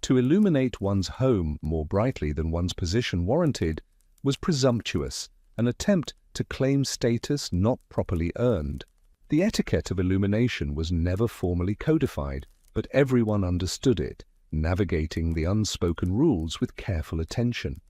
S1: To illuminate one's home more brightly than one's position warranted was presumptuous, an attempt to claim status not properly earned. The etiquette of illumination was never formally codified, but everyone understood it, navigating the unspoken rules with careful attention.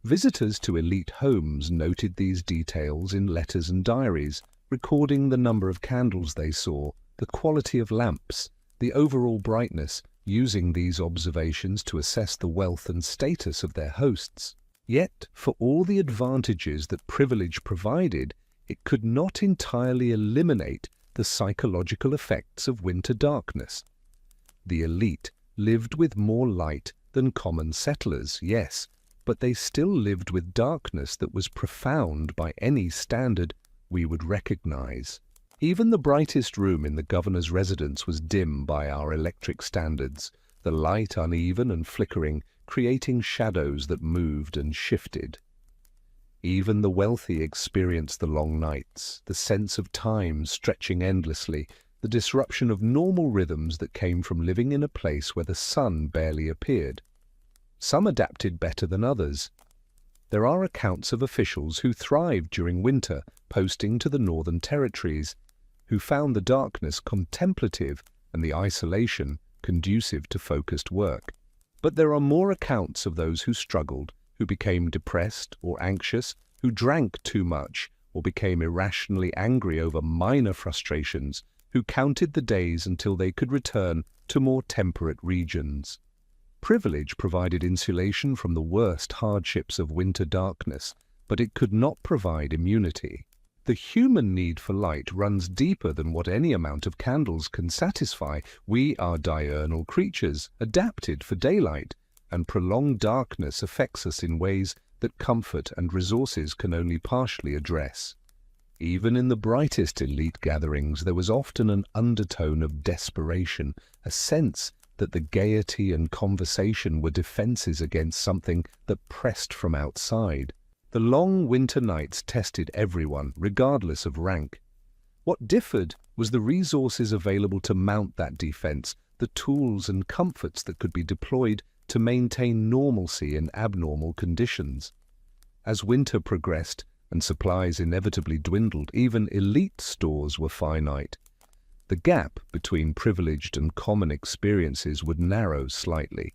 S1: Visitors to elite homes noted these details in letters and diaries, recording the number of candles they saw, the quality of lamps, the overall brightness, using these observations to assess the wealth and status of their hosts. Yet, for all the advantages that privilege provided, it could not entirely eliminate the psychological effects of winter darkness. The elite lived with more light than common settlers, yes, but they still lived with darkness that was profound by any standard we would recognize. Even the brightest room in the governor's residence was dim by our electric standards, the light uneven and flickering, creating shadows that moved and shifted. Even the wealthy experienced the long nights, the sense of time stretching endlessly, the disruption of normal rhythms that came from living in a place where the sun barely appeared. Some adapted better than others. There are accounts of officials who thrived during winter, posting to the northern territories, who found the darkness contemplative and the isolation conducive to focused work. But there are more accounts of those who struggled, who became depressed or anxious, who drank too much or became irrationally angry over minor frustrations, who counted the days until they could return to more temperate regions. Privilege provided insulation from the worst hardships of winter darkness, but it could not provide immunity. The human need for light runs deeper than what any amount of candles can satisfy. We are diurnal creatures, adapted for daylight, and prolonged darkness affects us in ways that comfort and resources can only partially address. Even in the brightest elite gatherings, there was often an undertone of desperation, a sense that the gaiety and conversation were defenses against something that pressed from outside. The long winter nights tested everyone, regardless of rank. What differed was the resources available to mount that defense, the tools and comforts that could be deployed to maintain normalcy in abnormal conditions. As winter progressed and supplies inevitably dwindled, even elite stores were finite. The gap between privileged and common experiences would narrow slightly.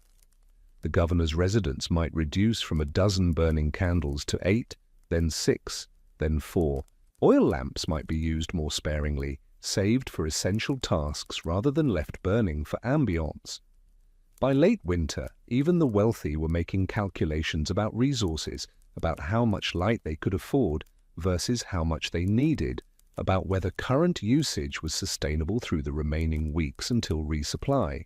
S1: The governor's residence might reduce from a dozen burning candles to 8, then 6, then 4. Oil lamps might be used more sparingly, saved for essential tasks rather than left burning for ambiance. By late winter, even the wealthy were making calculations about resources, about how much light they could afford versus how much they needed, about whether current usage was sustainable through the remaining weeks until resupply.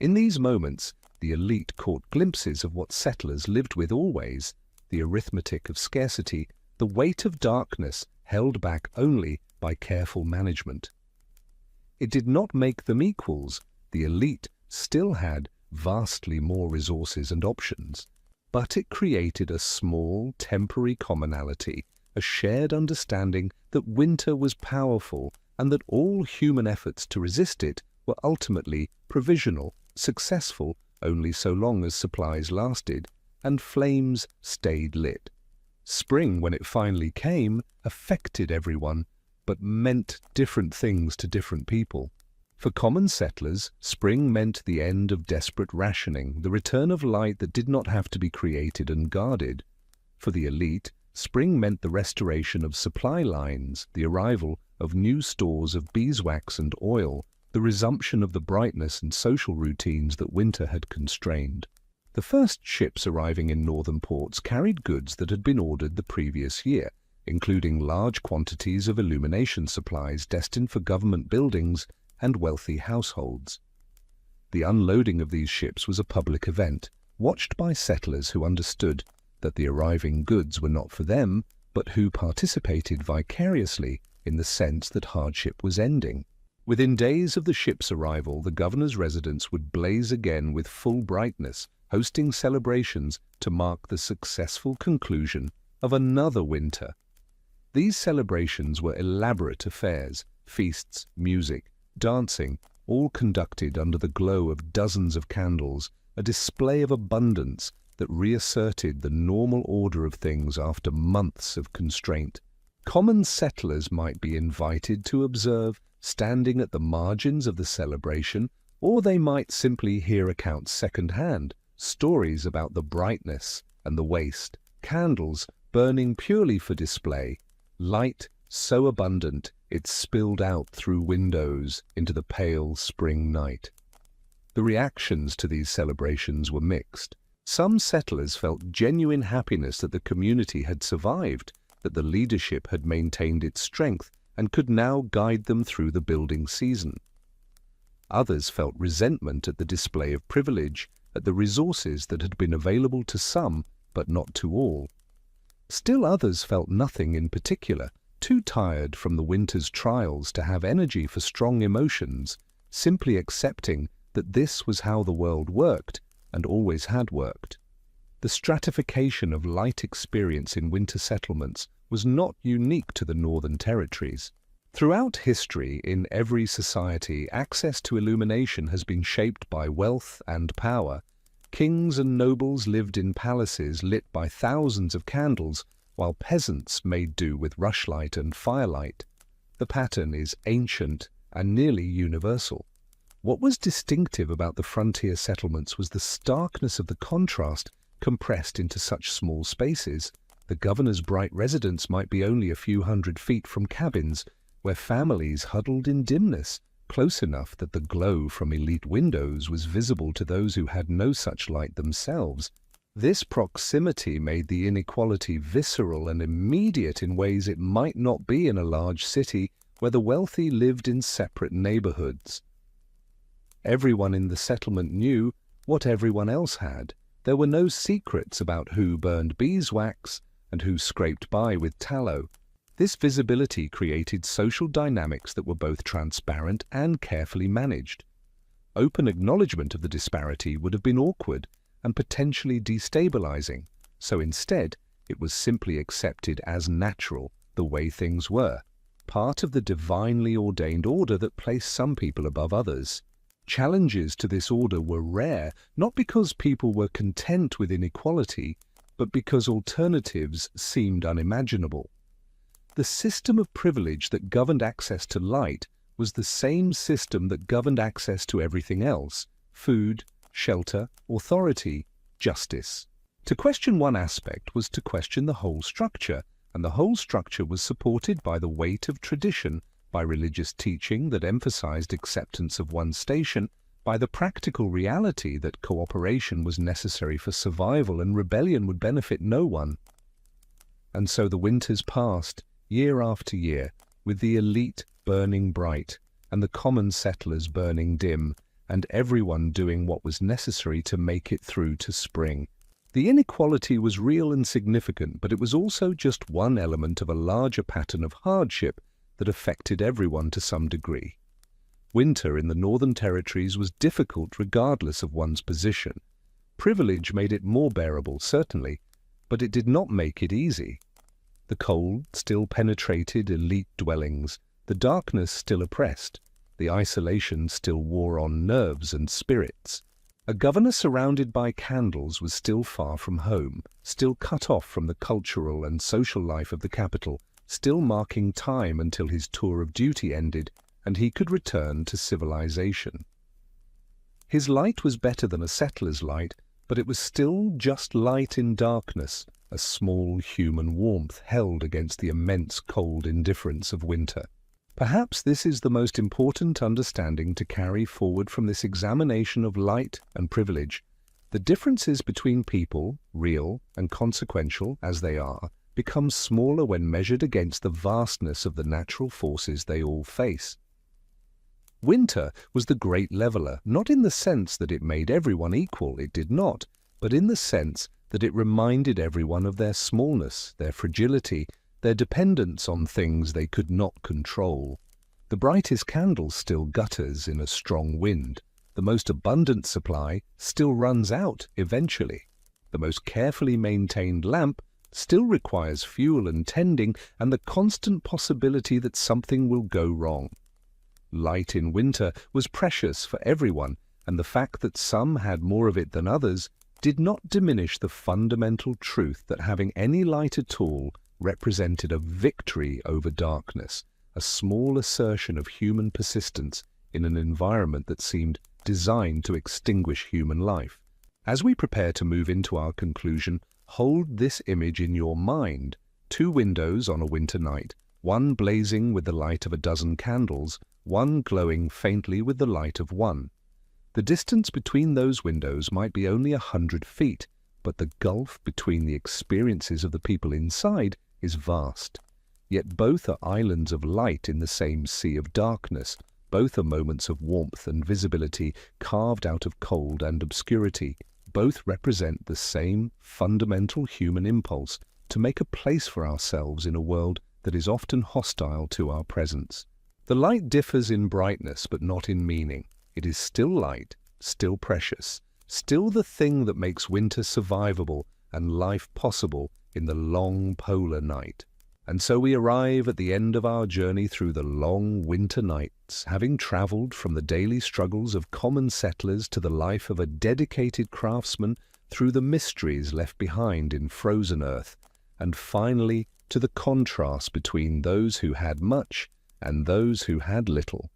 S1: In these moments, the elite caught glimpses of what settlers lived with always, the arithmetic of scarcity, the weight of darkness held back only by careful management. It did not make them equals. The elite still had vastly more resources and options, but it created a small, temporary commonality, a shared understanding that winter was powerful and that all human efforts to resist it were ultimately provisional, successful only so long as supplies lasted and flames stayed lit. Spring, when it finally came, affected everyone, but meant different things to different people. For common settlers, spring meant the end of desperate rationing, the return of light that did not have to be created and guarded. For the elite, spring meant the restoration of supply lines, the arrival of new stores of beeswax and oil, the resumption of the brightness and social routines that winter had constrained. The first ships arriving in northern ports carried goods that had been ordered the previous year, including large quantities of illumination supplies destined for government buildings and wealthy households. The unloading of these ships was a public event, watched by settlers who understood that the arriving goods were not for them, but who participated vicariously in the sense that hardship was ending. Within days of the ship's arrival, the governor's residence would blaze again with full brightness, hosting celebrations to mark the successful conclusion of another winter. These celebrations were elaborate affairs, feasts, music, dancing, all conducted under the glow of dozens of candles, a display of abundance that reasserted the normal order of things after months of constraint. Common settlers might be invited to observe, standing at the margins of the celebration, or they might simply hear accounts second-hand, stories about the brightness and the waste, candles burning purely for display, light so abundant it spilled out through windows into the pale spring night. The reactions to these celebrations were mixed. Some settlers felt genuine happiness that the community had survived, that the leadership had maintained its strength and could now guide them through the building season. Others felt resentment at the display of privilege, at the resources that had been available to some, but not to all. Still others felt nothing in particular, too tired from the winter's trials to have energy for strong emotions, simply accepting that this was how the world worked and always had worked. The stratification of light experience in winter settlements was not unique to the Northern Territories. Throughout history, in every society, access to illumination has been shaped by wealth and power. Kings and nobles lived in palaces lit by thousands of candles, while peasants made do with rushlight and firelight. The pattern is ancient and nearly universal. What was distinctive about the frontier settlements was the starkness of the contrast compressed into such small spaces. The governor's bright residence might be only a few hundred feet from cabins, where families huddled in dimness, close enough that the glow from elite windows was visible to those who had no such light themselves. This proximity made the inequality visceral and immediate in ways it might not be in a large city where the wealthy lived in separate neighborhoods. Everyone in the settlement knew what everyone else had. There were no secrets about who burned beeswax and who scraped by with tallow. This visibility created social dynamics that were both transparent and carefully managed. Open acknowledgement of the disparity would have been awkward and potentially destabilizing, so instead it was simply accepted as natural, the way things were, part of the divinely ordained order that placed some people above others. Challenges to this order were rare, not because people were content with inequality, but because alternatives seemed unimaginable. The system of privilege that governed access to light was the same system that governed access to everything else: food, shelter, authority, justice. To question one aspect was to question the whole structure, and the whole structure was supported by the weight of tradition, by religious teaching that emphasized acceptance of one's station, by the practical reality that cooperation was necessary for survival and rebellion would benefit no one. And so the winters passed, year after year, with the elite burning bright and the common settlers burning dim, and everyone doing what was necessary to make it through to spring. The inequality was real and significant, but it was also just one element of a larger pattern of hardship that affected everyone to some degree. Winter in the Northern Territories was difficult regardless of one's position. Privilege made it more bearable, certainly, but it did not make it easy. The cold still penetrated elite dwellings, the darkness still oppressed, the isolation still wore on nerves and spirits. A governor surrounded by candles was still far from home, still cut off from the cultural and social life of the capital, still marking time until his tour of duty ended and he could return to civilization. His light was better than a settler's light, but it was still just light in darkness, a small human warmth held against the immense cold indifference of winter. Perhaps this is the most important understanding to carry forward from this examination of light and privilege. The differences between people, real and consequential as they are, become smaller when measured against the vastness of the natural forces they all face. Winter was the great leveler, not in the sense that it made everyone equal, it did not, but in the sense that it reminded everyone of their smallness, their fragility, their dependence on things they could not control. The brightest candle still gutters in a strong wind. The most abundant supply still runs out eventually. The most carefully maintained lamp still requires fuel and tending and the constant possibility that something will go wrong. Light in winter was precious for everyone, and the fact that some had more of it than others did not diminish the fundamental truth that having any light at all represented a victory over darkness, a small assertion of human persistence in an environment that seemed designed to extinguish human life. As we prepare to move into our conclusion, hold this image in your mind: 2 windows on a winter night, one blazing with the light of a dozen candles, one glowing faintly with the light of one. The distance between those windows might be only 100 feet, but the gulf between the experiences of the people inside is vast. Yet both are islands of light in the same sea of darkness, Both are moments of warmth and visibility carved out of cold and obscurity. Both represent the same fundamental human impulse to make a place for ourselves in a world that is often hostile to our presence. The light differs in brightness but not in meaning. It is still light, still precious, still the thing that makes winter survivable and life possible in the long polar night. And so we arrive at the end of our journey through the long winter nights, having travelled from the daily struggles of common settlers to the life of a dedicated craftsman, through the mysteries left behind in frozen earth, and finally to the contrast between those who had much and those who had little.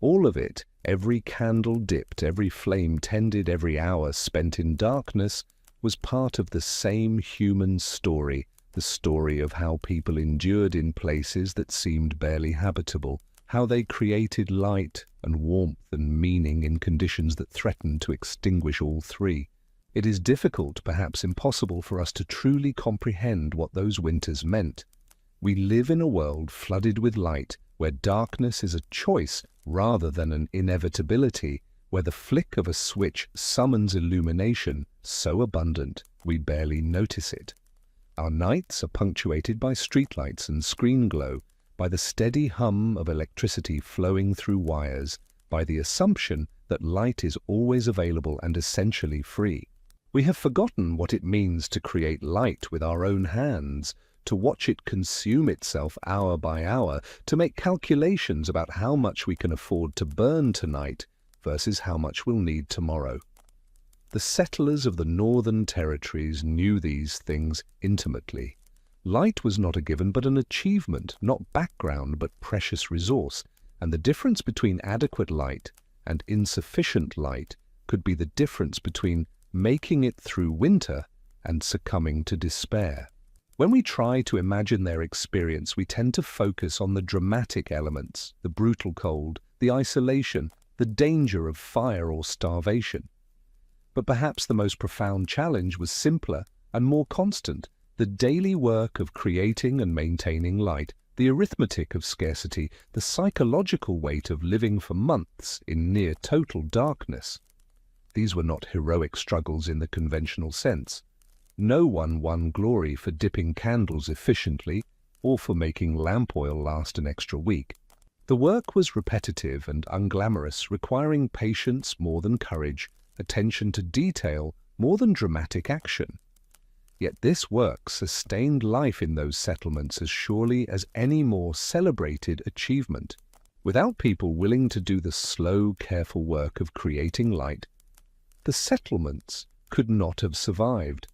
S1: All of it, every candle dipped, every flame tended, every hour spent in darkness, was part of the same human story, the story of how people endured in places that seemed barely habitable, how they created light and warmth and meaning in conditions that threatened to extinguish all three. It is difficult, perhaps impossible, for us to truly comprehend what those winters meant. We live in a world flooded with light, where darkness is a choice rather than an inevitability, where the flick of a switch summons illumination so abundant we barely notice it. Our nights are punctuated by streetlights and screen glow, by the steady hum of electricity flowing through wires, by the assumption that light is always available and essentially free. We have forgotten what it means to create light with our own hands, to watch it consume itself hour by hour, to make calculations about how much we can afford to burn tonight versus how much we'll need tomorrow. The settlers of the northern territories knew these things intimately. Light was not a given but an achievement, not background but precious resource, and the difference between adequate light and insufficient light could be the difference between making it through winter and succumbing to despair. When we try to imagine their experience, we tend to focus on the dramatic elements, the brutal cold, the isolation, the danger of fire or starvation. But perhaps the most profound challenge was simpler and more constant, the daily work of creating and maintaining light, the arithmetic of scarcity, the psychological weight of living for months in near total darkness. These were not heroic struggles in the conventional sense. No one won glory for dipping candles efficiently or for making lamp oil last an extra week. The work was repetitive and unglamorous, requiring patience more than courage, attention to detail more than dramatic action. Yet this work sustained life in those settlements as surely as any more celebrated achievement. Without people willing to do the slow, careful work of creating light, the settlements could not have survived.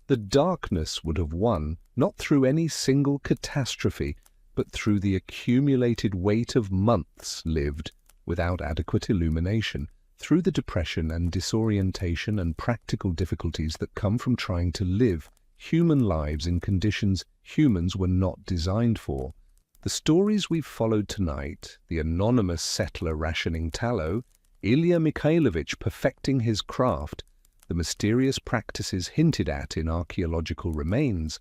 S1: The darkness would have won, not through any single catastrophe, but through the accumulated weight of months lived without adequate illumination, through the depression and disorientation and practical difficulties that come from trying to live human lives in conditions humans were not designed for. The stories we've followed tonight, the anonymous settler rationing tallow, Ilya Mikhailovich perfecting his craft, the mysterious practices hinted at in archaeological remains,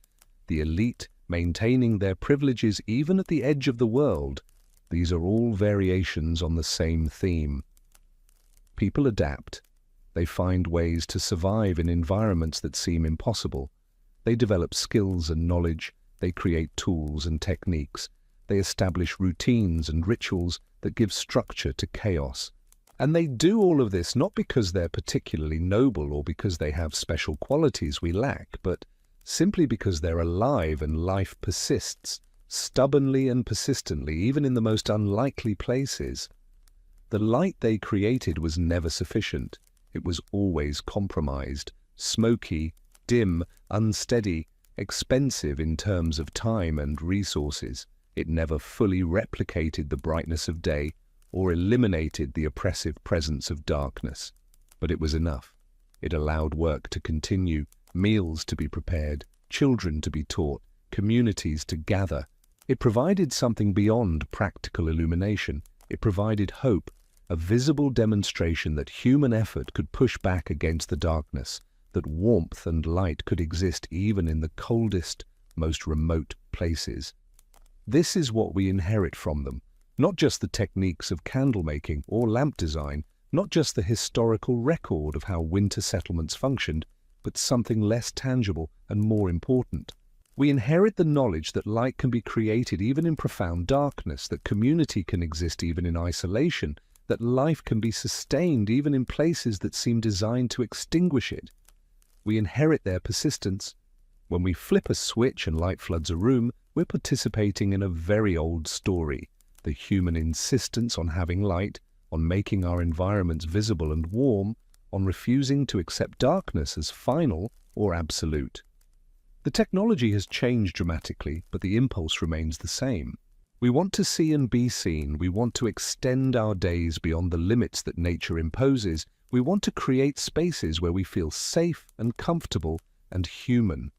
S1: the elite maintaining their privileges even at the edge of the world, these are all variations on the same theme. People adapt. They find ways to survive in environments that seem impossible. They develop skills and knowledge. They create tools and techniques. They establish routines and rituals that give structure to chaos. And they do all of this not because they're particularly noble or because they have special qualities we lack, but simply because they're alive and life persists, stubbornly and persistently, even in the most unlikely places. The light they created was never sufficient. It was always compromised, smoky, dim, unsteady, expensive in terms of time and resources. It never fully replicated the brightness of day or eliminated the oppressive presence of darkness. But it was enough. It allowed work to continue, meals to be prepared, children to be taught, communities to gather. It provided something beyond practical illumination. It provided hope, a visible demonstration that human effort could push back against the darkness, that warmth and light could exist even in the coldest, most remote places. This is what we inherit from them, Not just the techniques of candle making or lamp design, not just the historical record of how winter settlements functioned, but something less tangible and more important. We inherit the knowledge that light can be created even in profound darkness, that community can exist even in isolation, that life can be sustained even in places that seem designed to extinguish it. We inherit their persistence. When we flip a switch and light floods a room, we're participating in a very old story, the human insistence on having light, on making our environments visible and warm, on refusing to accept darkness as final or absolute. The technology has changed dramatically, but the impulse remains the same. We want to see and be seen. We want to extend our days beyond the limits that nature imposes. We want to create spaces where we feel safe and comfortable and human.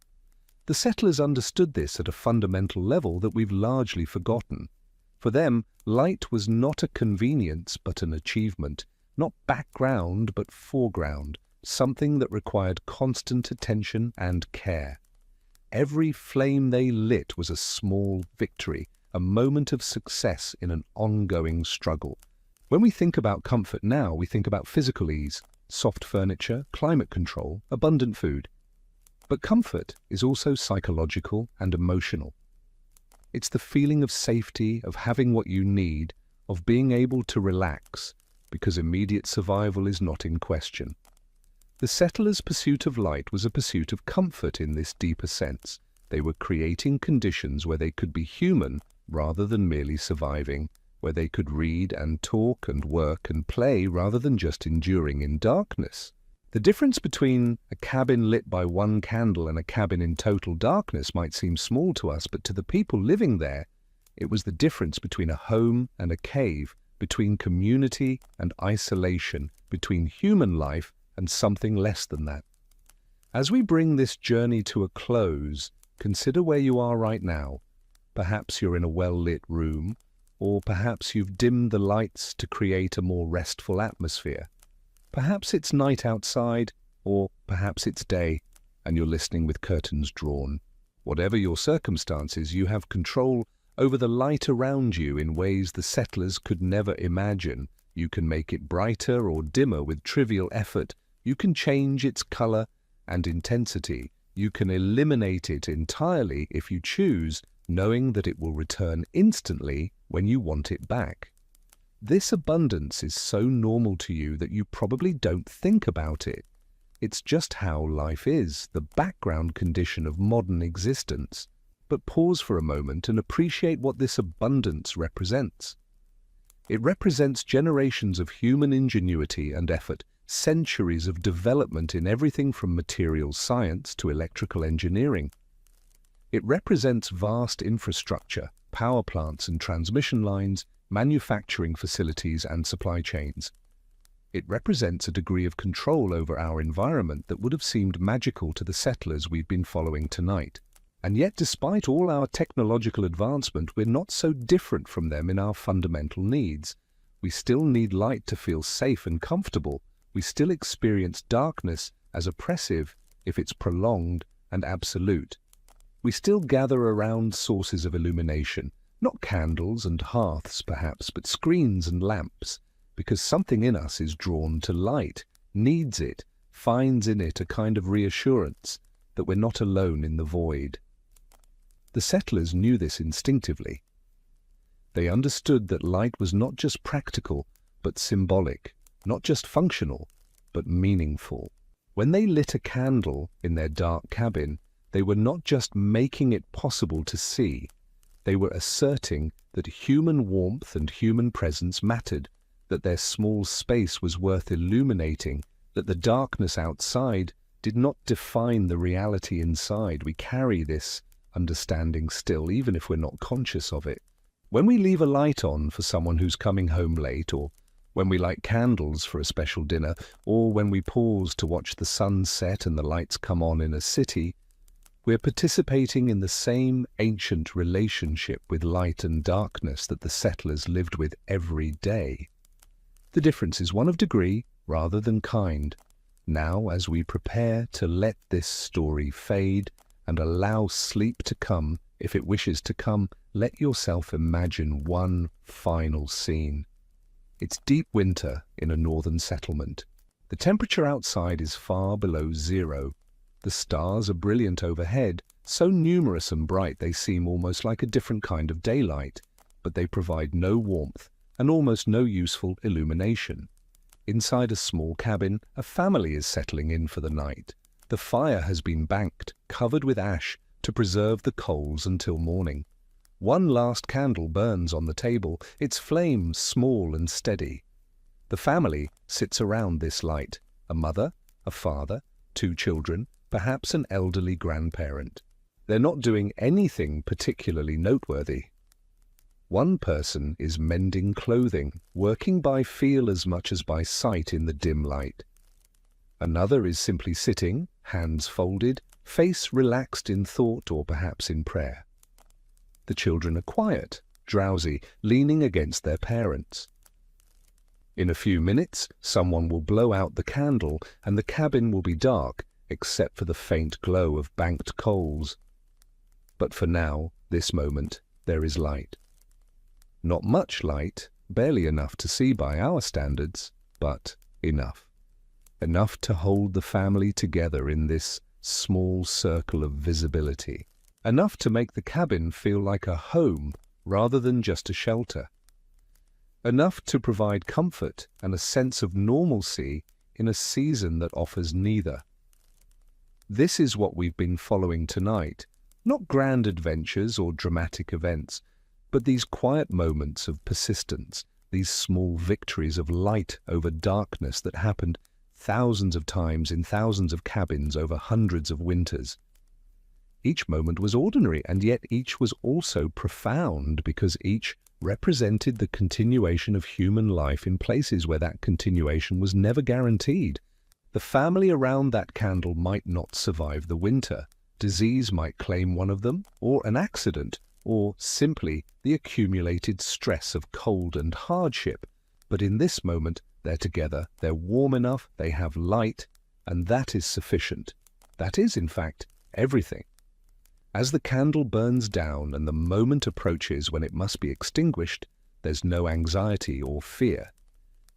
S1: The settlers understood this at a fundamental level that we've largely forgotten. For them, light was not a convenience but an achievement, not background but foreground, something that required constant attention and care. Every flame they lit was a small victory, a moment of success in an ongoing struggle. When we think about comfort now, we think about physical ease, soft furniture, climate control, abundant food. But comfort is also psychological and emotional. It's the feeling of safety, of having what you need, of being able to relax, because immediate survival is not in question. The settlers' pursuit of light was a pursuit of comfort in this deeper sense. They were creating conditions where they could be human rather than merely surviving, where they could read and talk and work and play rather than just enduring in darkness. The difference between a cabin lit by one candle and a cabin in total darkness might seem small to us, but to the people living there, it was the difference between a home and a cave, between community and isolation, between human life and something less than that. As we bring this journey to a close, consider where you are right now. Perhaps you're in a well-lit room, or perhaps you've dimmed the lights to create a more restful atmosphere. Perhaps it's night outside, or perhaps it's day, and you're listening with curtains drawn. Whatever your circumstances, you have control over the light around you in ways the settlers could never imagine. You can make it brighter or dimmer with trivial effort. You can change its color and intensity. You can eliminate it entirely if you choose, knowing that it will return instantly when you want it back. This abundance is so normal to you that you probably don't think about it. It's just how life is, the background condition of modern existence. But pause for a moment and appreciate what this abundance represents. It represents generations of human ingenuity and effort, centuries of development in everything from materials science to electrical engineering. It represents vast infrastructure, power plants and transmission lines, manufacturing facilities and supply chains. It represents a degree of control over our environment that would have seemed magical to the settlers we've been following tonight. And yet, despite all our technological advancement, we're not so different from them in our fundamental needs. We still need light to feel safe and comfortable. We still experience darkness as oppressive if it's prolonged and absolute. We still gather around sources of illumination, not candles and hearths perhaps, but screens and lamps, because something in us is drawn to light, needs it, finds in it a kind of reassurance that we're not alone in the void. The settlers knew this instinctively. They understood that light was not just practical, but symbolic, not just functional, but meaningful. When they lit a candle in their dark cabin, they were not just making it possible to see. They were asserting that human warmth and human presence mattered, that their small space was worth illuminating, that the darkness outside did not define the reality inside. We carry this understanding still, even if we're not conscious of it. When we leave a light on for someone who's coming home late, or when we light candles for a special dinner, or when we pause to watch the sun set and the lights come on in a city, we're participating in the same ancient relationship with light and darkness that the settlers lived with every day. The difference is one of degree rather than kind. Now, as we prepare to let this story fade and allow sleep to come, if it wishes to come, let yourself imagine one final scene. It's deep winter in a northern settlement. The temperature outside is far below zero. The stars are brilliant overhead, so numerous and bright they seem almost like a different kind of daylight, but they provide no warmth and almost no useful illumination. Inside a small cabin, a family is settling in for the night. The fire has been banked, covered with ash, to preserve the coals until morning. One last candle burns on the table, its flame small and steady. The family sits around this light, a mother, a father, 2 children, perhaps an elderly grandparent. They're not doing anything particularly noteworthy. One person is mending clothing, working by feel as much as by sight in the dim light. Another is simply sitting, hands folded, face relaxed in thought or perhaps in prayer. The children are quiet, drowsy, leaning against their parents. In a few minutes, someone will blow out the candle and the cabin will be dark, except for the faint glow of banked coals. But for now, this moment, there is light. Not much light, barely enough to see by our standards, but enough. Enough to hold the family together in this small circle of visibility. Enough to make the cabin feel like a home rather than just a shelter. Enough to provide comfort and a sense of normalcy in a season that offers neither. This is what we've been following tonight, not grand adventures or dramatic events, but these quiet moments of persistence, these small victories of light over darkness that happened thousands of times in thousands of cabins over hundreds of winters. Each moment was ordinary, and yet each was also profound because each represented the continuation of human life in places where that continuation was never guaranteed. The family around that candle might not survive the winter. Disease might claim one of them, or an accident, or simply the accumulated stress of cold and hardship. But in this moment, they're together, they're warm enough, they have light, and that is sufficient. That is, in fact, everything. As the candle burns down and the moment approaches when it must be extinguished, there's no anxiety or fear.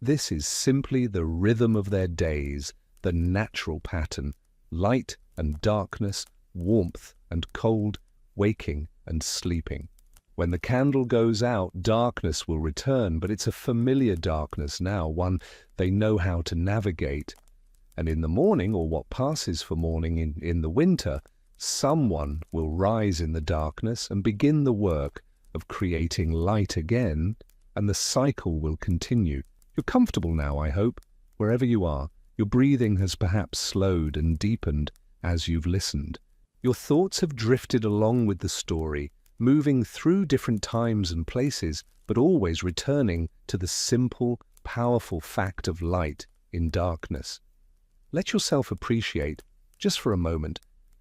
S1: This is simply the rhythm of their days, the natural pattern, light and darkness, warmth and cold, waking and sleeping. When the candle goes out, darkness will return, but it's a familiar darkness now, one they know how to navigate. And in the morning, or what passes for morning in the winter, someone will rise in the darkness and begin the work of creating light again, and the cycle will continue. You're comfortable now, I hope, wherever you are. Your breathing has perhaps slowed and deepened as you've listened. Your thoughts have drifted along with the story, moving through different times and places, but always returning to the simple, powerful fact of light in darkness. Let yourself appreciate, just for a moment,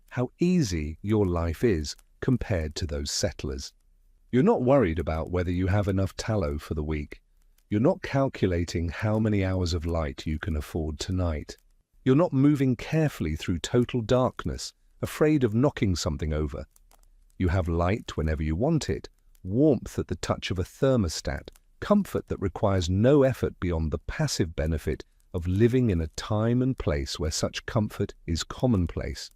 S1: how easy your life is compared to those settlers. You're not worried about whether you have enough tallow for the week. You're not calculating how many hours of light you can afford tonight. You're not moving carefully through total darkness, afraid of knocking something over. You have light whenever you want it, warmth at the touch of a thermostat, comfort that requires no effort beyond the passive benefit of living in a time and place where such comfort is commonplace.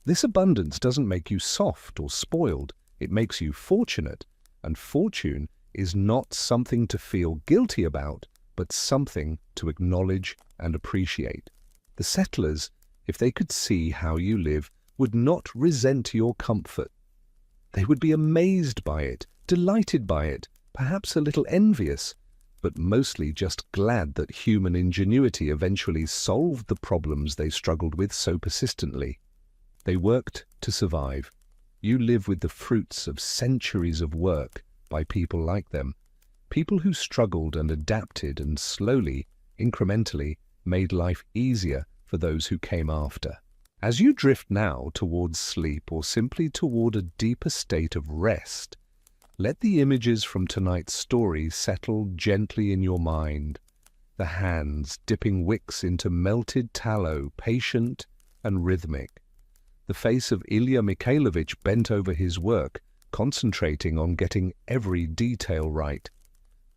S1: This abundance doesn't make you soft or spoiled, it makes you fortunate, and fortune is not something to feel guilty about, but something to acknowledge and appreciate. The settlers, if they could see how you live, would not resent your comfort. They would be amazed by it, delighted by it, perhaps a little envious, but mostly just glad that human ingenuity eventually solved the problems they struggled with so persistently. They worked to survive. You live with the fruits of centuries of work by people like them, people who struggled and adapted and slowly, incrementally, made life easier for those who came after. As you drift now towards sleep or simply toward a deeper state of rest, let the images from tonight's story settle gently in your mind. The hands dipping wicks into melted tallow, patient and rhythmic. The face of Ilya Mikhailovich bent over his work, concentrating on getting every detail right.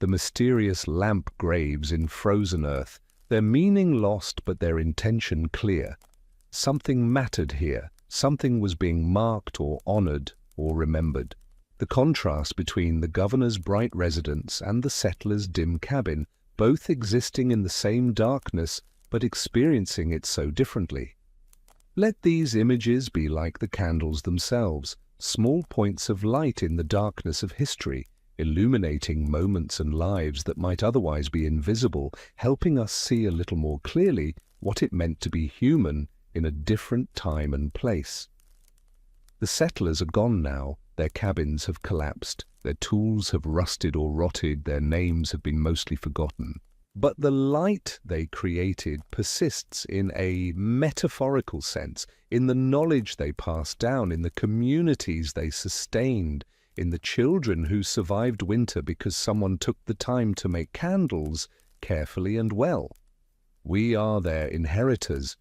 S1: The mysterious lamp graves in frozen earth, their meaning lost but their intention clear. Something mattered here, something was being marked or honored or remembered. The contrast between the governor's bright residence and the settler's dim cabin, both existing in the same darkness but experiencing it so differently. Let these images be like the candles themselves, small points of light in the darkness of history, illuminating moments and lives that might otherwise be invisible, helping us see a little more clearly what it meant to be human in a different time and place. The settlers are gone now, their cabins have collapsed, their tools have rusted or rotted, their names have been mostly forgotten. But the light they created persists in a metaphorical sense, in the knowledge they passed down, in the communities they sustained, in the children who survived winter because someone took the time to make candles carefully and well. We are their inheritors,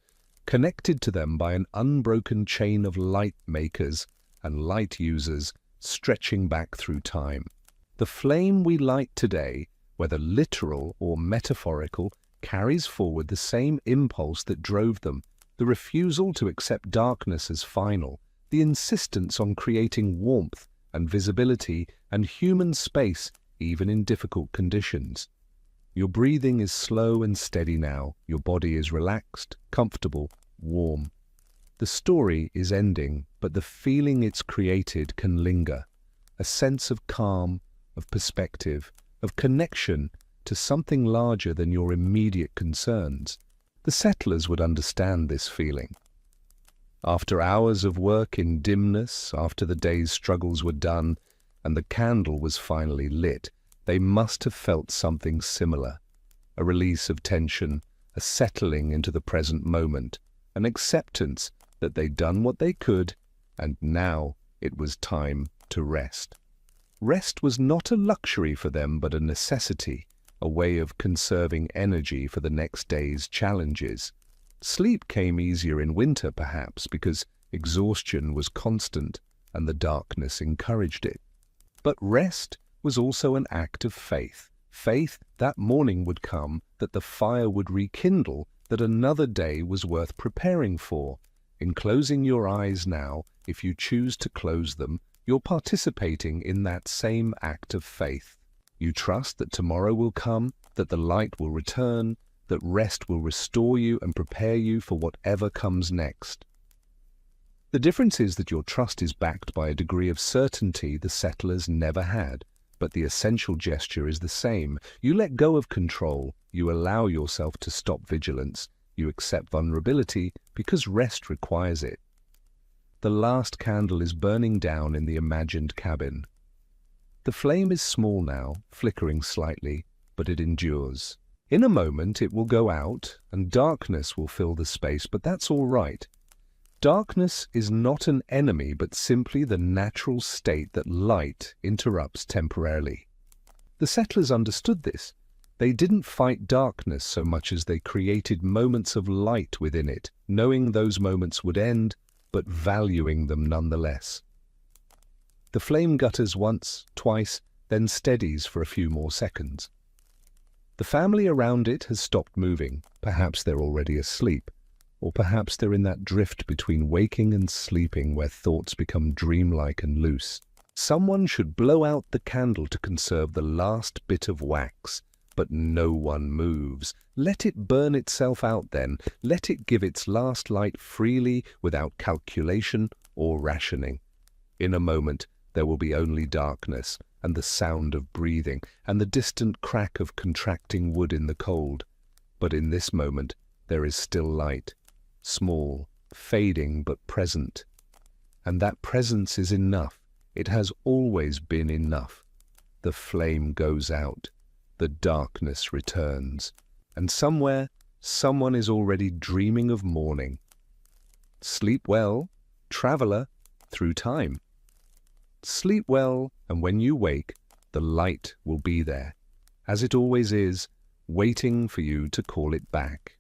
S1: connected to them by an unbroken chain of light makers and light users stretching back through time. The flame we light today, whether literal or metaphorical, carries forward the same impulse that drove them, the refusal to accept darkness as final, the insistence on creating warmth and visibility and human space even in difficult conditions. Your breathing is slow and steady now. Your body is relaxed, comfortable, warm. The story is ending, but the feeling it's created can linger. A sense of calm, of perspective, of connection to something larger than your immediate concerns. The settlers would understand this feeling. After hours of work in dimness, after the day's struggles were done, and the candle was finally lit, they must have felt something similar. A release of tension, a settling into the present moment, an acceptance that they'd done what they could, and now it was time to rest. Rest was not a luxury for them, but a necessity, a way of conserving energy for the next day's challenges. Sleep came easier in winter, perhaps, because exhaustion was constant and the darkness encouraged it. But rest was also an act of faith. Faith that morning would come, that the fire would rekindle, that another day was worth preparing for. In closing your eyes now, if you choose to close them, you're participating in that same act of faith. You trust that tomorrow will come, that the light will return, that rest will restore you and prepare you for whatever comes next. The difference is that your trust is backed by a degree of certainty the settlers never had, but the essential gesture is the same. You let go of control, you allow yourself to stop vigilance, you accept vulnerability because rest requires it. The last candle is burning down in the imagined cabin. The flame is small now, flickering slightly, but it endures. In a moment it will go out, and darkness will fill the space, but that's all right. Darkness is not an enemy, but simply the natural state that light interrupts temporarily. The settlers understood this. They didn't fight darkness so much as they created moments of light within it, knowing those moments would end, but valuing them nonetheless. The flame gutters once, twice, then steadies for a few more seconds. The family around it has stopped moving. Perhaps they're already asleep, or perhaps they're in that drift between waking and sleeping where thoughts become dreamlike and loose. Someone should blow out the candle to conserve the last bit of wax, but no one moves. Let it burn itself out then. Let it give its last light freely without calculation or rationing. In a moment, there will be only darkness and the sound of breathing and the distant crack of contracting wood in the cold. But in this moment, there is still light, small, fading but present. And that presence is enough. It has always been enough. The flame goes out. The darkness returns. And somewhere, someone is already dreaming of morning. Sleep well, traveler, through time. Sleep well, and when you wake, the light will be there, as it always is, waiting for you to call it back.